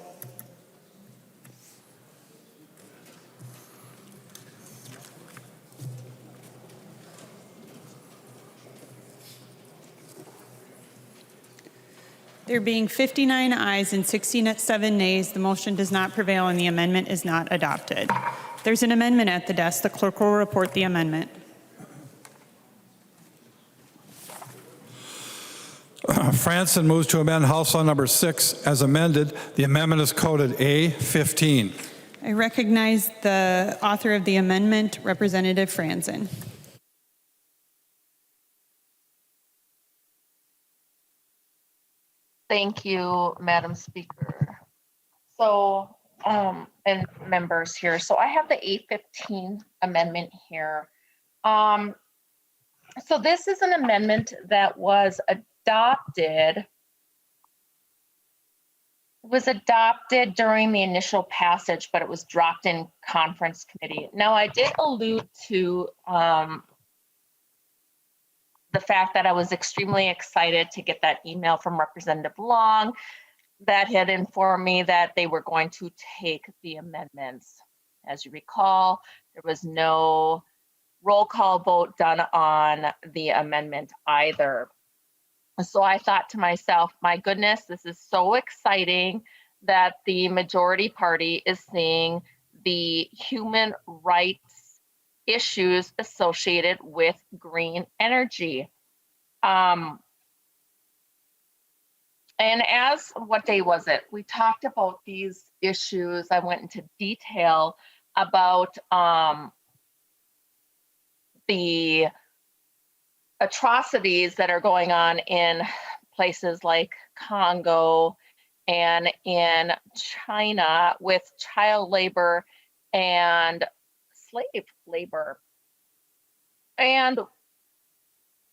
There being 59 ayes and 67 nays, the motion does not prevail and the amendment is not adopted. There's an amendment at the desk. The clerk will report the amendment. Franson moves to amend House Law Number 6 as amended. The amendment is coded A15. I recognize the author of the amendment, Representative Franson. Thank you, Madam Speaker. So, and members here. So I have the 815 amendment here. So this is an amendment that was adopted during the initial passage, but it was dropped in conference committee. Now, I did allude to the fact that I was extremely excited to get that email from Representative Long that had informed me that they were going to take the amendments. As you recall, there was no roll call vote done on the amendment either. So I thought to myself, my goodness, this is so exciting that the majority party is seeing the human rights issues associated with green energy. And as, what day was it? We talked about these issues. I went into detail about the atrocities that are going on in places like Congo and in China with child labor and slave labor. And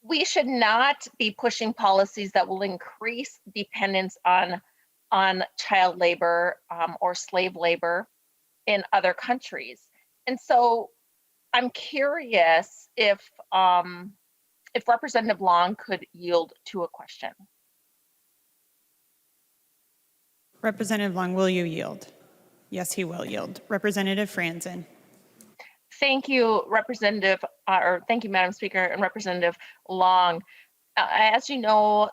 we should not be pushing policies that will increase dependence on child labor or slave labor in other countries. And so I'm curious if Representative Long could yield to a question. Representative Long, will you yield? Yes, he will yield. Representative Franson. Thank you, thank you, Madam Speaker, and Representative Long. As you know,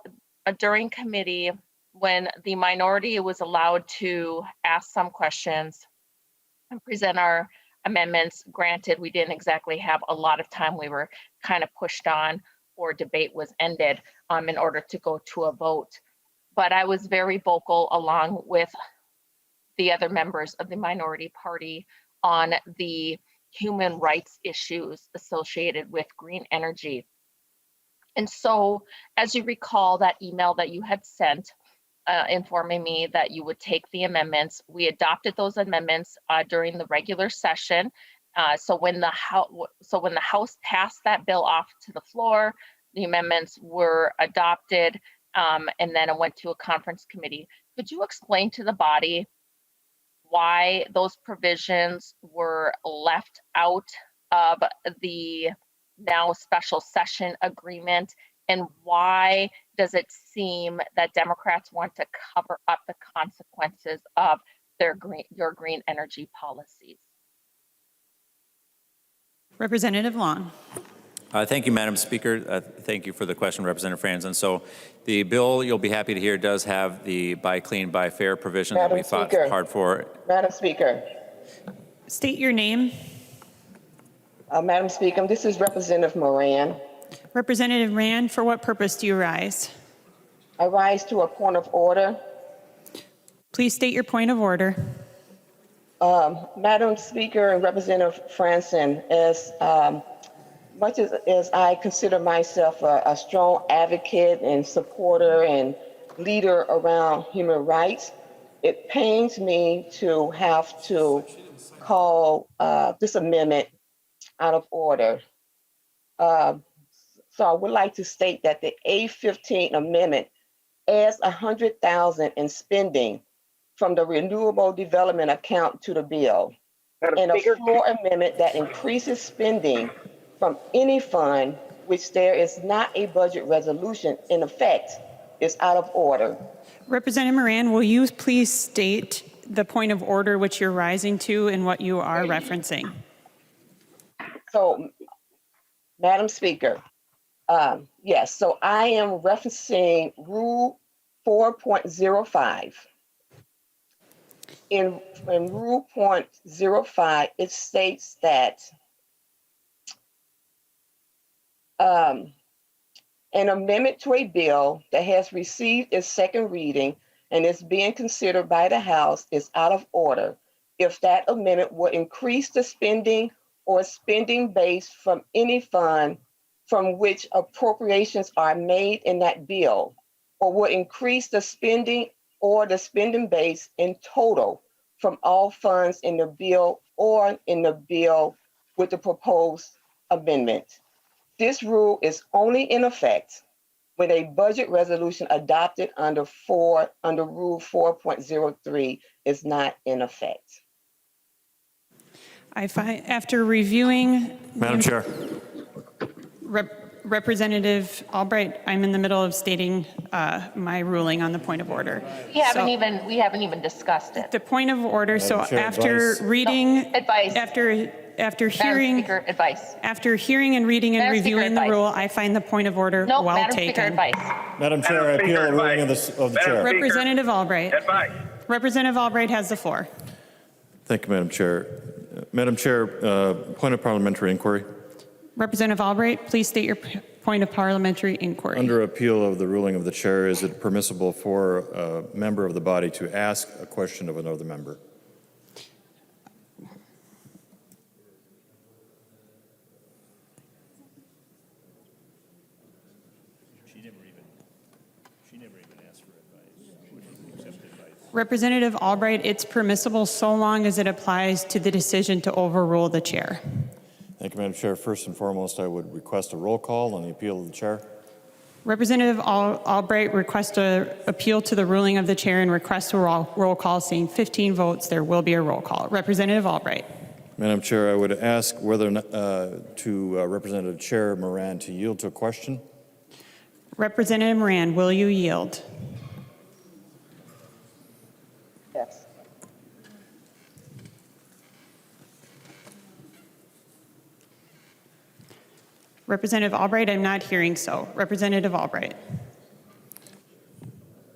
during committee, when the minority was allowed to ask some questions and present our amendments, granted, we didn't exactly have a lot of time. We were kind of pushed on, or debate was ended in order to go to a vote. But I was very vocal along with the other members of the minority party on the human rights issues associated with green energy. And so, as you recall, that email that you had sent informing me that you would take the amendments, we adopted those amendments during the regular session. So when the House passed that bill off to the floor, the amendments were adopted, and then it went to a conference committee. Could you explain to the body why those provisions were left out of the now special session agreement, and why does it seem that Democrats want to cover up the consequences of your green energy policies? Representative Long. Thank you, Madam Speaker. Thank you for the question, Representative Franzen. So the bill, you'll be happy to hear, does have the buy clean, buy fair provision that we fought hard for. Madam Speaker. State your name. Madam Speaker, this is Representative Moran. Representative Rand, for what purpose do you rise? I rise to a point of order. Please state your point of order. Madam Speaker and Representative Franzen, as much as I consider myself a strong advocate and supporter and leader around human rights, it pains me to have to call this amendment out of order. So I would like to state that the A15 amendment adds $100,000 in spending from the renewable development account to the bill, and a floor amendment that increases spending from any fund which there is not a budget resolution in effect is out of order. Representative Moran, will you please state the point of order which you're rising to and what you are referencing? So, Madam Speaker, yes, so I am referencing Rule 4.05. In Rule 0.05, it states that an amendment to a bill that has received its second reading and is being considered by the House is out of order if that amendment would increase the spending or spending base from any fund from which appropriations are made in that bill, or would increase the spending or the spending base in total from all funds in the bill or in the bill with the proposed amendment. This rule is only in effect when a budget resolution adopted under Rule 4.03 is not in effect. I find, after reviewing... Madam Chair. Representative Albright, I'm in the middle of stating my ruling on the point of order. We haven't even discussed it. The point of order, so Chair, after advice. reading... No, advice. After hearing... Madam Speaker, advice. After hearing and reading and Madam Speaker, reviewing the advice. rule, I find the point of order No, well Madam taken. Speaker, advice. Madam Chair, I appeal the ruling of the chair. Representative Albright. Advice. Representative Albright has the floor. Thank you, Madam Chair. Madam Chair, point of parliamentary inquiry. Representative Albright, please state your point of parliamentary inquiry. Under appeal of the ruling of the chair, is it permissible for a member of the body to ask a question of another member? Representative Albright, it's permissible so long as it applies to the decision to overrule the chair. Thank you, Madam Chair. First and foremost, I would request a roll call on the appeal of the chair. Representative Albright requests an appeal to the ruling of the chair and requests a roll call, saying 15 votes, there will be a roll call. Representative Albright. Madam Chair, I would ask whether to Representative Chair Moran to yield to a question. Representative Moran, will you yield? Yes. Representative Albright, I'm not hearing so. Representative Albright.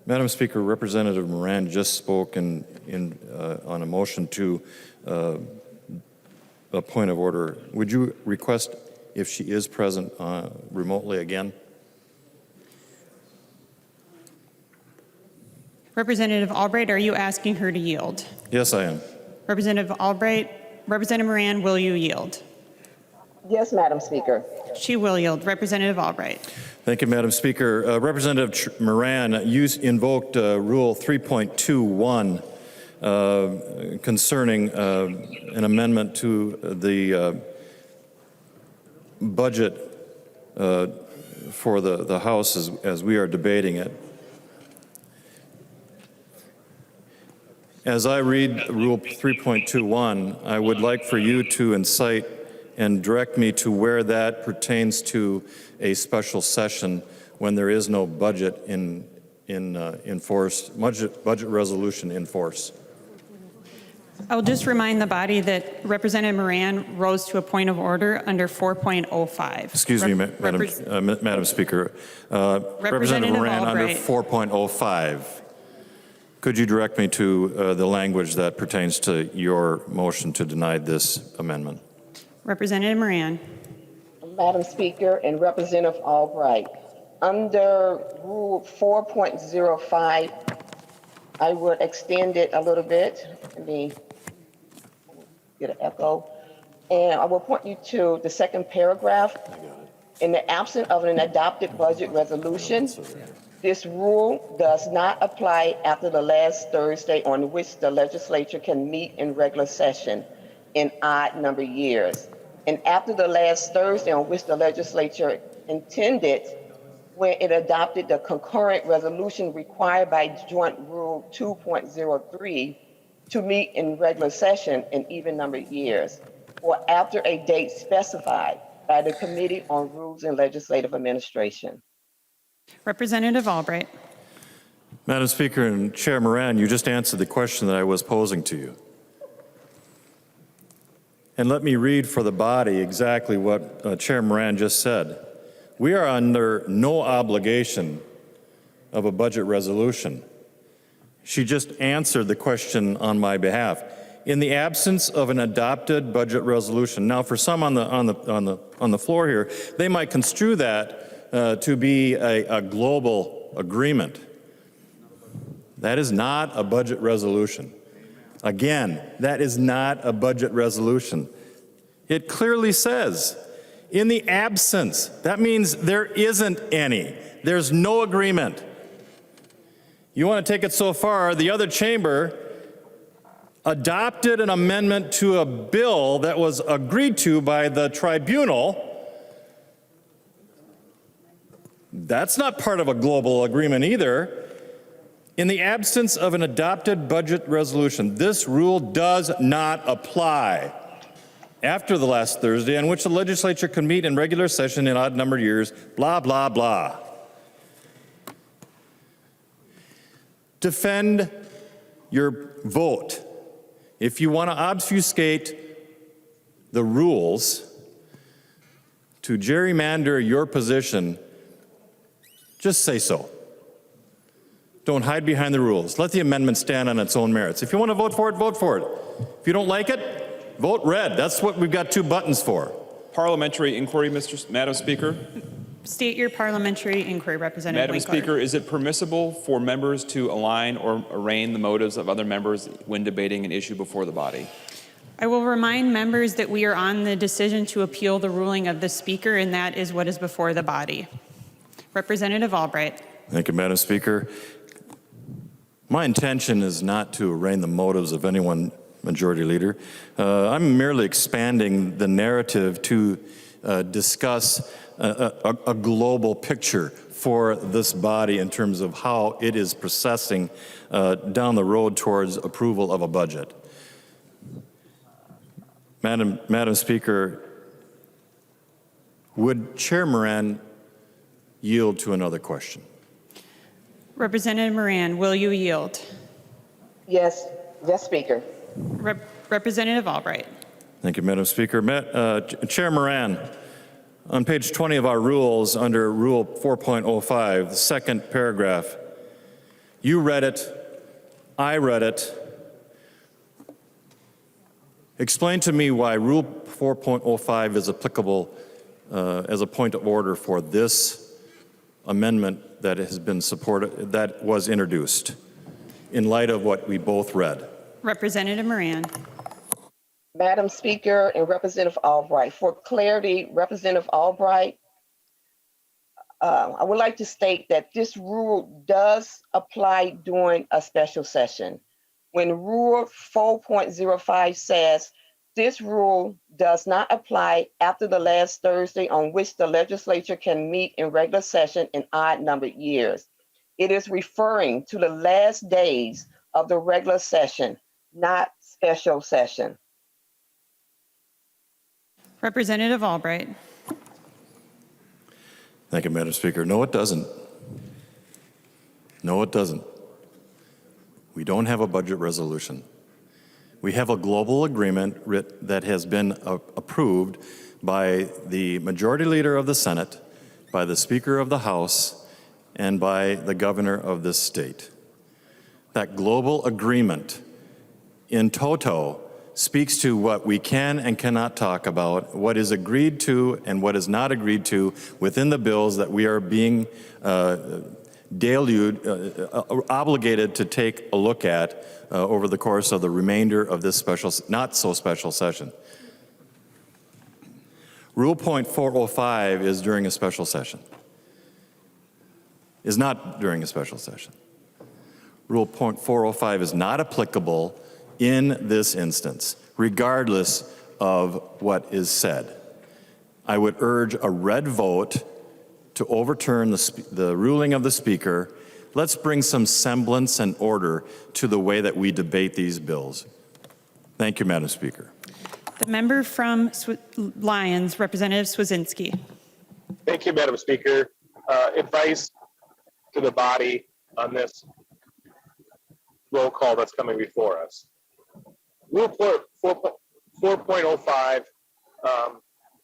Madam Speaker, Representative Moran just spoke on a motion to a point of order. Would you request, if she is present remotely again? Representative Albright, are you asking her to yield? Yes, I am. Representative Albright, Representative Moran, will you yield? Yes, Madam Speaker. She will yield. Representative Albright. Thank you, Madam Speaker. Representative Moran, you invoked Rule 3.21 concerning an amendment to the budget for the House as we are debating it. As I read Rule 3.21, I would like for you to incite and direct me to where that pertains to a special session when there is no budget in force, budget resolution in force. I'll just remind the body that Representative Moran rose to a point of order under 4.05. Excuse me, Madam Speaker. Representative Moran, under Albright. 4.05. Could you direct me to the language that pertains to your motion to deny this amendment? Representative Moran. Madam Speaker and Representative Albright, under Rule 4.05, I would extend it a little bit. Let me get an echo. And I will point you to the second paragraph. In the absence of an adopted budget resolution, this rule does not apply after the last Thursday on which the legislature can meet in regular session in odd number years. And after the last Thursday on which the legislature intended when it adopted the concurrent resolution required by Joint Rule 2.03 to meet in regular session in even numbered years, or after a date specified by the Committee on Rules and Legislative Administration. Representative Albright. Madam Speaker and Chair Moran, you just answered the question that I was posing to you. And let me read for the body exactly what Chair Moran just said. We are under no obligation of a budget resolution. She just answered the question on my behalf. In the absence of an adopted budget resolution. Now, for some on the floor here, they might construe that to be a global agreement. That is not a budget resolution. Again, that is not a budget resolution. It clearly says, in the absence, that means there isn't any. There's no agreement. You want to take it so far, the other chamber adopted an amendment to a bill that was agreed to by the tribunal. That's not part of a global agreement either. In the absence of an adopted budget resolution, this rule does not apply after the last Thursday on which the legislature can meet in regular session in odd-numbered years, blah, blah, blah. Defend your vote. If you want to obfuscate the rules to gerrymander your position, just say so. Don't hide behind the rules. Let the amendment stand on its own merits. If you want to vote for it, vote for it. If you don't like it, vote red. That's what we've got 2 buttons for. Parliamentary inquiry, Madam Speaker. State your parliamentary inquiry, Representative Madam Winkler. Speaker, is it permissible for members to align or arraign the motives of other members when debating an issue before the body? I will remind members that we are on the decision to appeal the ruling of the Speaker, and that is what is before the body. Representative Albright. Thank you, Madam Speaker. My intention is not to arraign the motives of anyone, Majority Leader. I'm merely expanding the narrative to discuss a global picture for this body in terms of how it is processing down the road towards approval of a budget. Madam Speaker, would Chair Moran yield to another question? Representative Moran, will you yield? Yes, Speaker. Representative Albright. Thank you, Madam Speaker. Chair Moran, on page 20 of our rules, under Rule 4.05, the second paragraph, you read it, I read it. Explain to me why Rule 4.05 is applicable as a point of order for this amendment that has been supported, that was introduced, in light of what we both read. Representative Moran. Madam Speaker and Representative Albright, for clarity, Representative Albright, I would like to state that this rule does apply during a special session. When Rule 4.05 says this rule does not apply after the last Thursday on which the legislature can meet in regular session in odd-numbered years, it is referring to the last days of the regular session, not special session. Representative Albright. Thank you, Madam Speaker. No, it doesn't. No, it doesn't. We don't have a budget resolution. We have a global agreement that has been approved by the majority leader of the Senate, by the Speaker of the House, and by the governor of this state. That global agreement in toto speaks to what we can and cannot talk about, what is agreed to and what is not agreed to within the bills that we are being obligated to take a look at over the course of the remainder of this not so special session. Rule point 405 is during a special session, is not during a special session. Rule point 405 is not applicable in this instance, regardless of what is said. I would urge a red vote to overturn the ruling of the Speaker. Let's bring some semblance and order to the way that we debate these bills. Thank you, Madam Speaker. The member from Lyons, Representative Swedzinski. Thank you, Madam Speaker. Advice to the body on this roll call that's coming before us. Rule 4.05,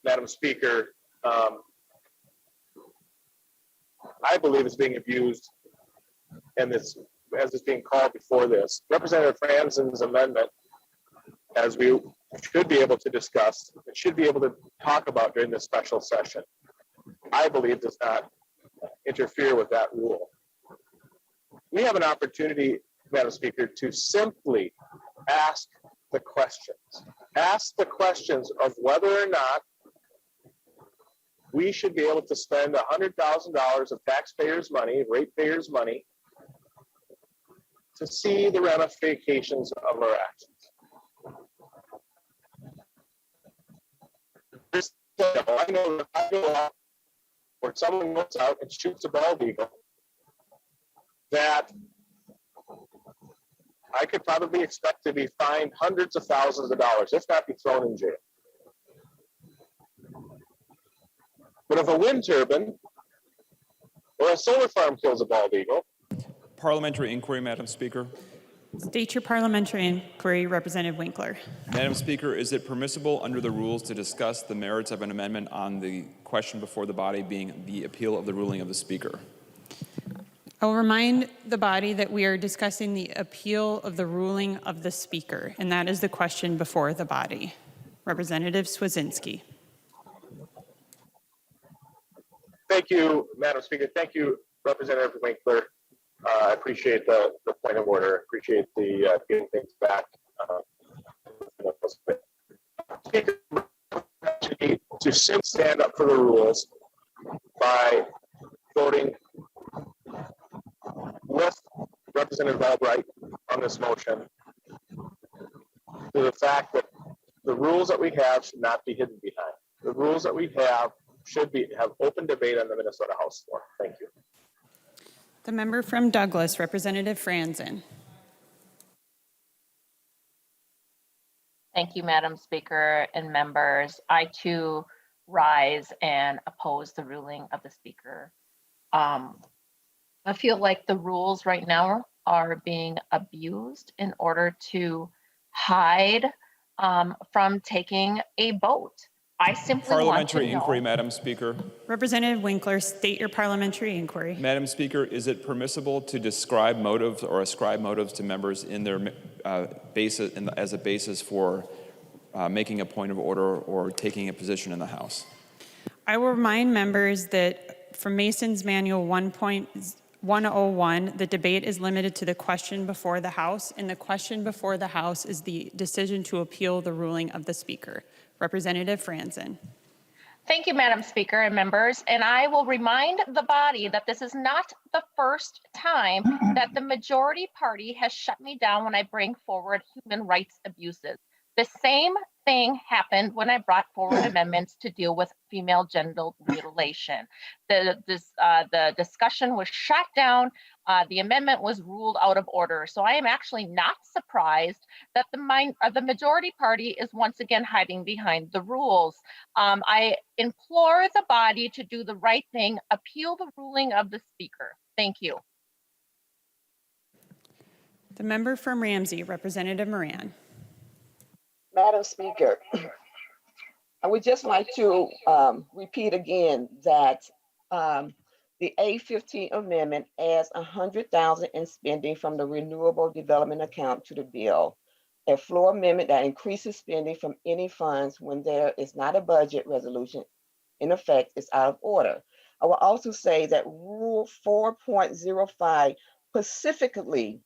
Madam Speaker, I believe is being abused, and this, as it's being called before this. Representative Franzen's amendment, as we should be able to discuss, and should be able to talk about during this special session, I believe does not interfere with that rule. We have an opportunity, Madam Speaker, to simply ask the questions. Ask the questions of whether or not we should be able to spend $100,000 of taxpayers' money, ratepayers' money, to see the ramifications of our actions. I know that I go out where someone goes out and shoots a bald eagle, that I could probably expect to be fined hundreds of thousands of dollars, if not be thrown in jail. But if a wind turbine or a solar farm kills a bald eagle. Parliamentary inquiry, Madam Speaker. State your parliamentary inquiry, Representative Winkler. Madam Speaker, is it permissible under the rules to discuss the merits of an amendment on the question before the body being the appeal of the ruling of the Speaker? I will remind the body that we are discussing the appeal of the ruling of the Speaker, and that is the question before the body. Representative Swedzinski. Thank you, Madam Speaker. Thank you, Representative Winkler. I appreciate the point of order. Appreciate the getting things back. Speaker, to stand up for the rules by voting with Representative Albright on this motion, to the fact that the rules that we have should not be hidden behind. The rules that we have should have open debate on the Minnesota House floor. Thank you. The member from Douglas, Representative Franzen. Thank you, Madam Speaker and members. I too rise and oppose the ruling of the Speaker. I feel like the rules right now are being abused in order to hide from taking a vote. I simply Parliamentary want to know. inquiry, Madam Speaker. Representative Winkler, state your parliamentary inquiry. Madam Speaker, is it permissible to describe motives or ascribe motives to members in their basis as a basis for making a point of order or taking a position in the House? I will remind members that from Mason's Manual 1.101, the debate is limited to the question before the House, and the question before the House is the decision to appeal the ruling of the Speaker. Representative Franzen. Thank you, Madam Speaker and members. And I will remind the body that this is not the first time that the majority party has shut me down when I bring forward human rights abuses. The same thing happened when I brought forward amendments to deal with female genital mutilation. The discussion was shut down. The amendment was ruled out of order. So I am actually not surprised that the majority party is once again hiding behind the rules. I implore the body to do the right thing, appeal the ruling of the Speaker. Thank you. The member from Ramsey, Representative Moran. Madam Speaker, I would just like to repeat again that the A15 amendment adds $100,000 in spending from the renewable development account to the bill. A floor amendment that increases spending from any funds when there is not a budget resolution in effect is out of order. I will also say that Rule 4.05 specifically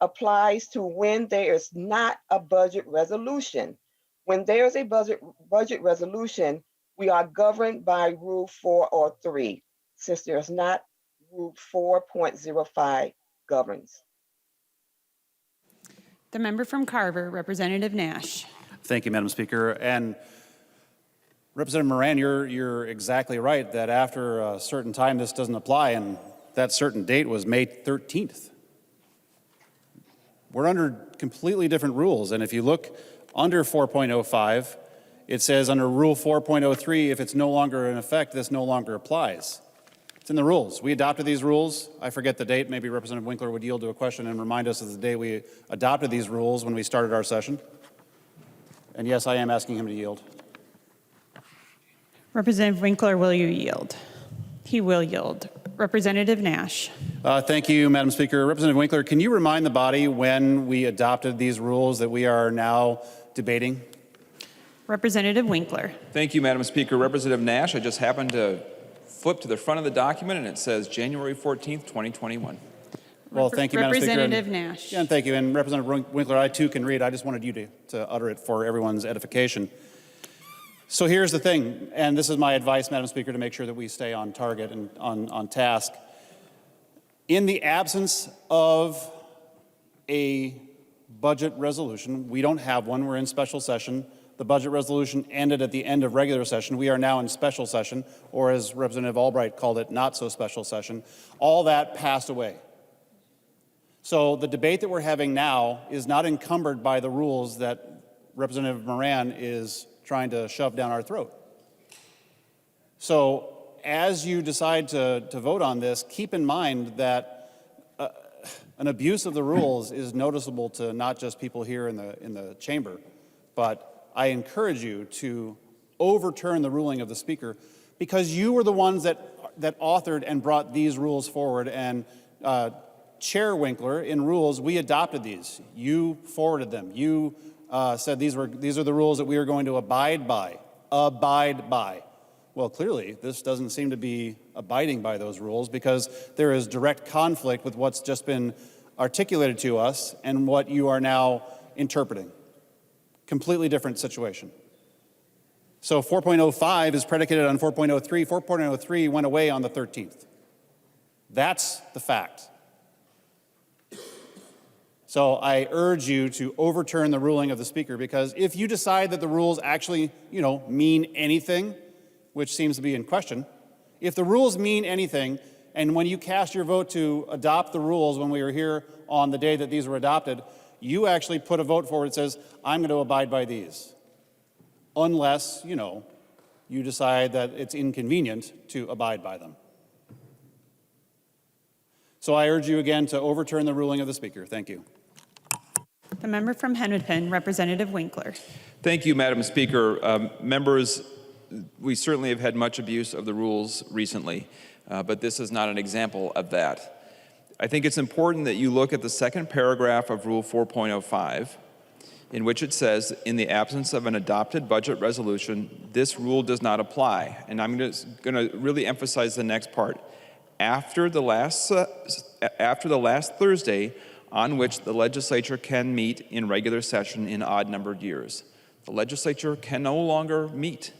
applies to when there is not a budget resolution. When there is a budget resolution, we are governed by Rule 403. Since there's not, Rule 4.05 governs. The member from Carver, Representative Nash. Thank you, Madam Speaker. And Representative Moran, you're exactly right that after a certain time this doesn't apply, and that certain date was May 13th. We're under completely different rules, and if you look under 4.05, it says under Rule 4.03, if it's no longer in effect, this no longer applies. It's in the rules. We adopted these rules. I forget the date. Maybe Representative Winkler would yield to a question and remind us of the day we adopted these rules when we started our session. And yes, I am asking him to yield. Representative Winkler, will you yield? He will yield. Representative Nash. Thank you, Madam Speaker. Representative Winkler, can you remind the body when we adopted these rules that we are now debating? Representative Winkler. Thank you, Madam Speaker. Representative Nash, I just happened to flip to the front of the document and it says January 14th, 2021. Well, thank you, Madam Speaker. Representative Nash. Yeah, and thank you. And Representative Winkler, I too can read. I just wanted you to utter it for everyone's edification. So here's the thing, and this is my advice, Madam Speaker, to make sure that we stay on target and on task. In the absence of a budget resolution, we don't have one. We're in special session. The budget resolution ended at the end of regular session. We are now in special session, or as Representative Albright called it, not so special session. All that passed away. So the debate that we're having now is not encumbered by the rules that Representative Moran is trying to shove down our throat. So as you decide to vote on this, keep in mind that an abuse of the rules is noticeable to not just people here in the chamber, but I encourage you to overturn the ruling of the Speaker because you were the ones that authored and brought these rules forward. And Chair Winkler, in rules, we adopted these. You forwarded them. You said these are the rules that we are going to abide by. Abide by. Well, clearly, this doesn't seem to be abiding by those rules because there is direct conflict with what's just been articulated to us and what you are now interpreting. Completely different situation. So 4.05 is predicated on 4.03. 4.03 went away on the 13th. That's the fact. So I urge you to overturn the ruling of the Speaker because if you decide that the rules actually, mean anything, which seems to be in question, if the rules mean anything, and when you cast your vote to adopt the rules when we were here on the day that these were adopted, you actually put a vote forward that says, I'm going to abide by these. Unless, you decide that it's inconvenient to abide by them. So I urge you again to overturn the ruling of the Speaker. Thank you. The member from Hennepin, Representative Winkler. Thank you, Madam Speaker. Members, we certainly have had much abuse of the rules recently, but this is not an example of that. I think it's important that you look at the second paragraph of Rule 4.05, in which it says, in the absence of an adopted budget resolution, this rule does not apply. And I'm just going to really emphasize the next part. After the last Thursday on which the legislature can meet in regular session in odd-numbered years. The legislature can no longer meet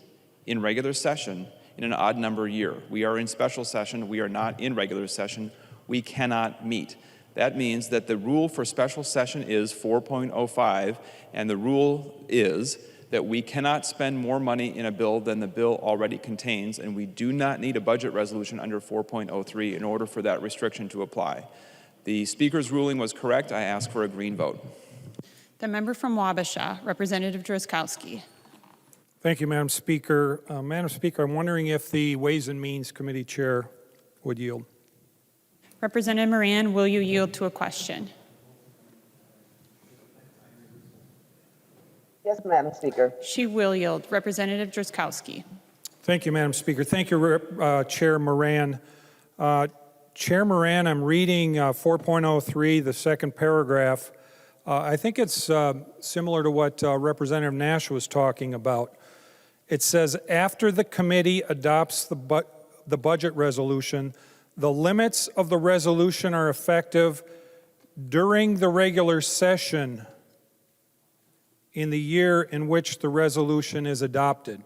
in regular session in an odd-numbered year. We are in special session. We are not in regular session. We cannot meet. That means that the rule for special session is 4.05, and the rule is that we cannot spend more money in a bill than the bill already contains, and we do not need a budget resolution under 4.03 in order for that restriction to apply. The Speaker's ruling was correct. I ask for a green vote. The member from Wabasha, Representative Drazkowski. Thank you, Madam Speaker. Madam Speaker, I'm wondering if the Ways and Means Committee Chair would yield. Representative Moran, will you yield to a question? Yes, Madam Speaker. She will yield. Representative Drazkowski. Thank you, Madam Speaker. Thank you, Chair Moran. Chair Moran, I'm reading 4.03, the second paragraph. I think it's similar to what Representative Nash was talking about. It says, after the committee adopts the budget resolution, the limits of the resolution are effective during the regular session in the year in which the resolution is adopted,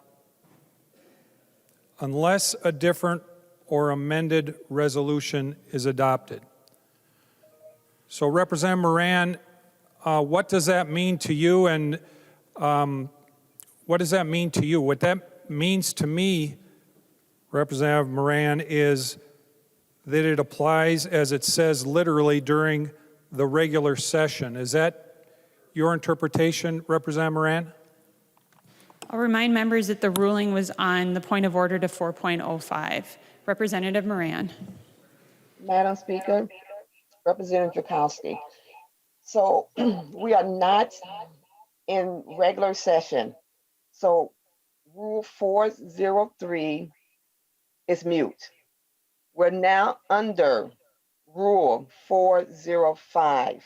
unless a different or amended resolution is adopted. So, Representative Moran, what does that mean to you, and what does that mean to you? What that means to me, Representative Moran, is that it applies, as it says literally, during the regular session. Is that your interpretation, Representative Moran? I'll remind members that the ruling was on the point of order to 4.05. Representative Moran. Madam Speaker, Representative Drazkowski. So we are not in regular session. So Rule 403 is mute. We're now under Rule 405.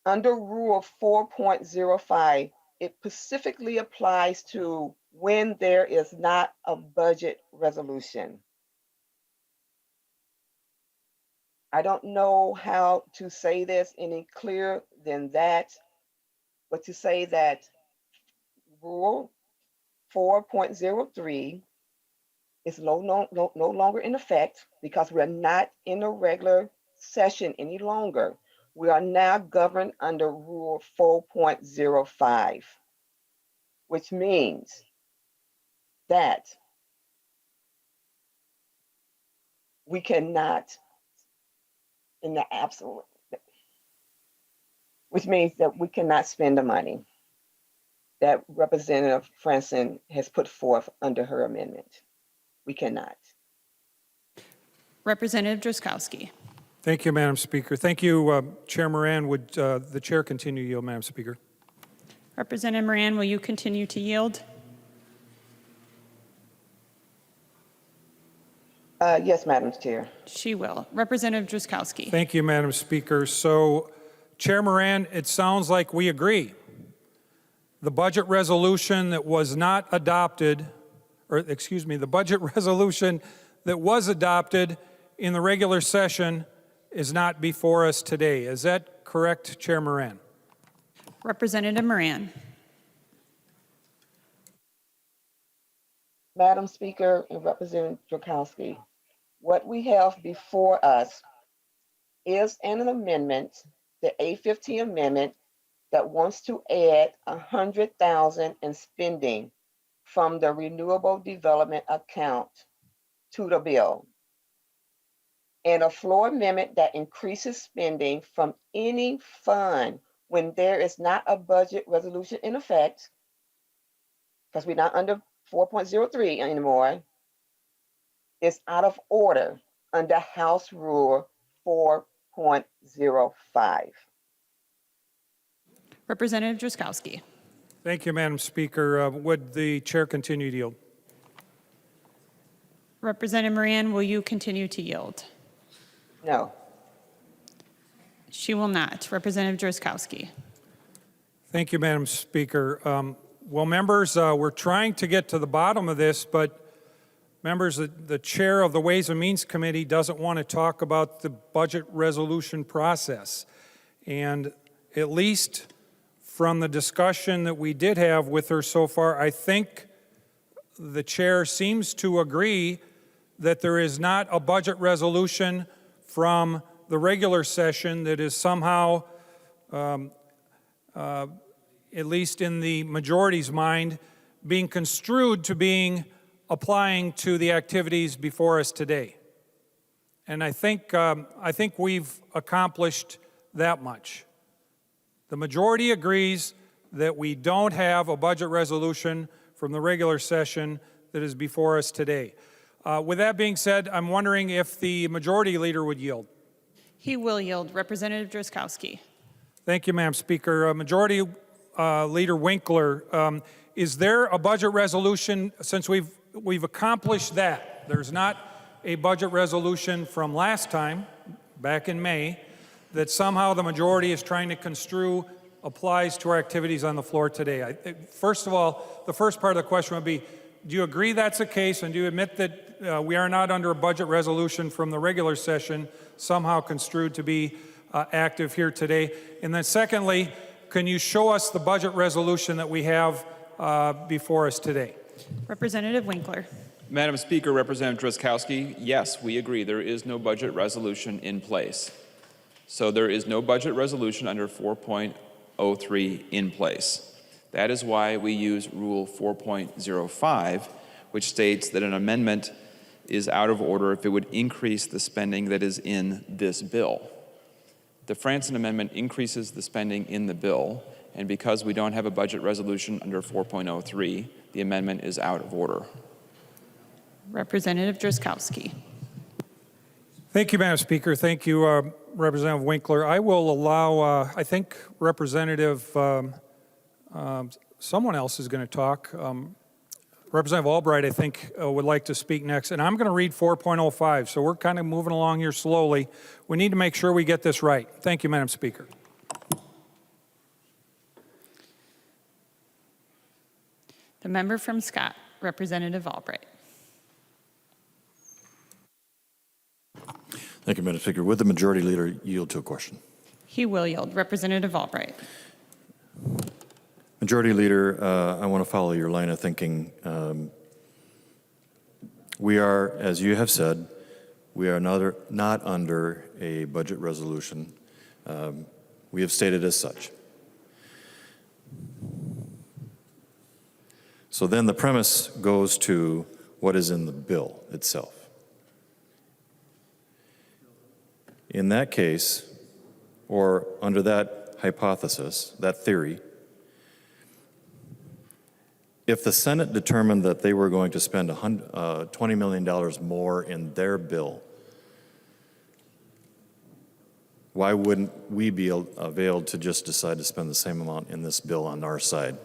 Under Rule 4.05, it specifically applies to when there is not a budget resolution. I don't know how to say this any clearer than that, but to say that Rule 4.03 is no longer in effect because we're not in a regular session any longer. We are now governed under Rule 4.05, which means that we cannot, in the absolute, which means that we cannot spend the money that Representative Franson has put forth under her amendment. We cannot. Representative Drazkowski. Thank you, Madam Speaker. Thank you, Chair Moran. Would the chair continue to yield, Madam Speaker? Representative Moran, will you continue to yield? Yes, Madam Chair. She will. Representative Drazkowski. Thank you, Madam Speaker. So, Chair Moran, it sounds like we agree. The budget resolution that was not adopted, or excuse me, the budget resolution that was adopted in the regular session is not before us today. Is that correct, Chair Moran? Representative Moran. Madam Speaker and Representative Drazkowski, what we have before us is an amendment, the A15 amendment, that wants to add $100,000 in spending from the Renewable Development Account to the bill, and a floor amendment that increases spending from any fund when there is not a budget resolution in effect, because we're not under 4.03 anymore, is out of order under House Rule 4.05. Representative Drazkowski. Thank you, Madam Speaker. Would the chair continue to yield? Representative Moran, will you continue to yield? No. She will not. Representative Drazkowski. Thank you, Madam Speaker. Well, members, we're trying to get to the bottom of this, but members, the chair of the Ways and Means Committee doesn't want to talk about the budget resolution process. And at least from the discussion that we did have with her so far, I think the chair seems to agree that there is not a budget resolution from the regular session that is somehow, at least in the majority's mind, being construed to being applying to the activities before us today. And I think we've accomplished that much. The majority agrees that we don't have a budget resolution from the regular session that is before us today. With that being said, I'm wondering if the majority leader would yield. He will yield. Representative Drazkowski. Thank you, Madam Speaker. Majority Leader Winkler, is there a budget resolution, since we've accomplished that? There's not a budget resolution from last time, back in May, that somehow the majority is trying to construe applies to our activities on the floor today. First of all, the first part of the question would be, do you agree that's the case, and do you admit that we are not under a budget resolution from the regular session somehow construed to be active here today? And then secondly, can you show us the budget resolution that we have before us today? Representative Winkler. Madam Speaker, Representative Drazkowski, yes, we agree there is no budget resolution in place. So there is no budget resolution under 4.03 in place. That is why we use Rule 4.05, which states that an amendment is out of order if it would increase the spending that is in this bill. The Franson Amendment increases the spending in the bill, and because we don't have a budget resolution under 4.03, the amendment is out of order. Representative Drazkowski. Thank you, Madam Speaker. Thank you, Representative Winkler. I will allow, I think Representative, someone else is going to talk. Representative Albright, I think, would like to speak next. And I'm going to read 4.05, so we're kind of moving along here slowly. We need to make sure we get this right. Thank you, Madam Speaker. The member from Scott, Representative Albright. Thank you, Madam Speaker. Would the Majority Leader yield to a question? He will yield. Representative Albright. Majority Leader, I want to follow your line of thinking. We are, as you have said, we are not under a budget resolution. We have stated as such. So then the premise goes to what is in the bill itself. In that case, or under that hypothesis, that theory, if the Senate determined that they were going to spend $20 million more in their bill, why wouldn't we be availed to just decide to spend the same amount in this bill on our side?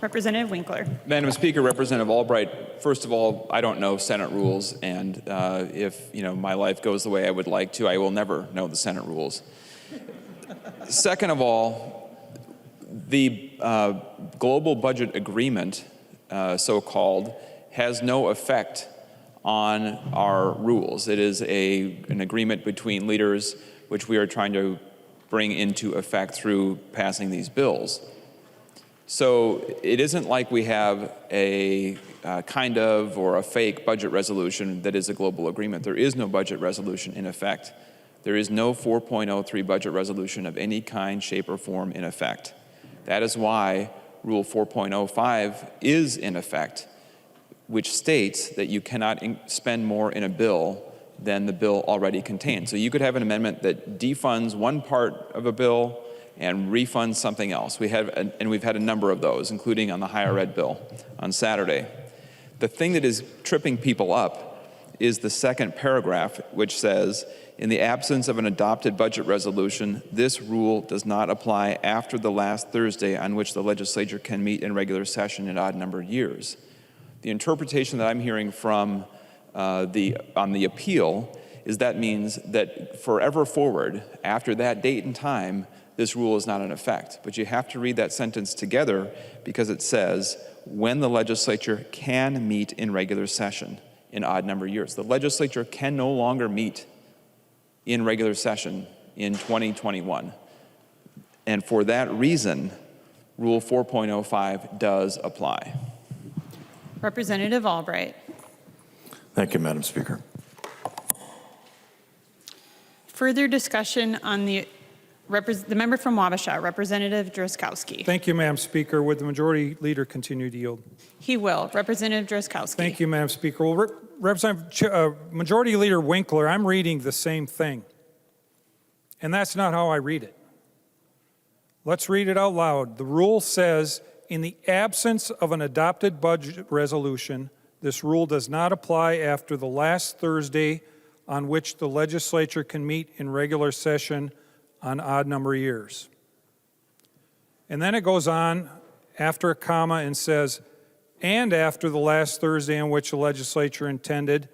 Representative Winkler. Madam Speaker, Representative Albright, first of all, I don't know Senate rules, and if my life goes the way I would like to, I will never know the Senate rules. Second of all, the global budget agreement, so-called, has no effect on our rules. It is an agreement between leaders which we are trying to bring into effect through passing these bills. So it isn't like we have a kind of or a fake budget resolution that is a global agreement. There is no budget resolution in effect. There is no 4.03 budget resolution of any kind, shape, or form in effect. That is why Rule 4.05 is in effect, which states that you cannot spend more in a bill than the bill already contains. So you could have an amendment that defunds one part of a bill and refunds something else. We've had a number of those, including on the higher ed bill on Saturday. The thing that is tripping people up is the second paragraph, which says, in the absence of an adopted budget resolution, this rule does not apply after the last Thursday on which the legislature can meet in regular session in odd-numbered years. The interpretation that I'm hearing from on the appeal is that means that forever forward, after that date and time, this rule is not in effect. But you have to read that sentence together because it says, when the legislature can meet in regular session in odd-numbered years. The legislature can no longer meet in regular session in 2021. And for that reason, Rule 4.05 does apply. Representative Albright. Thank you, Madam Speaker. Further discussion on the member from Wabasha, Representative Drazkowski. Thank you, Madam Speaker. Would the Majority Leader continue to yield? He will. Representative Drazkowski. Thank you, Madam Speaker. Well, Majority Leader Winkler, I'm reading the same thing. And that's not how I read it. Let's read it out loud. The rule says, in the absence of an adopted budget resolution, this rule does not apply after the last Thursday on which the legislature can meet in regular session on odd number years. And then it goes on after a comma and says, and after the last Thursday on which the legislature intended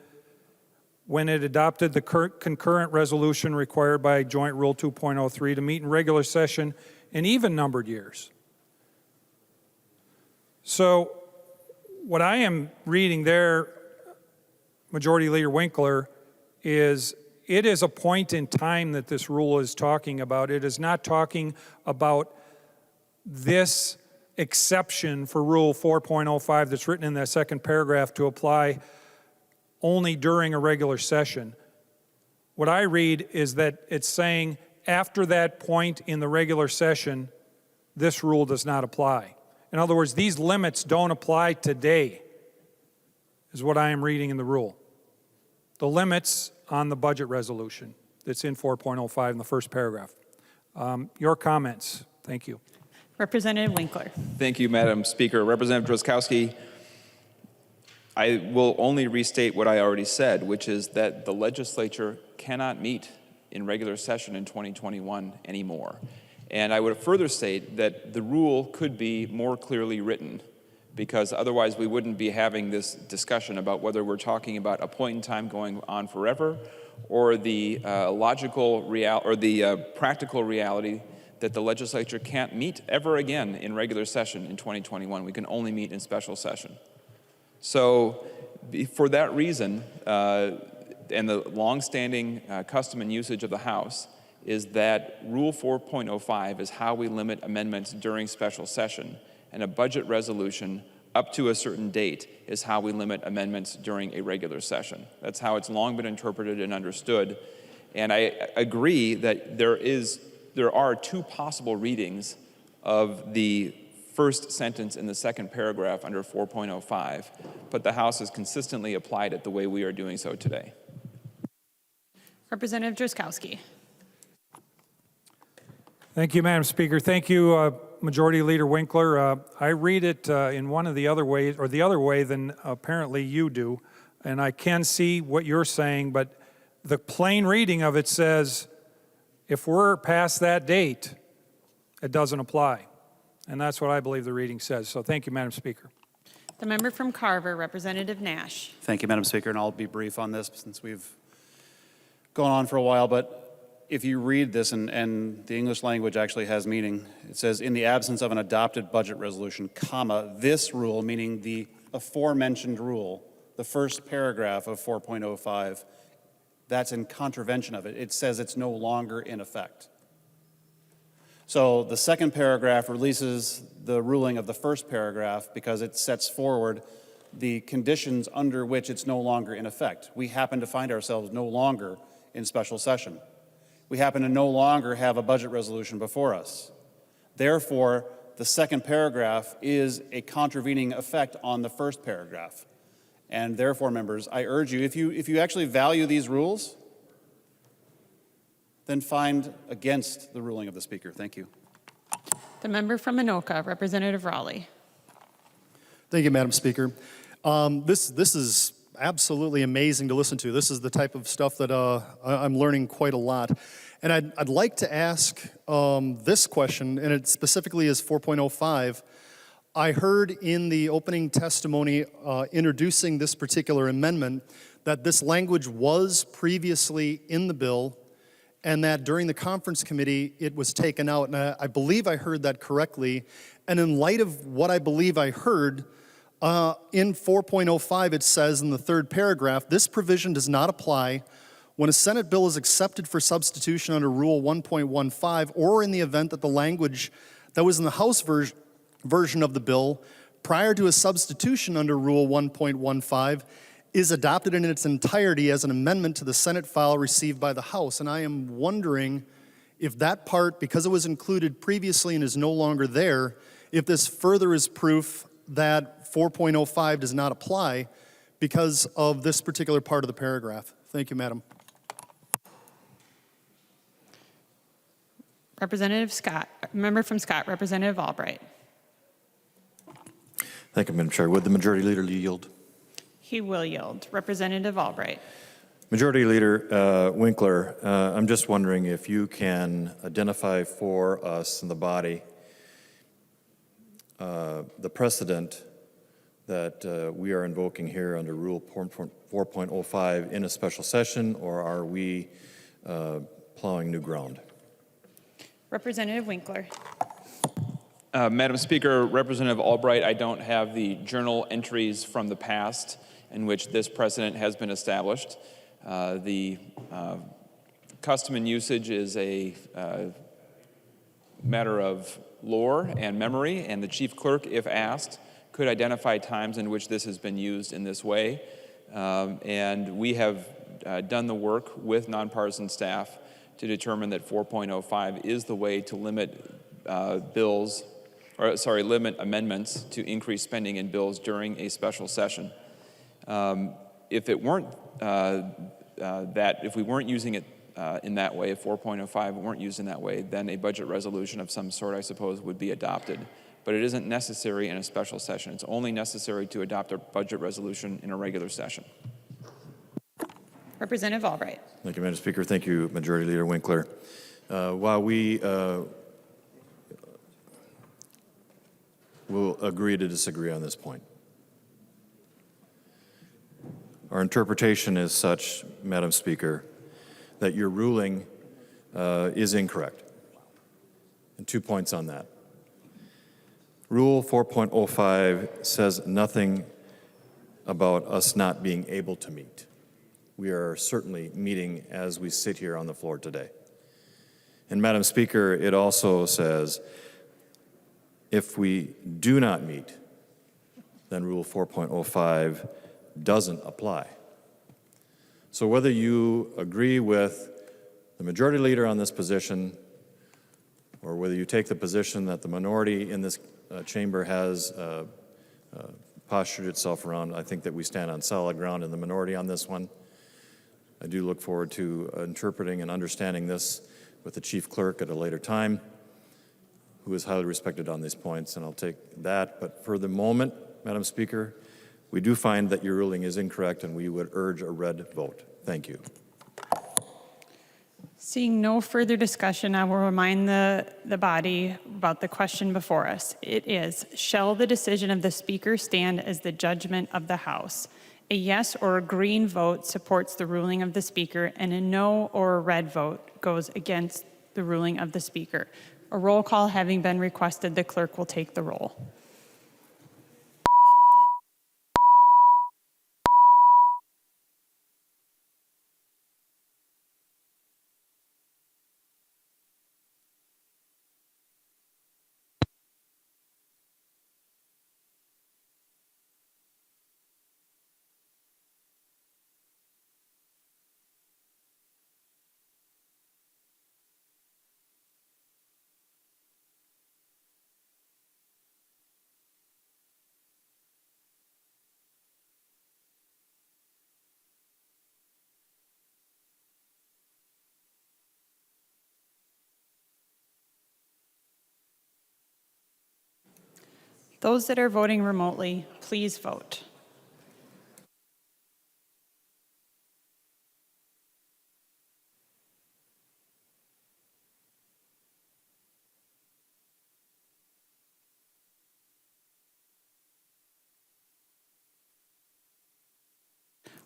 when it adopted the concurrent resolution required by Joint Rule 2.03 to meet in regular session in even-numbered years. So what I am reading there, Majority Leader Winkler, is it is a point in time that this rule is talking about. It is not talking about this exception for Rule 4.05 that's written in that second paragraph to apply only during a regular session. What I read is that it's saying after that point in the regular session, this rule does not apply. In other words, these limits don't apply today, is what I am reading in the rule. The limits on the budget resolution that's in 4.05 in the first paragraph. Your comments. Thank you. Representative Winkler. Thank you, Madam Speaker. Representative Drazkowski, I will only restate what I already said, which is that the legislature cannot meet in regular session in 2021 anymore. And I would further state that the rule could be more clearly written, because otherwise we wouldn't be having this discussion about whether we're talking about a point in time going on forever or the practical reality that the legislature can't meet ever again in regular session in 2021. We can only meet in special session. So for that reason, and the longstanding custom and usage of the House is that Rule 4.05 is how we limit amendments during special session, and a budget resolution up to a certain date is how we limit amendments during a regular session. That's how it's long been interpreted and understood. And I agree that there are two possible readings of the first sentence in the second paragraph under 4.05, but the House has consistently applied it the way we are doing so today. Representative Drazkowski. Thank you, Madam Speaker. Thank you, Majority Leader Winkler. I read it in one of the other ways, or the other way than apparently you do, and I can see what you're saying, but the plain reading of it says, if we're past that date, it doesn't apply. And that's what I believe the reading says. So thank you, Madam Speaker. The member from Carver, Representative Nash. Thank you, Madam Speaker, and I'll be brief on this since we've gone on for a while, but if you read this, and the English language actually has meaning, it says, in the absence of an adopted budget resolution, comma, this rule, meaning the aforementioned rule, the first paragraph of 4.05, that's in contravention of it. It says it's no longer in effect. So the second paragraph releases the ruling of the first paragraph because it sets forward the conditions under which it's no longer in effect. We happen to find ourselves no longer in special session. We happen to no longer have a budget resolution before us. Therefore, the second paragraph is a contravening effect on the first paragraph. And therefore, members, I urge you, if you actually value these rules, then find against the ruling of the Speaker. Thank you. The member from Anoka, Representative Raleigh. Thank you, Madam Speaker. This is absolutely amazing to listen to. This is the type of stuff that I'm learning quite a lot. And I'd like to ask this question, and it specifically is 4.05. I heard in the opening testimony introducing this particular amendment that this language was previously in the bill and that during the conference committee it was taken out. And I believe I heard that correctly. And in light of what I believe I heard, in 4.05 it says in the third paragraph, this provision does not apply when a Senate bill is accepted for substitution under Rule 1.15 or in the event that the language that was in the House version of the bill prior to a substitution under Rule 1.15 is adopted in its entirety as an amendment to the Senate file received by the House. And I am wondering if that part, because it was included previously and is no longer there, if this further is proof that 4.05 does not apply because of this particular part of the paragraph. Thank you, Madam. Representative Scott, member from Scott, Representative Albright. Thank you, Madam Chair. Would the Majority Leader yield? He will yield. Representative Albright. Majority Leader Winkler, I'm just wondering if you can identify for us in the body the precedent that we are invoking here under Rule 4.05 in a special session, or are we plowing new ground? Representative Winkler. Madam Speaker, Representative Albright, I don't have the journal entries from the past in which this precedent has been established. The custom and usage is a matter of lore and memory, and the chief clerk, if asked, could identify times in which this has been used in this way. And we have done the work with nonpartisan staff to determine that 4.05 is the way to limit limit amendments to increase spending in bills during a special session. If it weren't if we weren't using it in that way, if 4.05 weren't used in that way, then a budget resolution of some sort, I suppose, would be adopted. But it isn't necessary in a special session. It's only necessary to adopt a budget resolution in a regular session. Representative Albright. Thank you, Madam Speaker. Thank you, Majority Leader Winkler. While we will agree to disagree on this point, our interpretation is such, Madam Speaker, that your ruling is incorrect. And 2 points on that. Rule 4.05 says nothing about us not being able to meet. We are certainly meeting as we sit here on the floor today. And Madam Speaker, it also says if we do not meet, then Rule 4.05 doesn't apply. So whether you agree with the Majority Leader on this position, or whether you take the position that the minority in this chamber has postured itself around, I think that we stand on solid ground in the minority on this one. I do look forward to interpreting and understanding this with the Chief Clerk at a later time, who is highly respected on these points, and I'll take that. But for the moment, Madam Speaker, we do find that your ruling is incorrect, and we would urge a red vote. Thank you. Seeing no further discussion, I will remind the body about the question before us. It is, shall the decision of the Speaker stand as the judgment of the House? A yes or a green vote supports the ruling of the Speaker, and a no or a red vote goes against the ruling of the Speaker. A roll call having been requested, the clerk will take the roll. Those that are voting remotely, please vote.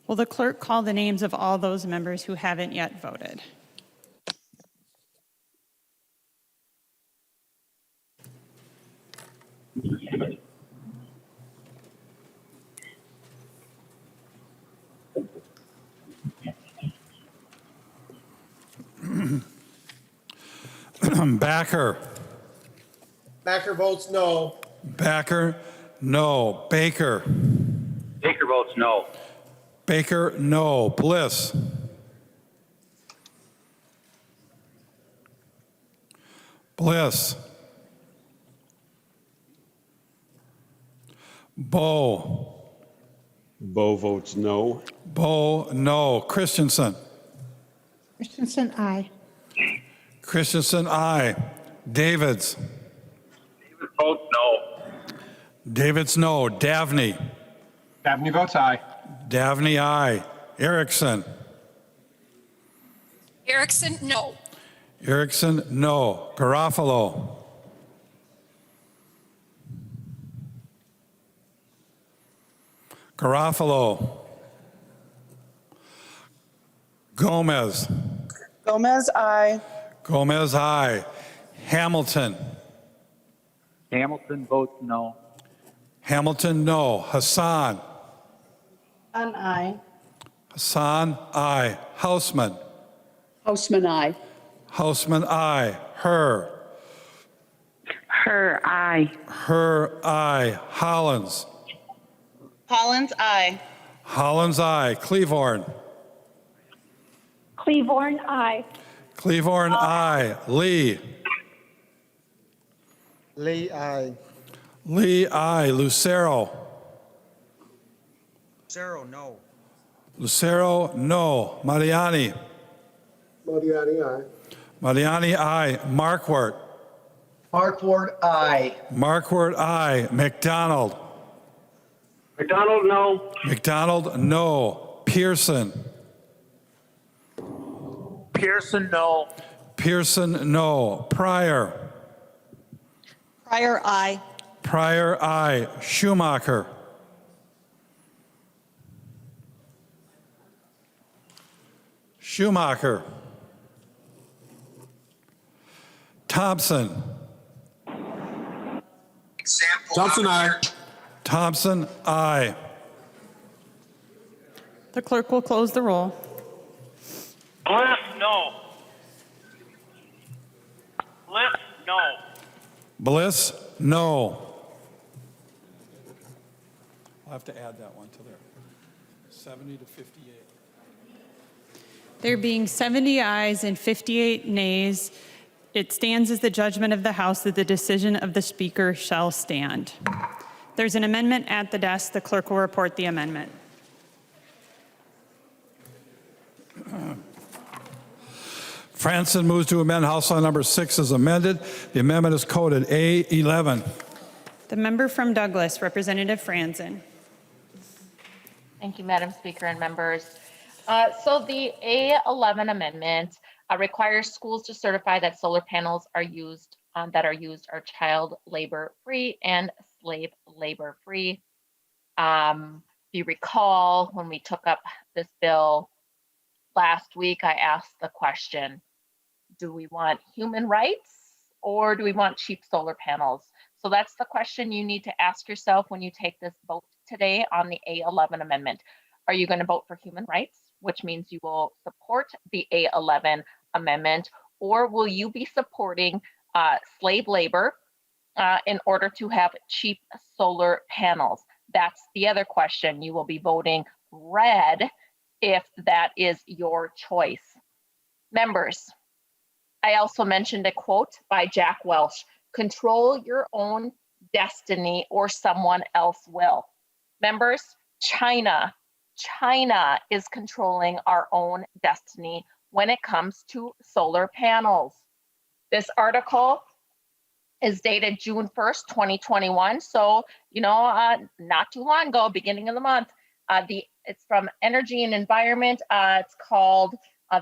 Will the clerk call the names of all those members who haven't yet voted? Backer. Backer votes no. Backer, no. Baker. Baker votes no. Baker, no. Bliss. Bliss. Bo. Bo votes no. Bo, no. Christensen. Christensen, aye. Christensen, aye. Davids. David votes no. Davids, no. Davney. Dabney votes aye. Davney, aye. Erickson. Erickson, no. Erickson, no. Garofalo. Garofalo. Gomez. Gomez, aye. Gomez, aye. Hamilton. Hamilton votes no. Hamilton, no. Hassan. An aye. Hassan, aye. Houseman. Houseman, aye. Houseman, aye. Her. Her, aye. Her, aye. Hollins. Collins, aye. Hollins, aye. Cleavorn. Cleavorn, aye. Cleavorn, aye. Lee. Lee, aye. Lee, aye. Lucero. Lucero, no. Lucero, no. Mariani. Modiani, aye. Mariani, aye. Markwart. Markward, aye. Markwart, aye. McDonald. McDonald, no. McDonald, no. Pearson. Pearson, no. Pearson, no. Pryor. Pryor, aye. Pryor, aye. Schumacher. Schumacher. Thompson. Thompson, aye. Thompson, aye. The clerk will close the roll. Bliss, no. Bliss, no. Bliss, no. I'll have to add that one to there. 70 to 58. There being 70 ayes and 58 nays, it stands as the judgment of the House that the decision of the Speaker shall stand. There's an amendment at the desk. The clerk will report the amendment. Franson moves to amend House Law Number 6 as amended. The amendment is coded A11. The member from Douglas, Representative Franson. Thank you, Madam Speaker and members. So the A11 amendment requires schools to certify that solar panels are used are child labor free and slave labor free. If you recall, when we took up this bill last week, I asked the question, do we want human rights or do we want cheap solar panels? So that's the question you need to ask yourself when you take this vote today on the A11 amendment. Are you going to vote for human rights, which means you will support the A11 amendment, or will you be supporting slave labor in order to have cheap solar panels? That's the other question. You will be voting red if that is your choice. Members, I also mentioned a quote by Jack Welch, control your own destiny or someone else will. Members, China is controlling our own destiny when it comes to solar panels. This article is dated June 1st, 2021. So, not too long ago, beginning of the month. It's from Energy and Environment. It's called,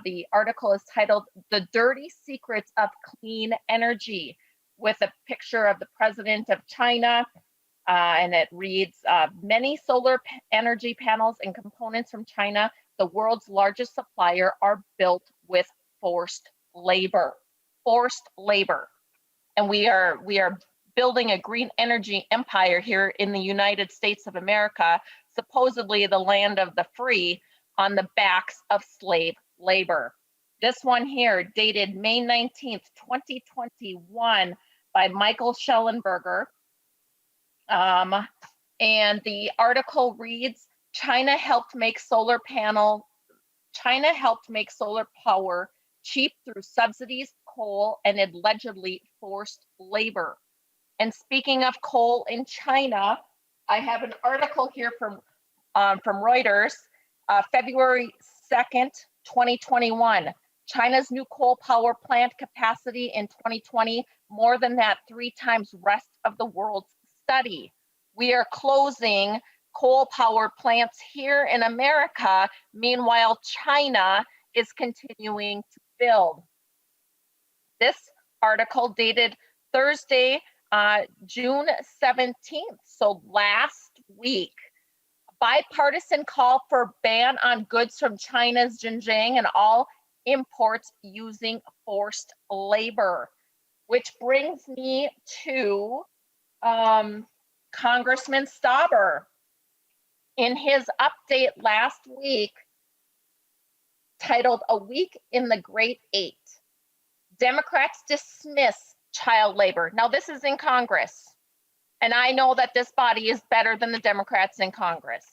the article is titled, The Dirty Secrets of Clean Energy, with a picture of the president of China. And it reads, many solar energy panels and components from China, the world's largest supplier, are built with forced labor. And we are building a green energy empire here in the United States of America, supposedly the land of the free, on the backs of slave labor. This one here, dated May 19th, 2021, by Michael Schellenberger. And the article reads, China helped make solar power cheap through subsidies, coal, and allegedly forced labor. And speaking of coal in China, I have an article here from Reuters, February 2nd, 2021. China's new coal power plant capacity in 2020, more than that 3 times rest of the world's study. We are closing coal power plants here in America. Meanwhile, China is continuing to build. This article dated Thursday, June 17th, so last week, bipartisan call for ban on goods from China's Xinjiang and all imports using forced labor, which brings me to Congressman Stauber. In his update last week, titled "A Week in the Great Eight," Democrats dismiss child labor. Now, this is in Congress, and I know that this body is better than the Democrats in Congress.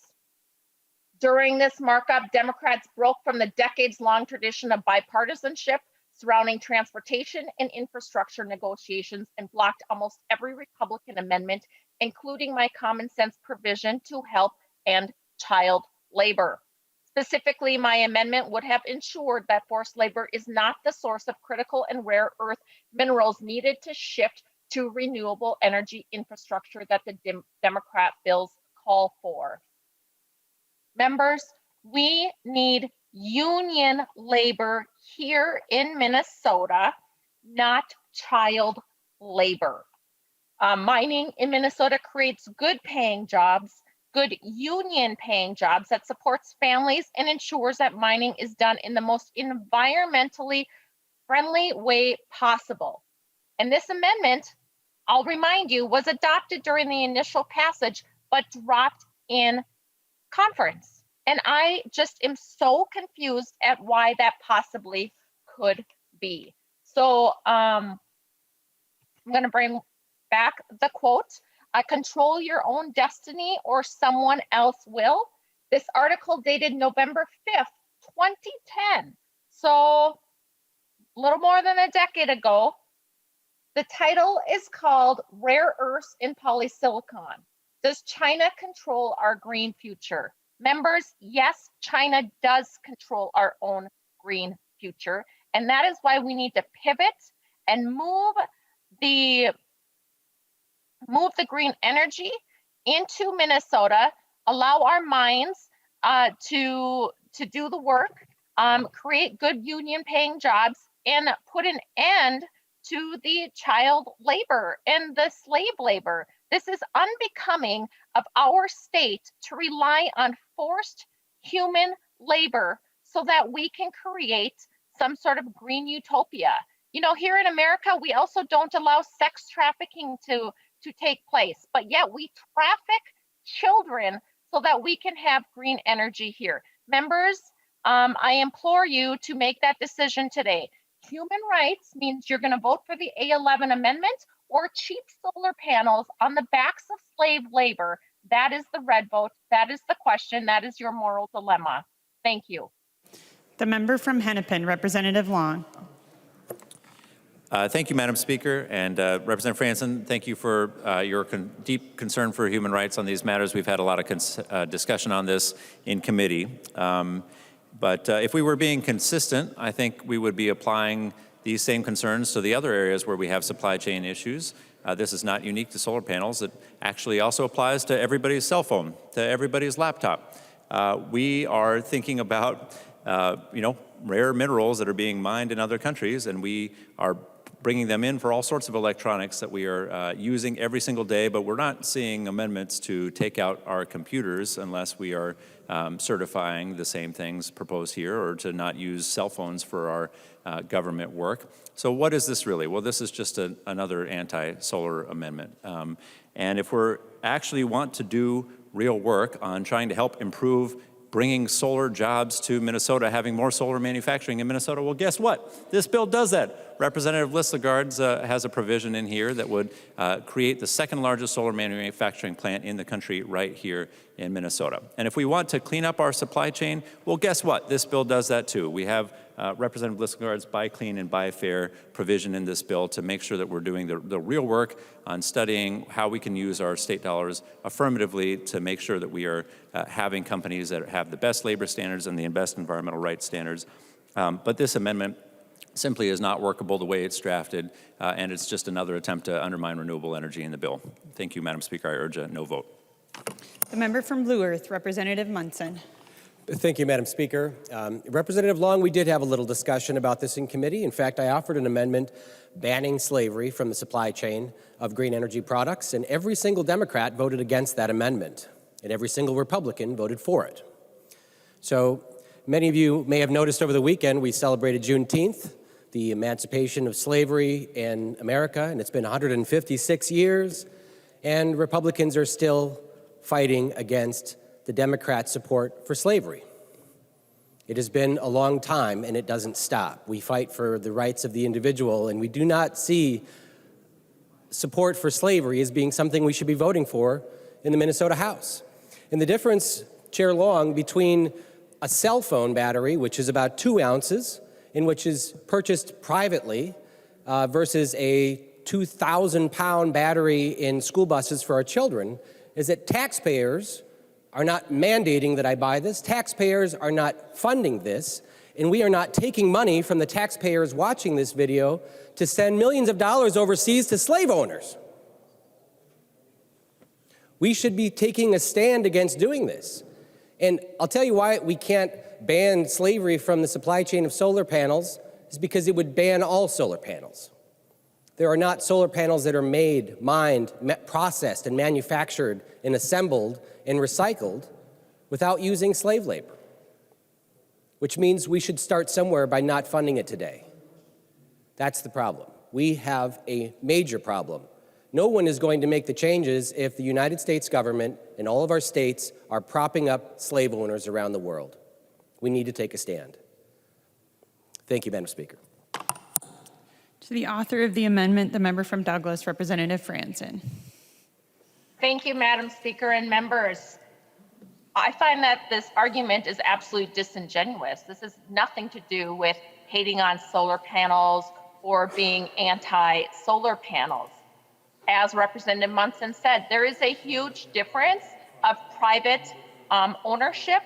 During this markup, Democrats broke from the decades-long tradition of bipartisanship surrounding transportation and infrastructure negotiations and blocked almost every Republican amendment, including my common sense provision to help end child labor. Specifically, my amendment would have ensured that forced labor is not the source of critical and rare earth minerals needed to shift to renewable energy infrastructure that the Democrat bills call for. Members, we need union labor here in Minnesota, not child labor. Mining in Minnesota creates good paying jobs, good union paying jobs that supports families and ensures that mining is done in the most environmentally friendly way possible. And this amendment, I'll remind you, was adopted during the initial passage, but dropped in conference. And I just am so confused at why that possibly could be. So I'm going to bring back the quote. Control your own destiny or someone else will. This article dated November 5th, 2010. So a little more than a decade ago. The title is called Rare Earths in Polysilicon. Does China control our green future? Members, yes, China does control our own green future. And that is why we need to pivot and move the green energy into Minnesota, allow our mines to do the work, create good union paying jobs, and put an end to the child labor and the slave labor. This is unbecoming of our state to rely on forced human labor so that we can create some sort of green utopia. You know, here in America, we also don't allow sex trafficking to take place, but yet we traffic children so that we can have green energy here. Members, I implore you to make that decision today. Human rights means you're going to vote for the A11 amendment or cheap solar panels on the backs of slave labor. That is the red vote. That is the question. That is your moral dilemma. Thank you. The member from Hennepin, Representative Long. Thank you, Madam Speaker. And Representative Franson, thank you for your deep concern for human rights on these matters. We've had a lot of discussion on this in committee. But if we were being consistent, I think we would be applying these same concerns to the other areas where we have supply chain issues. This is not unique to solar panels. It actually also applies to everybody's cell phone, to everybody's laptop. We are thinking about, rare minerals that are being mined in other countries, and we are bringing them in for all sorts of electronics that we are using every single day, but we're not seeing amendments to take out our computers unless we are certifying the same things proposed here, or to not use cell phones for our government work. So what is this really? Well, this is just another anti-solar amendment. And if we're actually want to do real work on trying to help improve bringing solar jobs to Minnesota, having more solar manufacturing in Minnesota, well, guess what? This bill does that. Representative Listlagarde has a provision in here that would create the second largest solar manufacturing plant in the country right here in Minnesota. And if we want to clean up our supply chain, well, guess what? This bill does that too. We have Representative Listlagarde's Buy Clean and Buy Fair provision in this bill to make sure that we're doing the real work on studying how we can use our state dollars affirmatively to make sure that we are having companies that have the best labor standards and the best environmental rights standards. But this amendment simply is not workable the way it's drafted, and it's just another attempt to undermine renewable energy in the bill. Thank you, Madam Speaker. I urge a no vote. The member from Blue Earth, Representative Munson. Thank you, Madam Speaker. Representative Long, we did have a little discussion about this in committee. In fact, I offered an amendment banning slavery from the supply chain of green energy products, and every single Democrat voted against that amendment. and every single Republican voted for it. So many of you may have noticed over the weekend we celebrated Juneteenth, the emancipation of slavery in America, and it's been 156 years, and Republicans are still fighting against the Democrats' support for slavery. It has been a long time, and it doesn't stop. We fight for the rights of the individual, and we do not see support for slavery as being something we should be voting for in the Minnesota House. And the difference, Chair Long, between a cell phone battery, which is about 2 ounces, and which is purchased privately, versus a 2,000-pound battery in school buses for our children, is that taxpayers are not mandating that I buy this, taxpayers are not funding this, and we are not taking money from the taxpayers watching this video to send millions of dollars overseas to slave owners. We should be taking a stand against doing this. And I'll tell you why we can't ban slavery from the supply chain of solar panels is because it would ban all solar panels. There are not solar panels that are made, mined, processed, and manufactured and assembled and recycled without using slave labor, which means we should start somewhere by not funding it today. That's the problem. We have a major problem. No one is going to make the changes if the United States government and all of our states are propping up slave owners around the world. We need to take a stand. Thank you, Madam Speaker. To the author of the amendment, the member from Douglas, Representative Franson. Thank you, Madam Speaker and members. I find that this argument is absolutely disingenuous. This has nothing to do with hating on solar panels or being anti-solar panels. As Representative Munson said, there is a huge difference of private ownership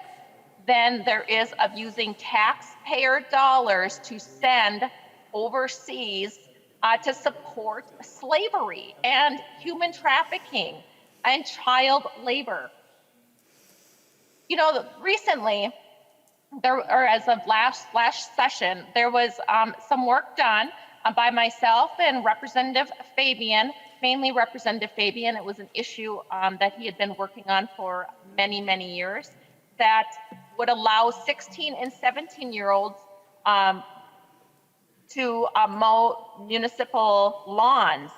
than there is of using taxpayer dollars to send overseas to support slavery and human trafficking and child labor. You know, recently, or as of last session, there was some work done by myself and Representative Fabian, mainly Representative Fabian. It was an issue that he had been working on for many, many years that would allow 16 and 17-year-olds to mow municipal lawns.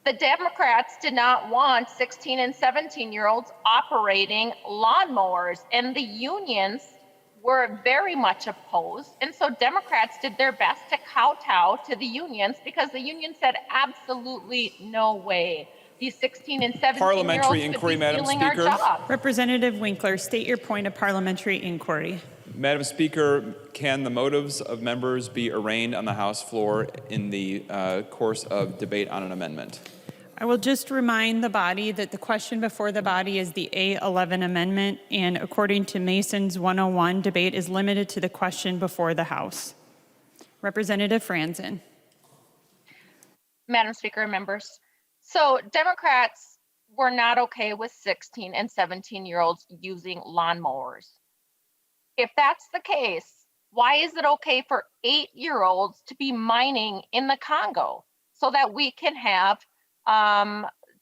The Democrats did not want 16 and 17-year-olds operating lawnmowers, and the unions were very much opposed. And so Democrats did their best to kowtow to the unions because the union said absolutely no way. These 16 and 17-year-olds Parliamentary inquiry, Madam Speaker. Representative Winkler, state your point of parliamentary inquiry. Madam Speaker, can the motives of members be arraigned on the House floor in the course of debate on an amendment? I will just remind the body that the question before the body is the A11 amendment, and according to Mason's 101, debate is limited to the question before the House. Representative Franson. Madam Speaker and members, so Democrats were not okay with 16 and 17-year-olds using lawnmowers. If that's the case, why is it okay for 8-year-olds to be mining in the Congo so that we can have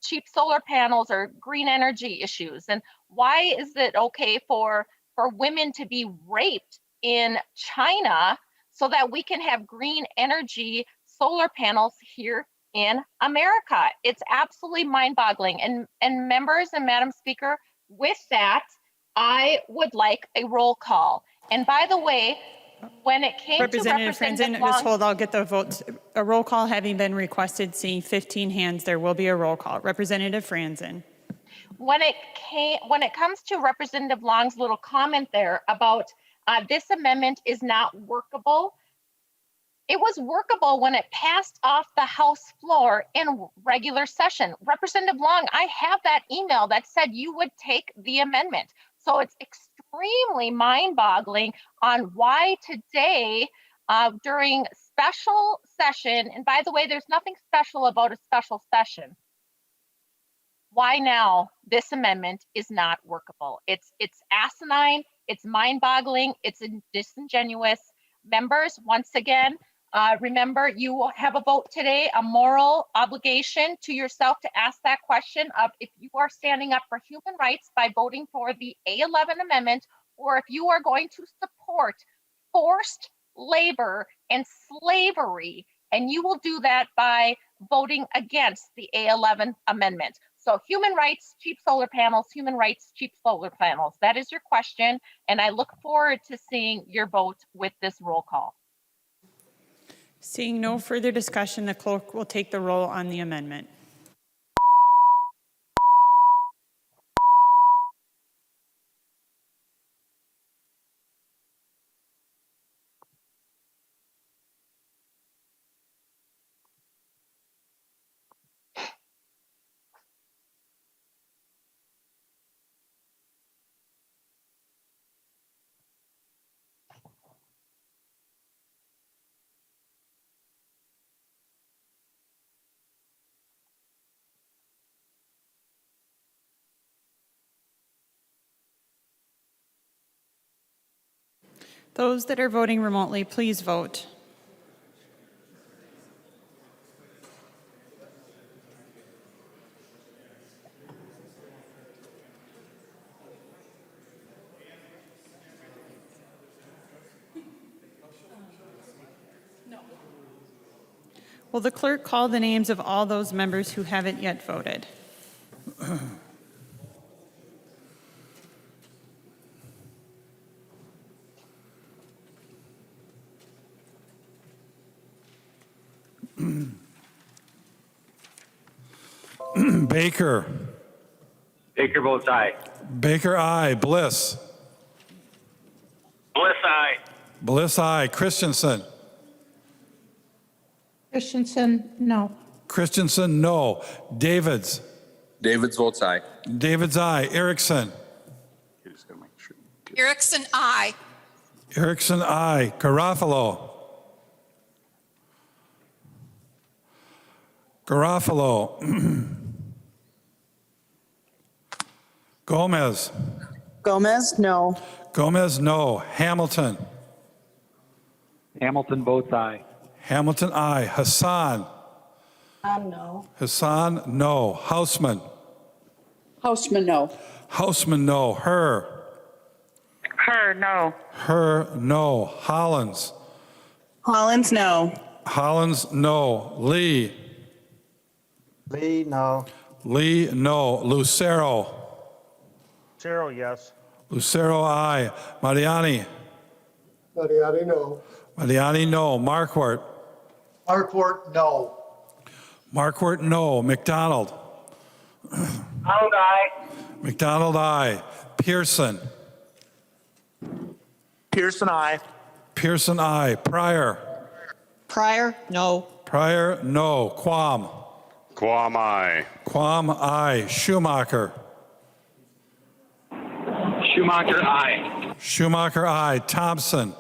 cheap solar panels or green energy issues? And why is it okay for women to be raped in China so that we can have green energy solar panels here in America? It's absolutely mind-boggling. And members and Madam Speaker, with that, I would like a roll call. And by the way, when it came Representative to Franson, just hold, I'll get the votes. A roll call having been requested, seeing 15 hands, there will be a roll call. Representative Franson. When it comes to Representative Long's little comment there about this amendment is not workable, it was workable when it passed off the House floor in regular session. Representative Long, I have that email that said you would take the amendment. So it's extremely mind-boggling on why today, during special session, and by the way, there's nothing special about a special session, why now this amendment is not workable. It's asinine, it's mind-boggling, it's disingenuous. Members, once again, Remember, you will have a vote today, a moral obligation to yourself to ask that question of if you are standing up for human rights by voting for the A11 amendment, or if you are going to support forced labor and slavery, and you will do that by voting against the A11 amendment. So human rights, cheap solar panels, human rights, cheap solar panels. That is your question, and I look forward to seeing your vote with this roll call. Seeing no further discussion, the clerk will take the roll on the amendment. Those that are voting remotely, please vote. Will the clerk call the names of all those members who haven't yet voted? Baker. Baker votes aye. Baker, aye. Bliss. Bliss, aye. Bliss, aye. Christensen. Christensen, no. Christensen, no. Davids. Davids votes aye. Davids, aye. Erickson. Erickson, aye. Erickson, aye. Garofalo. Garofalo. Gomez. Gomez, no. Gomez, no. Hamilton. Hamilton votes aye. Hamilton, aye. Hassan. No. Hassan, no. Hausman. Houseman, no. Hausman, no. Her. Her, no. Her, no. Hollins. Hollins, no. Hollins, no. Lee. Lee, no. Lee, no. Lucero. Lucero, yes. Lucero, aye. Mariani. Mariani, no. Mariani, no. Marquardt. Harcourt, no. Marquardt, no. McDonald. Out, aye. McDonald, aye. Pearson. Pearson, aye. Pearson, aye. Pryor. Pryor, no. Pryor, no. Quam. Quam, aye. Quam, aye. Schumacher. Schumacher, aye. Schumacher, aye. Thompson.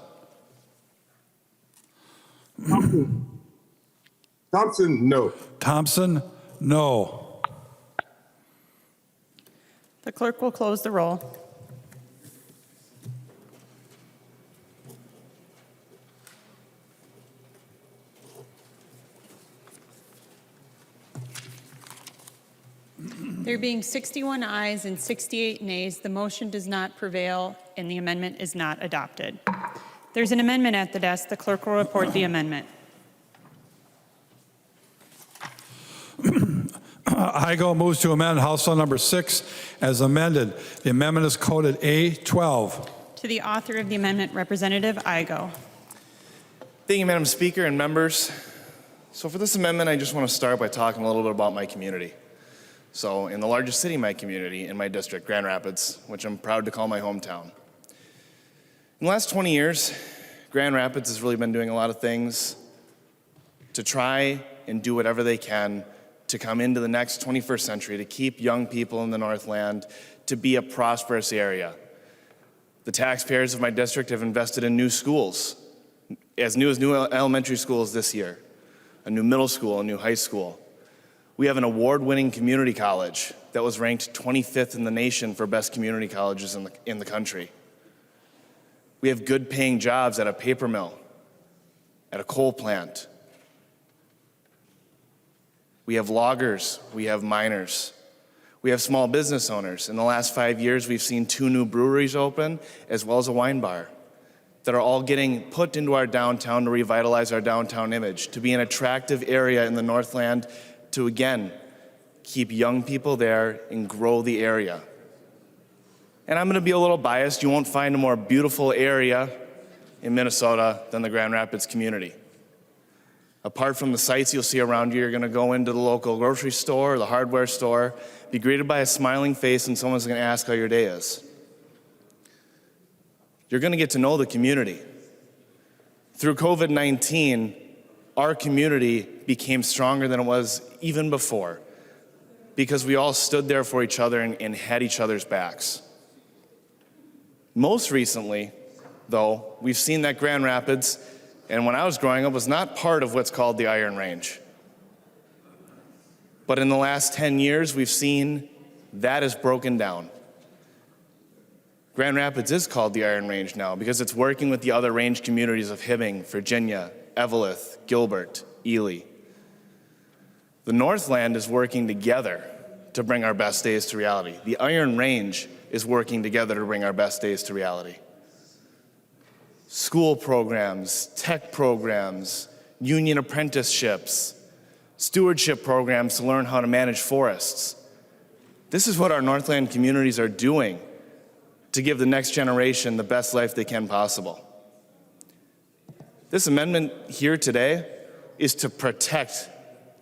Thompson, no. Thompson, no. The clerk will close the roll. There being 61 ayes and 68 nays, the motion does not prevail and the amendment is not adopted. There's an amendment at the desk. The clerk will report the amendment. Igo moves to amend House Bill number 6 as amended. The amendment is coded A12. To the author of the amendment, Representative Igo. Thank you, Madam Speaker and members. So for this amendment, I just want to start by talking a little bit about my community. So in the largest city in my community, in my district, Grand Rapids, which I'm proud to call my hometown. In the last 20 years, Grand Rapids has really been doing a lot of things to try and do whatever they can to come into the next 21st century, to keep young people in the Northland, to be a prosperous area. The taxpayers of my district have invested in new schools, as new elementary schools this year, a new middle school, a new high school. We have an award-winning community college that was ranked 25th in the nation for best community colleges in the country. We have good-paying jobs at a paper mill, at a coal plant. We have loggers, we have miners, we have small business owners. In the last 5 years, we've seen 2 new breweries open, as well as a wine bar, that are all getting put into our downtown to revitalize our downtown image, to be an attractive area in the Northland, to again, keep young people there and grow the area. And I'm gonna be a little biased. You won't find a more beautiful area in Minnesota than the Grand Rapids community. Apart from the sights you'll see around you, you're gonna go into the local grocery store, the hardware store, be greeted by a smiling face, and someone's gonna ask how your day is. You're gonna get to know the community. Through COVID-19, our community became stronger than it was even before, because we all stood there for each other and had each other's backs. Most recently, though, we've seen that Grand Rapids, and when I was growing up, was not part of what's called the Iron Range. But in the last 10 years, we've seen that is broken down. Grand Rapids is called the Iron Range now because it's working with the other range communities of Hibbing, Virginia, Eveleth, Gilbert, Ely. The Northland is working together to bring our best days to reality. The Iron Range is working together to bring our best days to reality. School programs, tech programs, union apprenticeships, stewardship programs to learn how to manage forests. This is what our Northland communities are doing to give the next generation the best life they can possible. This amendment here today is to protect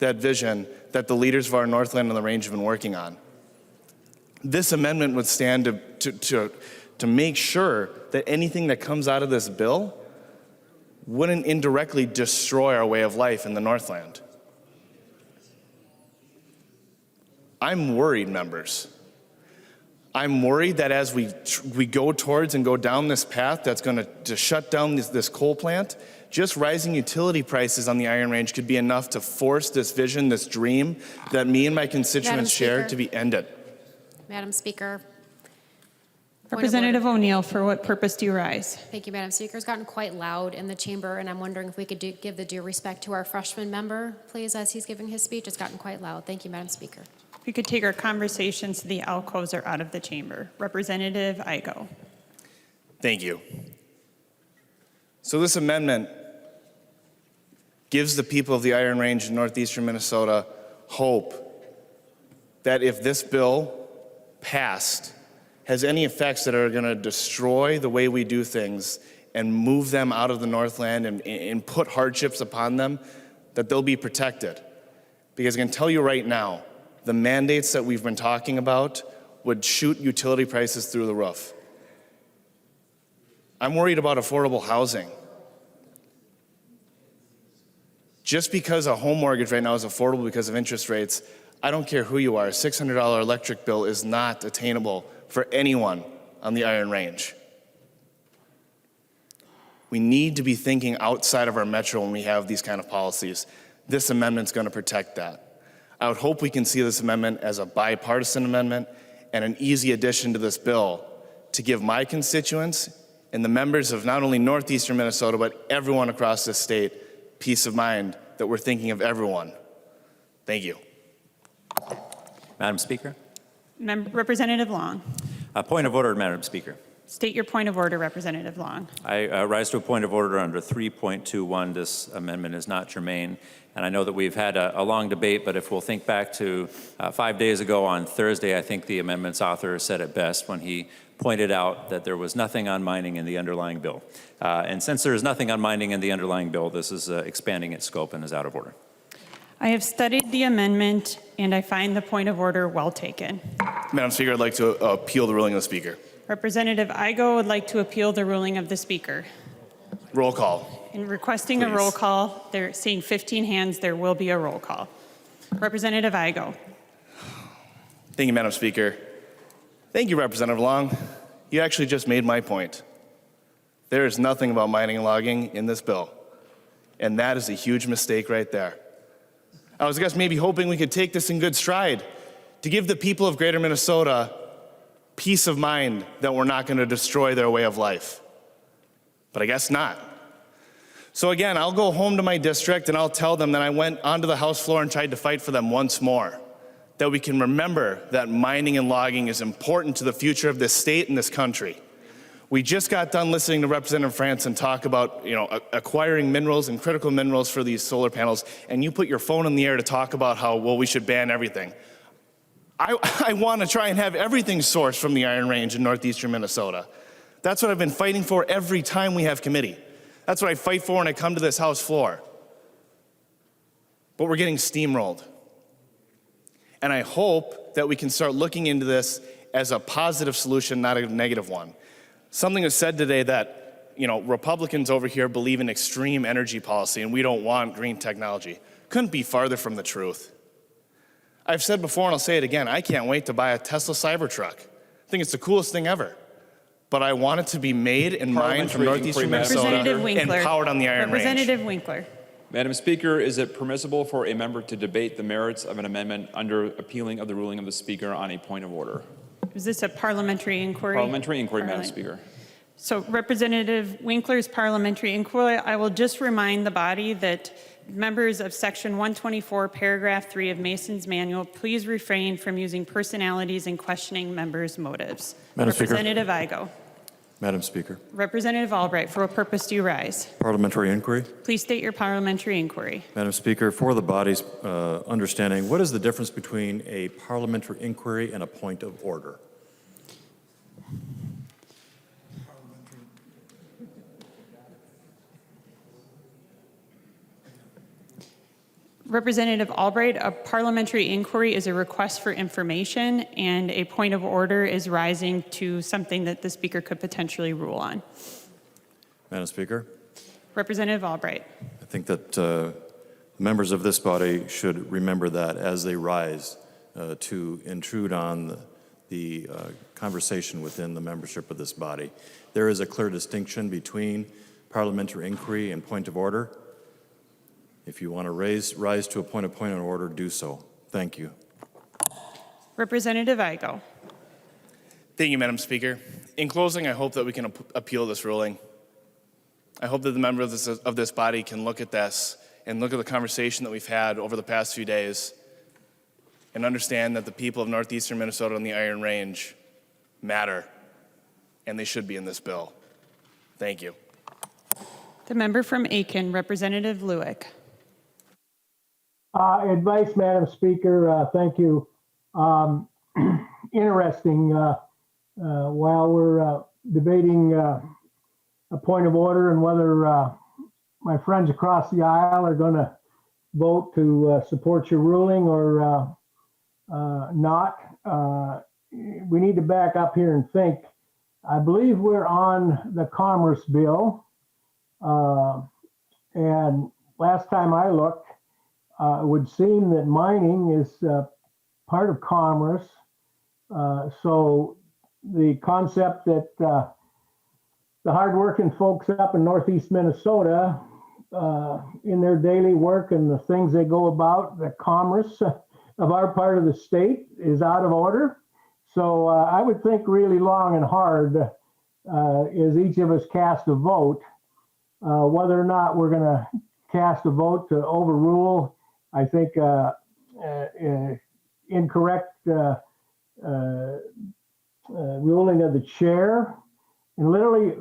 that vision that the leaders of our Northland and the Range have been working on. This amendment would stand to make sure that anything that comes out of this bill wouldn't indirectly destroy our way of life in the Northland. I'm worried, members. I'm worried that as we go towards and go down this path that's going to shut down this coal plant, just rising utility prices on the Iron Range could be enough to force this vision, this dream that me and my constituents share to be ended. Madam Speaker. Representative O'Neill, for what purpose do you rise? Thank you, Madam Speaker. It's gotten quite loud in the chamber, and I'm wondering if we could give the due respect to our freshman member, please, as he's giving his speech. It's gotten quite loud. Thank you, Madam Speaker. We could take our conversations to the alcoves or out of the chamber. Representative Igo. Thank you. So this amendment gives the people of the Iron Range in northeastern Minnesota hope that if this bill passed has any effects that are going to destroy the way we do things and move them out of the Northland and put hardships upon them, that they'll be protected. Because I can tell you right now, the mandates that we've been talking about would shoot utility prices through the roof. I'm worried about affordable housing. Just because a home mortgage right now is affordable because of interest rates, I don't care who you are, a $600 electric bill is not attainable for anyone on the Iron Range. We need to be thinking outside of our metro when we have these kind of policies. This amendment's going to protect that. I would hope we can see this amendment as a bipartisan amendment and an easy addition to this bill to give my constituents and the members of not only northeastern Minnesota, but everyone across this state peace of mind that we're thinking of everyone. Thank you. Madam Speaker. Representative Long. A point of order, Madam Speaker. State your point of order, Representative Long. I rise to a point of order under 3.21. This amendment is not germane. And I know that we've had a long debate, but if we'll think back to 5 days ago on Thursday, I think the amendment's author said it best when he pointed out that there was nothing on mining in the underlying bill. And since there is nothing on mining in the underlying bill, this is expanding its scope and is out of order. I have studied the amendment, and I find the point of order well taken. Madam Speaker, I'd like to appeal the ruling of the Speaker. Representative Igo would like to appeal the ruling of the Speaker. Roll call. In requesting a roll call, they're seeing 15 hands, there will be a roll call. Representative Igo. Thank you, Madam Speaker. Thank you, Representative Long. You actually just made my point. There is nothing about mining and logging in this bill, and that is a huge mistake right there. I was just maybe hoping we could take this in good stride to give the people of Greater Minnesota peace of mind that we're not going to destroy their way of life. But I guess not. So again, I'll go home to my district and I'll tell them that I went onto the House floor and tried to fight for them once more. That we can remember that mining and logging is important to the future of this state and this country. We just got done listening to Representative Franson talk about, acquiring minerals and critical minerals for these solar panels, and you put your phone in the air to talk about how, well, we should ban everything. I want to try and have everything sourced from the Iron Range in northeastern Minnesota. That's what I've been fighting for every time we have committee. That's what I fight for when I come to this House floor. But we're getting steamrolled. And I hope that we can start looking into this as a positive solution, not a negative one. Something was said today that, Republicans over here believe in extreme energy policy and we don't want green technology. Couldn't be farther from the truth. I've said before and I'll say it again, I can't wait to buy a Tesla Cybertruck. I think it's the coolest thing ever. But I want it to be made and mined from northeastern Minnesota and powered on the Iron Range. Representative Winkler. Madam Speaker, is it permissible for a member to debate the merits of an amendment under appealing of the ruling of the Speaker on a point of order? Is this a parliamentary inquiry? Parliamentary inquiry, Madam Speaker. So Representative Winkler's parliamentary inquiry, I will just remind the body that members of Section 124, Paragraph 3 of Mason's Manual, please refrain from using personalities and questioning members' motives. Madam Speaker. Representative Igo. Madam Speaker. Representative Albright, for what purpose do you rise? Parliamentary inquiry. Please state your parliamentary inquiry. Madam Speaker, for the body's understanding, what is the difference between a parliamentary inquiry and a point of order? Representative Albright, a parliamentary inquiry is a request for information, and a point of order is rising to something that the Speaker could potentially rule on. Madam Speaker. Representative Albright. I think that members of this body should remember that as they rise to intrude on the conversation within the membership of this body. There is a clear distinction between parliamentary inquiry and point of order. If you want to rise to a point of order, do so. Thank you. Representative Igo. Thank you, Madam Speaker. In closing, I hope that we can appeal this ruling. I hope that the members of this body can look at this and look at the conversation that we've had over the past few days and understand that the people of northeastern Minnesota and the Iron Range matter, and they should be in this bill. Thank you. The member from Aiken, Representative Lewick. Advice, Madam Speaker. Thank you. Interesting. While we're debating a point of order and whether my friends across the aisle are going to vote to support your ruling or not, we need to back up here and think. I believe we're on the Commerce Bill. And last time I looked, it would seem that mining is part of commerce. So the concept that the hardworking folks up in northeast Minnesota, in their daily work and the things they go about, the commerce of our part of the state is out of order. So I would think really long and hard as each of us cast a vote, whether or not we're going to cast a vote to overrule, I think, incorrect ruling of the chair, and literally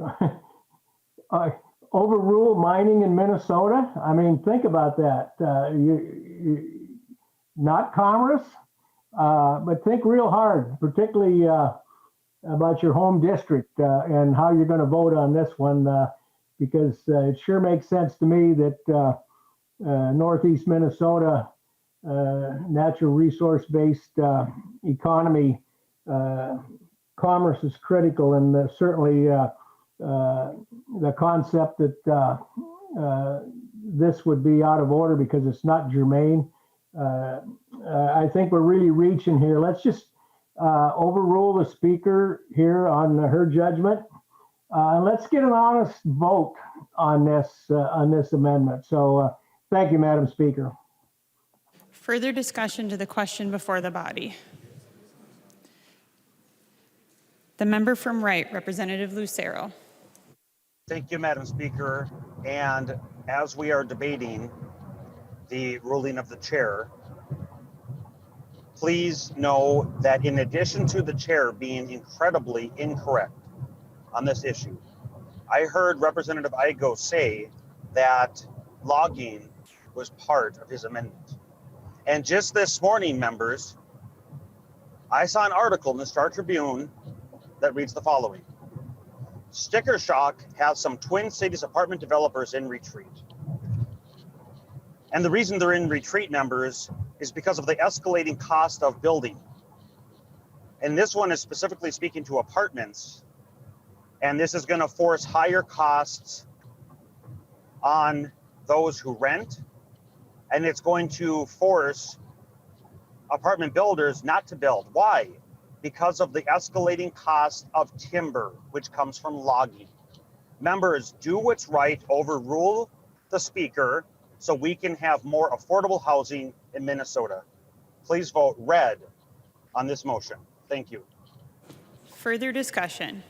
overrule mining in Minnesota. I mean, think about that. Not commerce, but think real hard, particularly about your home district and how you're going to vote on this one. Because it sure makes sense to me that northeast Minnesota, natural resource-based economy, commerce is critical, and certainly the concept that this would be out of order because it's not germane. I think we're really reaching here. Let's just overrule the Speaker here on her judgment. Let's get an honest vote on this amendment. So thank you, Madam Speaker. Further discussion to the question before the body. The member from Wright, Representative Lucero. Thank you, Madam Speaker. And as we are debating the ruling of the chair, please know that in addition to the chair being incredibly incorrect on this issue, I heard Representative Igo say that logging was part of his amendment. And just this morning, members, I saw an article in the Star Tribune that reads the following. Sticker shock has some Twin Cities apartment developers in retreat. And the reason they're in retreat, members, is because of the escalating cost of building. And this one is specifically speaking to apartments. And this is going to force higher costs on those who rent. And it's going to force apartment builders not to build. Why? Because of the escalating cost of timber, which comes from logging. Members, do what's right, overrule the speaker so we can have more affordable housing in Minnesota. Please vote red on this motion. Thank you. Further discussion?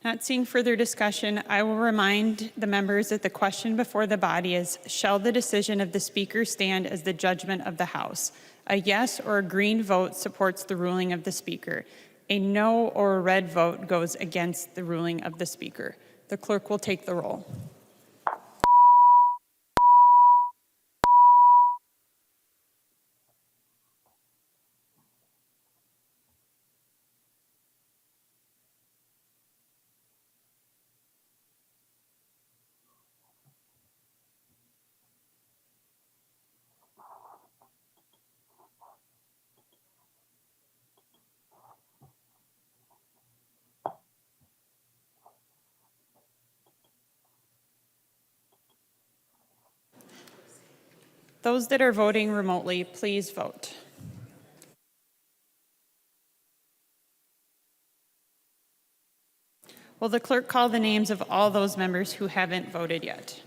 Not seeing further discussion, I will remind the members that the question before the body is, shall the decision of the speaker stand as the judgment of the House? A yes or a green vote supports the ruling of the speaker. A no or a red vote goes against the ruling of the speaker. The clerk will take the roll. Those that are voting remotely, please vote. Will the clerk call the names of all those members who haven't voted yet?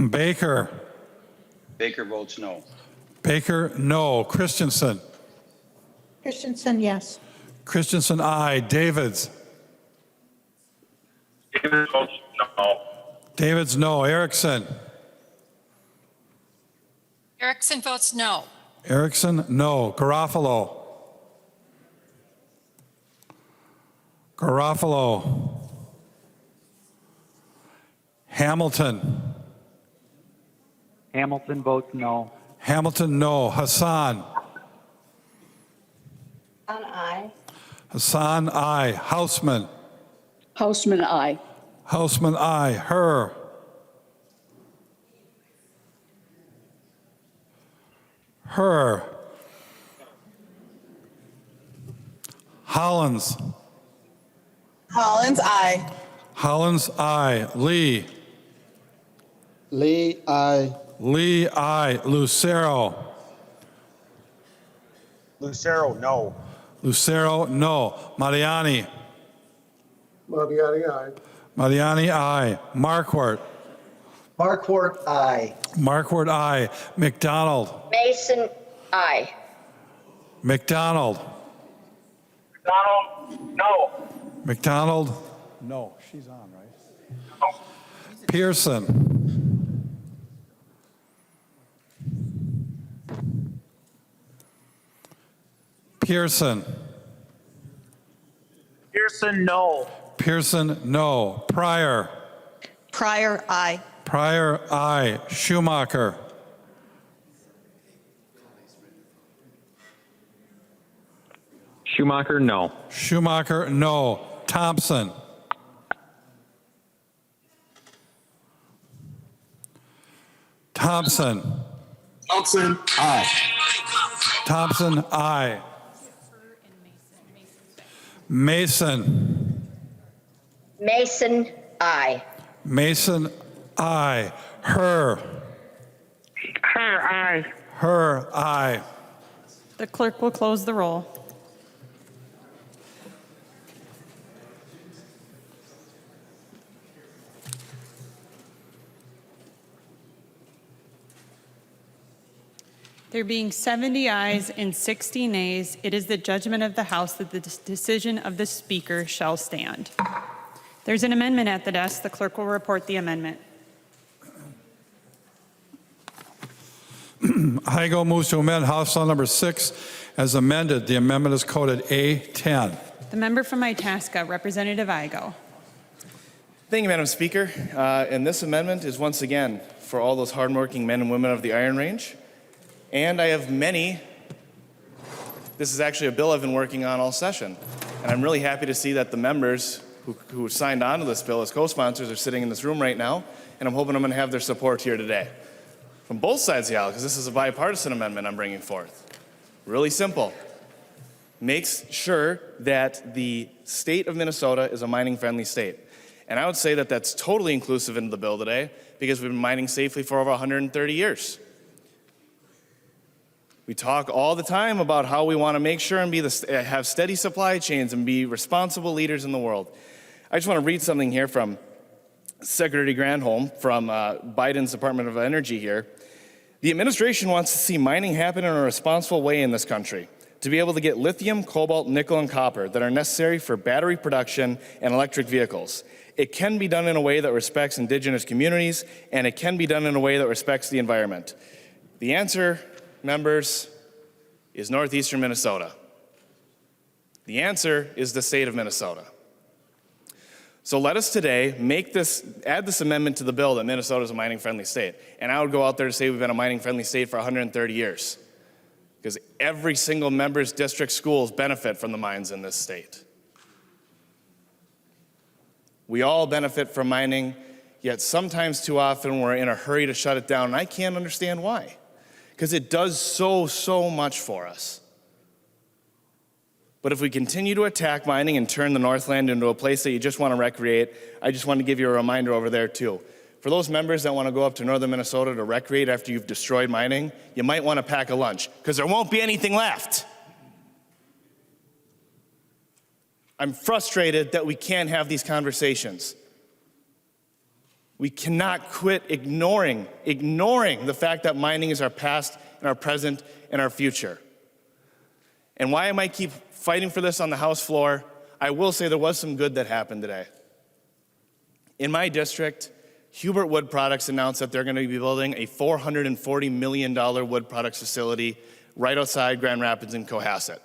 Baker. Baker votes no. Baker, no. Christensen. Christensen, yes. Christensen, aye. Davids. David votes no. Davids, no. Erickson. Erickson votes no. Erickson, no. Garofalo. Garofalo. Hamilton. Hamilton votes no. Hamilton, no. Hassan. Aye. Hassan, aye. Houseman. Houseman, aye. Houseman, aye. Her. Her. Hollins. Hollins, aye. Hollins, aye. Lee. Lee, aye. Lee, aye. Lucero. Lucero, no. Lucero, no. Mariani. Mariani, aye. Mariani, aye. Marquardt. Marquardt, aye. Marquardt, aye. McDonald. Mason, aye. McDonald. McDonald, no. McDonald. No, she's on, right? Pearson. Pearson. Pearson, no. Pearson, no. Pryor. Pryor, aye. Pryor, aye. Schumacher. Schumacher, no. Schumacher, no. Thompson. Thompson. Thompson, aye. Thompson, aye. Mason. Mason, aye. Mason, aye. Her. Her, aye. Her, aye. The clerk will close the roll. There being 70 ayes and 60 nays, it is the judgment of the House that the decision of the Speaker shall stand. There's an amendment at the desk. The clerk will report the amendment. Igo moves to amend House Bill number 6 as amended. The amendment is coded A10. The member from Itasca, Representative Igo. Thank you, Madam Speaker. And this amendment is once again for all those hardworking men and women of the Iron Range. And I have many. This is actually a bill I've been working on all session. And I'm really happy to see that the members who signed on to this bill as co-sponsors are sitting in this room right now. And I'm hoping I'm going to have their support here today. From both sides of the aisle, because this is a bipartisan amendment I'm bringing forth. Really simple. Makes sure that the state of Minnesota is a mining-friendly state. And I would say that that's totally inclusive into the bill today because we've been mining safely for over 130 years. We talk all the time about how we want to make sure and have steady supply chains and be responsible leaders in the world. I just want to read something here from Secretary Granholm from Biden's Department of Energy here. The administration wants to see mining happen in a responsible way in this country, to be able to get lithium, cobalt, nickel, and copper that are necessary for battery production and electric vehicles. It can be done in a way that respects indigenous communities, and it can be done in a way that respects the environment. The answer, members, is northeastern Minnesota. The answer is the state of Minnesota. So let us today add this amendment to the bill that Minnesota is a mining-friendly state. And I would go out there to say we've been a mining-friendly state for 130 years. Because every single member's district schools benefit from the mines in this state. We all benefit from mining, yet sometimes too often we're in a hurry to shut it down, and I can't understand why. Because it does so much for us. But if we continue to attack mining and turn the Northland into a place that you just want to recreate, I just want to give you a reminder over there too. For those members that want to go up to northern Minnesota to recreate after you've destroyed mining, you might want to pack a lunch, because there won't be anything left. I'm frustrated that we can't have these conversations. We cannot quit ignoring the fact that mining is our past and our present and our future. And why am I keep fighting for this on the House floor? I will say there was some good that happened today. In my district, Hubert Wood Products announced that they're going to be building a $440 million wood products facility right outside Grand Rapids and Cohasset.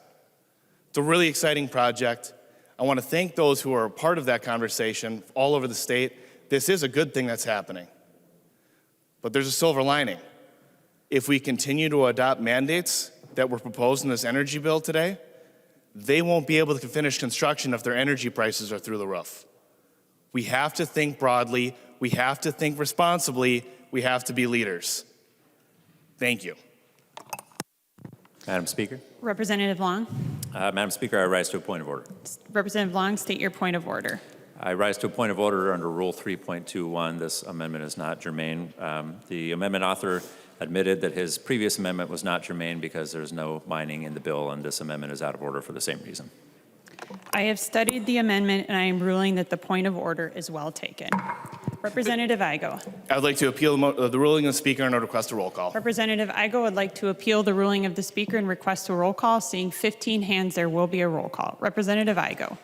It's a really exciting project. I want to thank those who are a part of that conversation all over the state. This is a good thing that's happening. But there's a silver lining. If we continue to adopt mandates that were proposed in this energy bill today, they won't be able to finish construction if their energy prices are through the roof. We have to think broadly. We have to think responsibly. We have to be leaders. Thank you. Madam Speaker. Representative Long. Madam Speaker, I rise to a point of order. Representative Long, state your point of order. I rise to a point of order under Rule 3.21. This amendment is not germane. The amendment author admitted that his previous amendment was not germane because there's no mining in the bill, and this amendment is out of order for the same reason. I have studied the amendment, and I am ruling that the point of order is well taken. Representative Igo. I would like to appeal the ruling of the Speaker and request a roll call. Representative Igo would like to appeal the ruling of the Speaker and request a roll call. Seeing 15 hands, there will be a roll call. Representative Igo.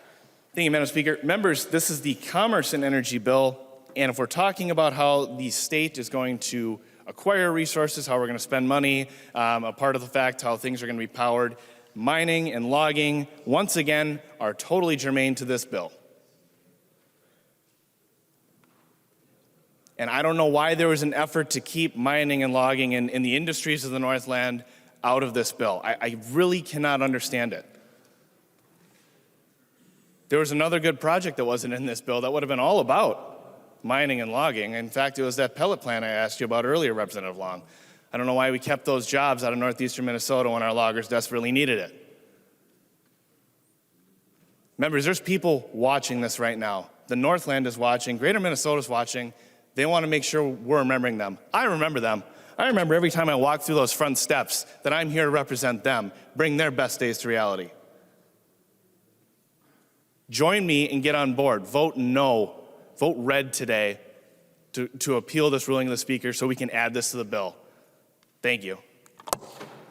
Thank you, Madam Speaker. Members, this is the Commerce and Energy Bill, and if we're talking about how the state is going to acquire resources, how we're going to spend money, a part of the fact how things are going to be powered, mining and logging, once again, are totally germane to this bill. And I don't know why there was an effort to keep mining and logging in the industries of the Northland out of this bill. I really cannot understand it. There was another good project that wasn't in this bill that would have been all about mining and logging. In fact, it was that pellet plant I asked you about earlier, Representative Long. I don't know why we kept those jobs out of northeastern Minnesota when our loggers desperately needed it. Members, there's people watching this right now. The Northland is watching. Greater Minnesota's watching. They want to make sure we're remembering them. I remember them. I remember every time I walk through those front steps that I'm here to represent them, bring their best days to reality. Join me and get on board. Vote no. Vote red today to appeal this ruling of the Speaker so we can add this to the bill. Thank you.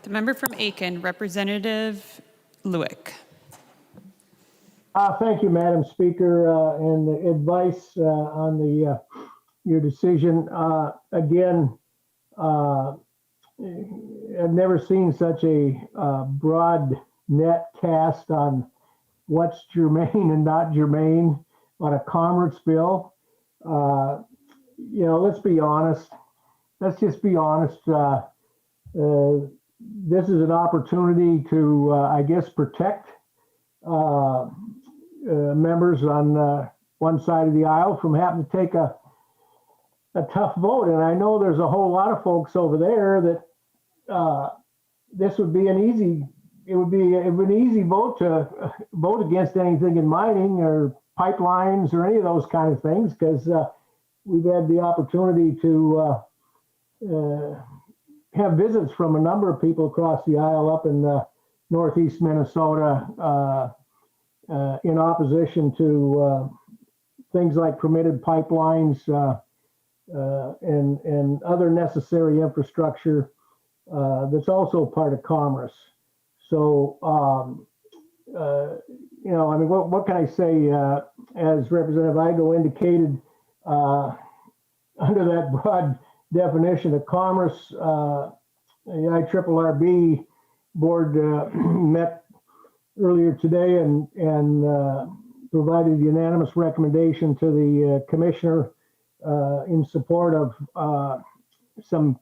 The member from Aiken, Representative Lewick. Thank you, Madam Speaker, and the advice on the your decision. Again, I've never seen such a broad net cast on what's germane and not germane on a commerce bill. You know, let's be honest. Let's just be honest. This is an opportunity to, I guess, protect members on one side of the aisle from having to take a tough vote. And I know there's a whole lot of folks over there that this would be an easy, it would be an easy vote to vote against anything in mining or pipelines or any of those kind of things, because we've had the opportunity to have visits from a number of people across the aisle up in northeast Minnesota in opposition to things like permitted pipelines and other necessary infrastructure that's also part of commerce. So, you know, I mean, what can I say? As Representative Igo indicated, under that broad definition of commerce, the IRRB board met earlier today and provided a unanimous recommendation to the commissioner in support of some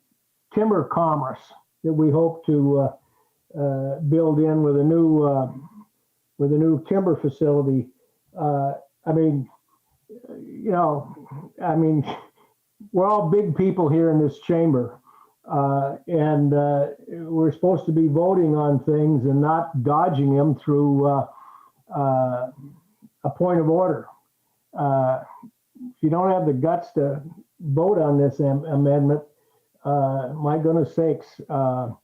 timber commerce that we hope to build in with a new timber facility. I mean, you know, I mean, we're all big people here in this chamber, and we're supposed to be voting on things and not dodging them through a point of order. If you don't have the guts to vote on this amendment, my goodness sakes, you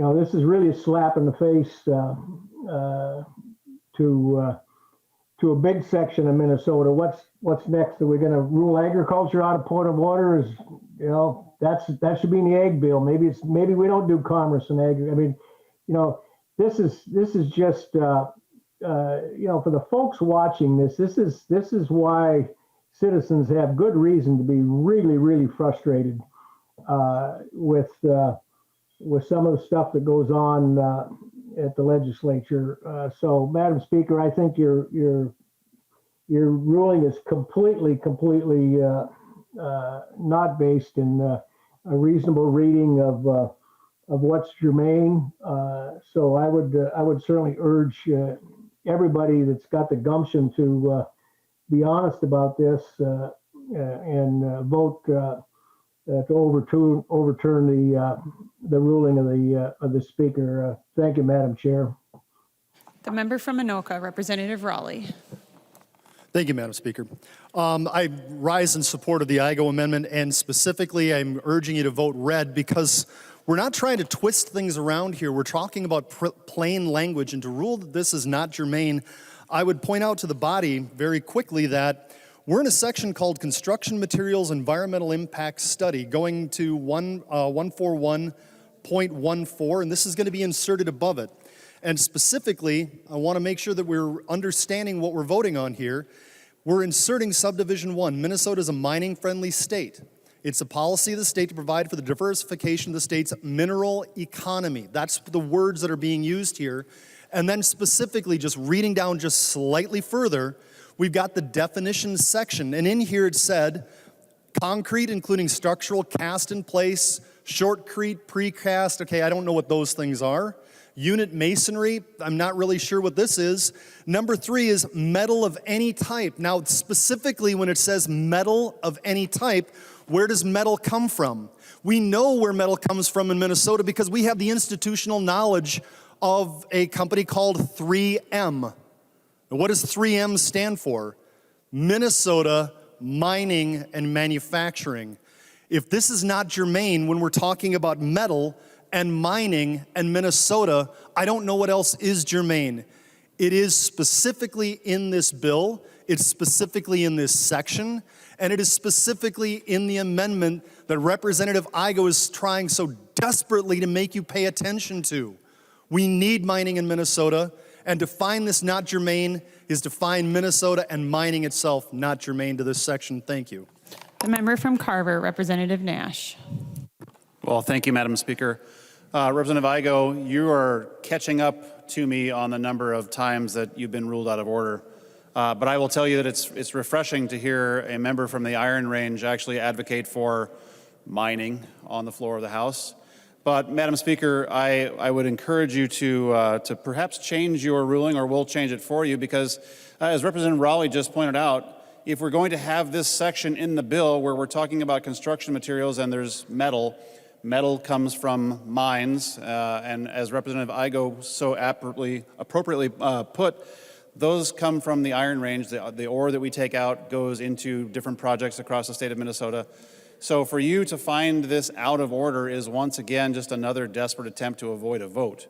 know, this is really a slap in the face to a big section of Minnesota. What's next? Are we going to rule agriculture out of point of order? Is, you know, that should be in the ag bill. Maybe we don't do commerce in ag. I mean, you know, this is just you know, for the folks watching this is why citizens have good reason to be really, really frustrated with some of the stuff that goes on at the legislature. So, Madam Speaker, I think your ruling is completely not based in a reasonable reading of what's germane. So I would certainly urge everybody that's got the gumption to be honest about this and vote to overturn the ruling of the Speaker. Thank you, Madam Chair. The member from Anoka, Representative Raleigh. Thank you, Madam Speaker. I rise in support of the IGO amendment, and specifically I'm urging you to vote red because we're not trying to twist things around here. We're talking about plain language, and to rule that this is not germane, I would point out to the body very quickly that we're in a section called Construction Materials Environmental Impact Study, going to 141.14, and this is going to be inserted above it. And specifically, I want to make sure that we're understanding what we're voting on here. We're inserting subdivision 1. Minnesota is a mining-friendly state. It's a policy of the state to provide for the diversification of the state's mineral economy. That's the words that are being used here. And then specifically, just reading down just slightly further, we've got the definitions section. And in here it said, concrete, including structural cast in place, shortcrete, precast. Okay, I don't know what those things are. Unit masonry, I'm not really sure what this is. Number 3 is metal of any type. Now, specifically when it says metal of any type, where does metal come from? We know where metal comes from in Minnesota because we have the institutional knowledge of a company called 3M. What does 3M stand for? Minnesota Mining and Manufacturing. If this is not germane when we're talking about metal and mining and Minnesota, I don't know what else is germane. It is specifically in this bill, it's specifically in this section, and it is specifically in the amendment that Representative Igo is trying so desperately to make you pay attention to. We need mining in Minnesota, and to find this not germane is to find Minnesota and mining itself not germane to this section. Thank you. The member from Carver, Representative Nash. Well, thank you, Madam Speaker. Representative Igo, you are catching up to me on the number of times that you've been ruled out of order. But I will tell you that it's refreshing to hear a member from the Iron Range actually advocate for mining on the floor of the House. But, Madam Speaker, I would encourage you to perhaps change your ruling, or we'll change it for you, because as Representative Raleigh just pointed out, if we're going to have this section in the bill where we're talking about construction materials and there's metal comes from mines, and as Representative Igo so appropriately put, those come from the Iron Range. The ore that we take out goes into different projects across the state of Minnesota. So for you to find this out of order is once again just another desperate attempt to avoid a vote.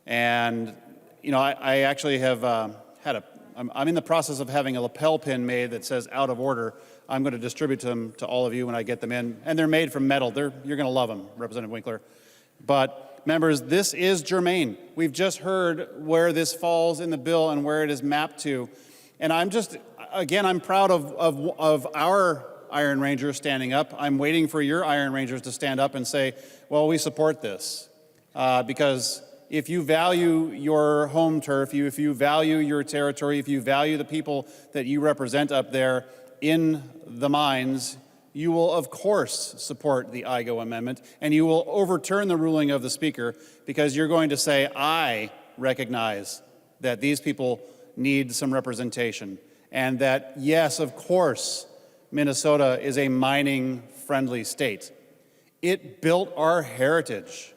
And, you know, I actually have I'm in the process of having a lapel pin made that says out of order. I'm going to distribute them to all of you when I get them in. And they're made from metal. You're going to love them, Representative Winkler. But members, this is germane. We've just heard where this falls in the bill and where it is mapped to. And I'm proud of our Iron Rangers standing up. I'm waiting for your Iron Rangers to stand up and say, well, we support this. Because if you value your home turf, if you value your territory, if you value the people that you represent up there in the mines, you will, of course, support the Igo amendment, and you will overturn the ruling of the Speaker, because you're going to say, I recognize that these people need some representation, and that, yes, of course, Minnesota is a mining-friendly state. It built our heritage.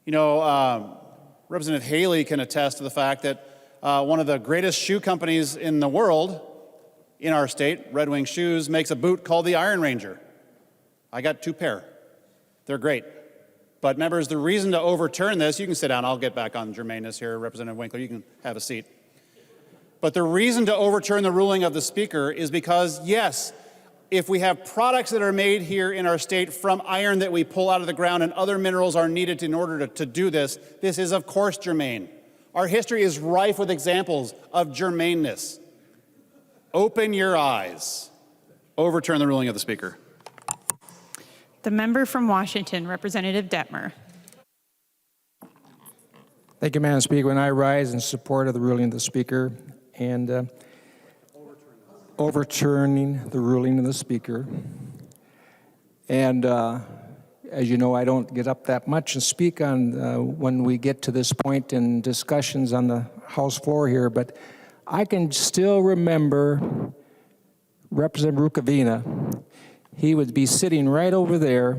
You know, Representative Haley can attest to the fact that one of the greatest shoe companies in the world, in our state, Red Wing Shoes, makes a boot called the Iron Ranger. I got 2 pair. They're great. But members, the reason to overturn this, you can sit down, I'll get back on germaneness here, Representative Winkler, you can have a seat. But the reason to overturn the ruling of the Speaker is because, yes, if we have products that are made here in our state from iron that we pull out of the ground and other minerals are needed in order to do this, this is of course germane. Our history is rife with examples of germaneness. Open your eyes. Overturn the ruling of the Speaker. The member from Washington, Representative Detmer. Thank you, Madam Speaker. When I rise in support of the ruling of the Speaker and overturning the ruling of the Speaker. And as you know, I don't get up that much and speak on when we get to this point in discussions on the House floor here, but I can still remember Representative Rukavina. He would be sitting right over there,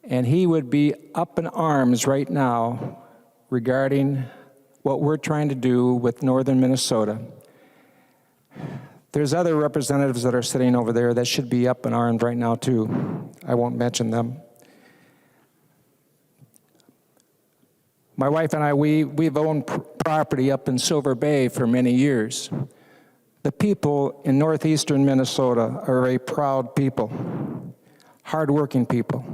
and he would be up in arms right now regarding what we're trying to do with northern Minnesota. There's other representatives that are sitting over there that should be up in arms right now, too. I won't mention them. My wife and I, we've owned property up in Silver Bay for many years. The people in northeastern Minnesota are very proud people, hardworking people.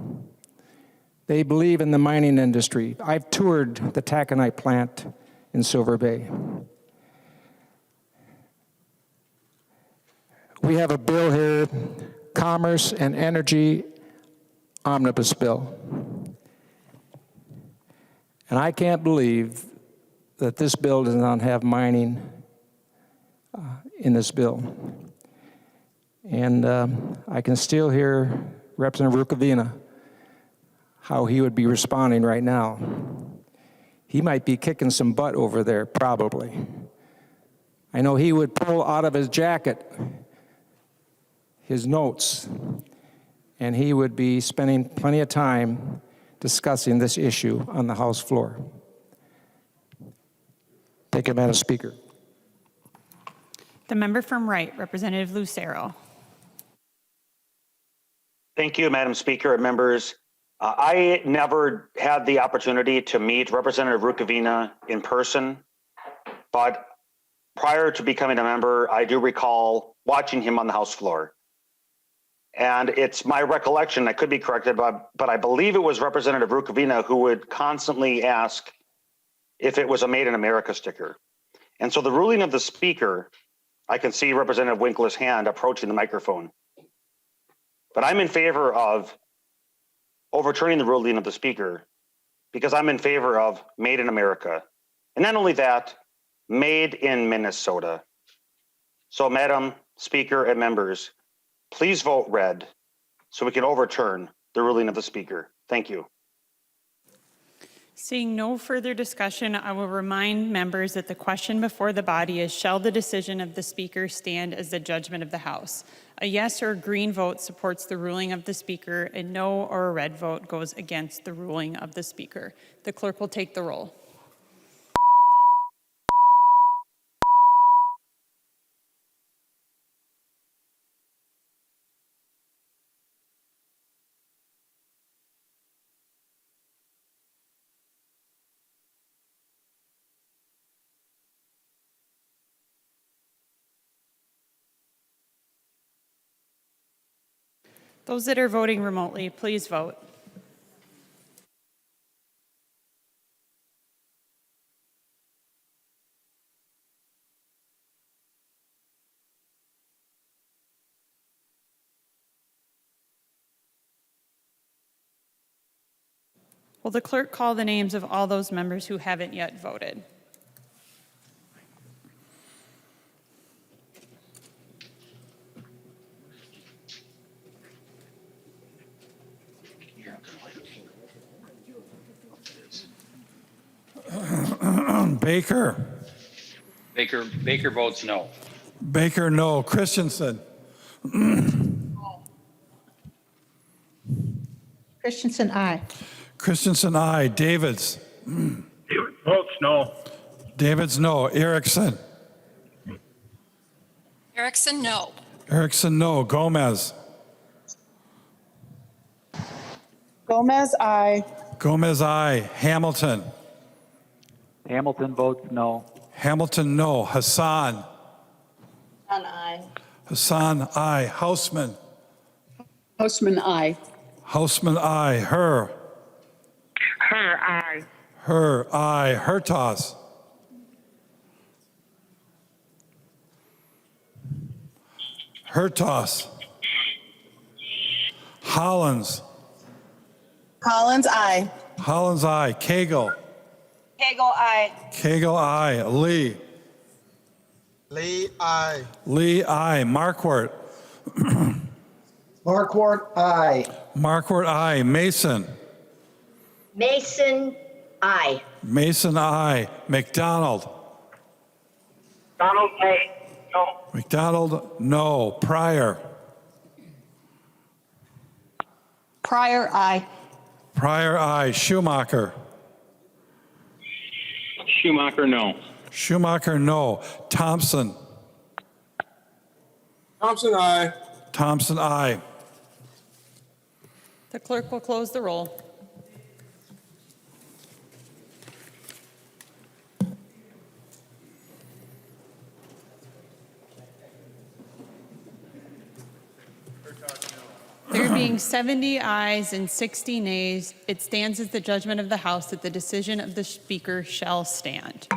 They believe in the mining industry. I've toured the taconite plant in Silver Bay. We have a bill here, Commerce and Energy Omnibus bill. And I can't believe that this bill does not have mining in this bill. And I can still hear Representative Rukavina, how he would be responding right now. He might be kicking some butt over there, probably. I know he would pull out of his jacket his notes, and he would be spending plenty of time discussing this issue on the House floor. Thank you, Madam Speaker. The member from Wright, Representative Lucero. Thank you, Madam Speaker and members. I never had the opportunity to meet Representative Rukavina in person, but prior to becoming a member, I do recall watching him on the House floor. And it's my recollection, I could be corrected, but I believe it was Representative Rukavina who would constantly ask if it was a Made in America sticker. And so the ruling of the speaker, I can see Representative Winkler's hand approaching the microphone. But I'm in favor of overturning the ruling of the speaker because I'm in favor of Made in America. And not only that, Made in Minnesota. So Madam Speaker and members, please vote red so we can overturn the ruling of the speaker. Thank you. Seeing no further discussion, I will remind members that the question before the body is, shall the decision of the speaker stand as the judgment of the House? A yes or a green vote supports the ruling of the speaker, and no or a red vote goes against the ruling of the speaker. The clerk will take the roll. Those that are voting remotely, please vote. Will the clerk call the names of all those members who haven't yet voted? Baker. Baker votes no. Baker, no. Christensen. Christensen, aye. Christensen, aye. Davids. David votes no. Davids, no. Erickson. Erickson, no. Erickson, no. Gomez. Gomez, aye. Gomez, aye. Hamilton. Hamilton votes no. Hamilton, no. Hassan. Hassan, aye. Hassan, aye. Hausman. Hausman, aye. Hausman, aye. Her. Her, aye. Her, aye. Hertas. Hertas. Hollins. Collins, aye. Hollins, aye. Cagle. Hagel, aye. Cagle, aye. Lee. Lee, aye. Lee, aye. Marquardt. Marquardt, aye. Marquardt, aye. Mason. Mason, aye. Mason, aye. McDonald. Donald, aye. No. McDonald, no. Pryor. Pryor, aye. Pryor, aye. Schumacher. Schumacher, no. Schumacher, no. Thompson. Thompson, aye. Thompson, aye. The clerk will close the roll. There being 70 ayes and 60 nays, it stands as the judgment of the House that the decision of the Speaker shall stand.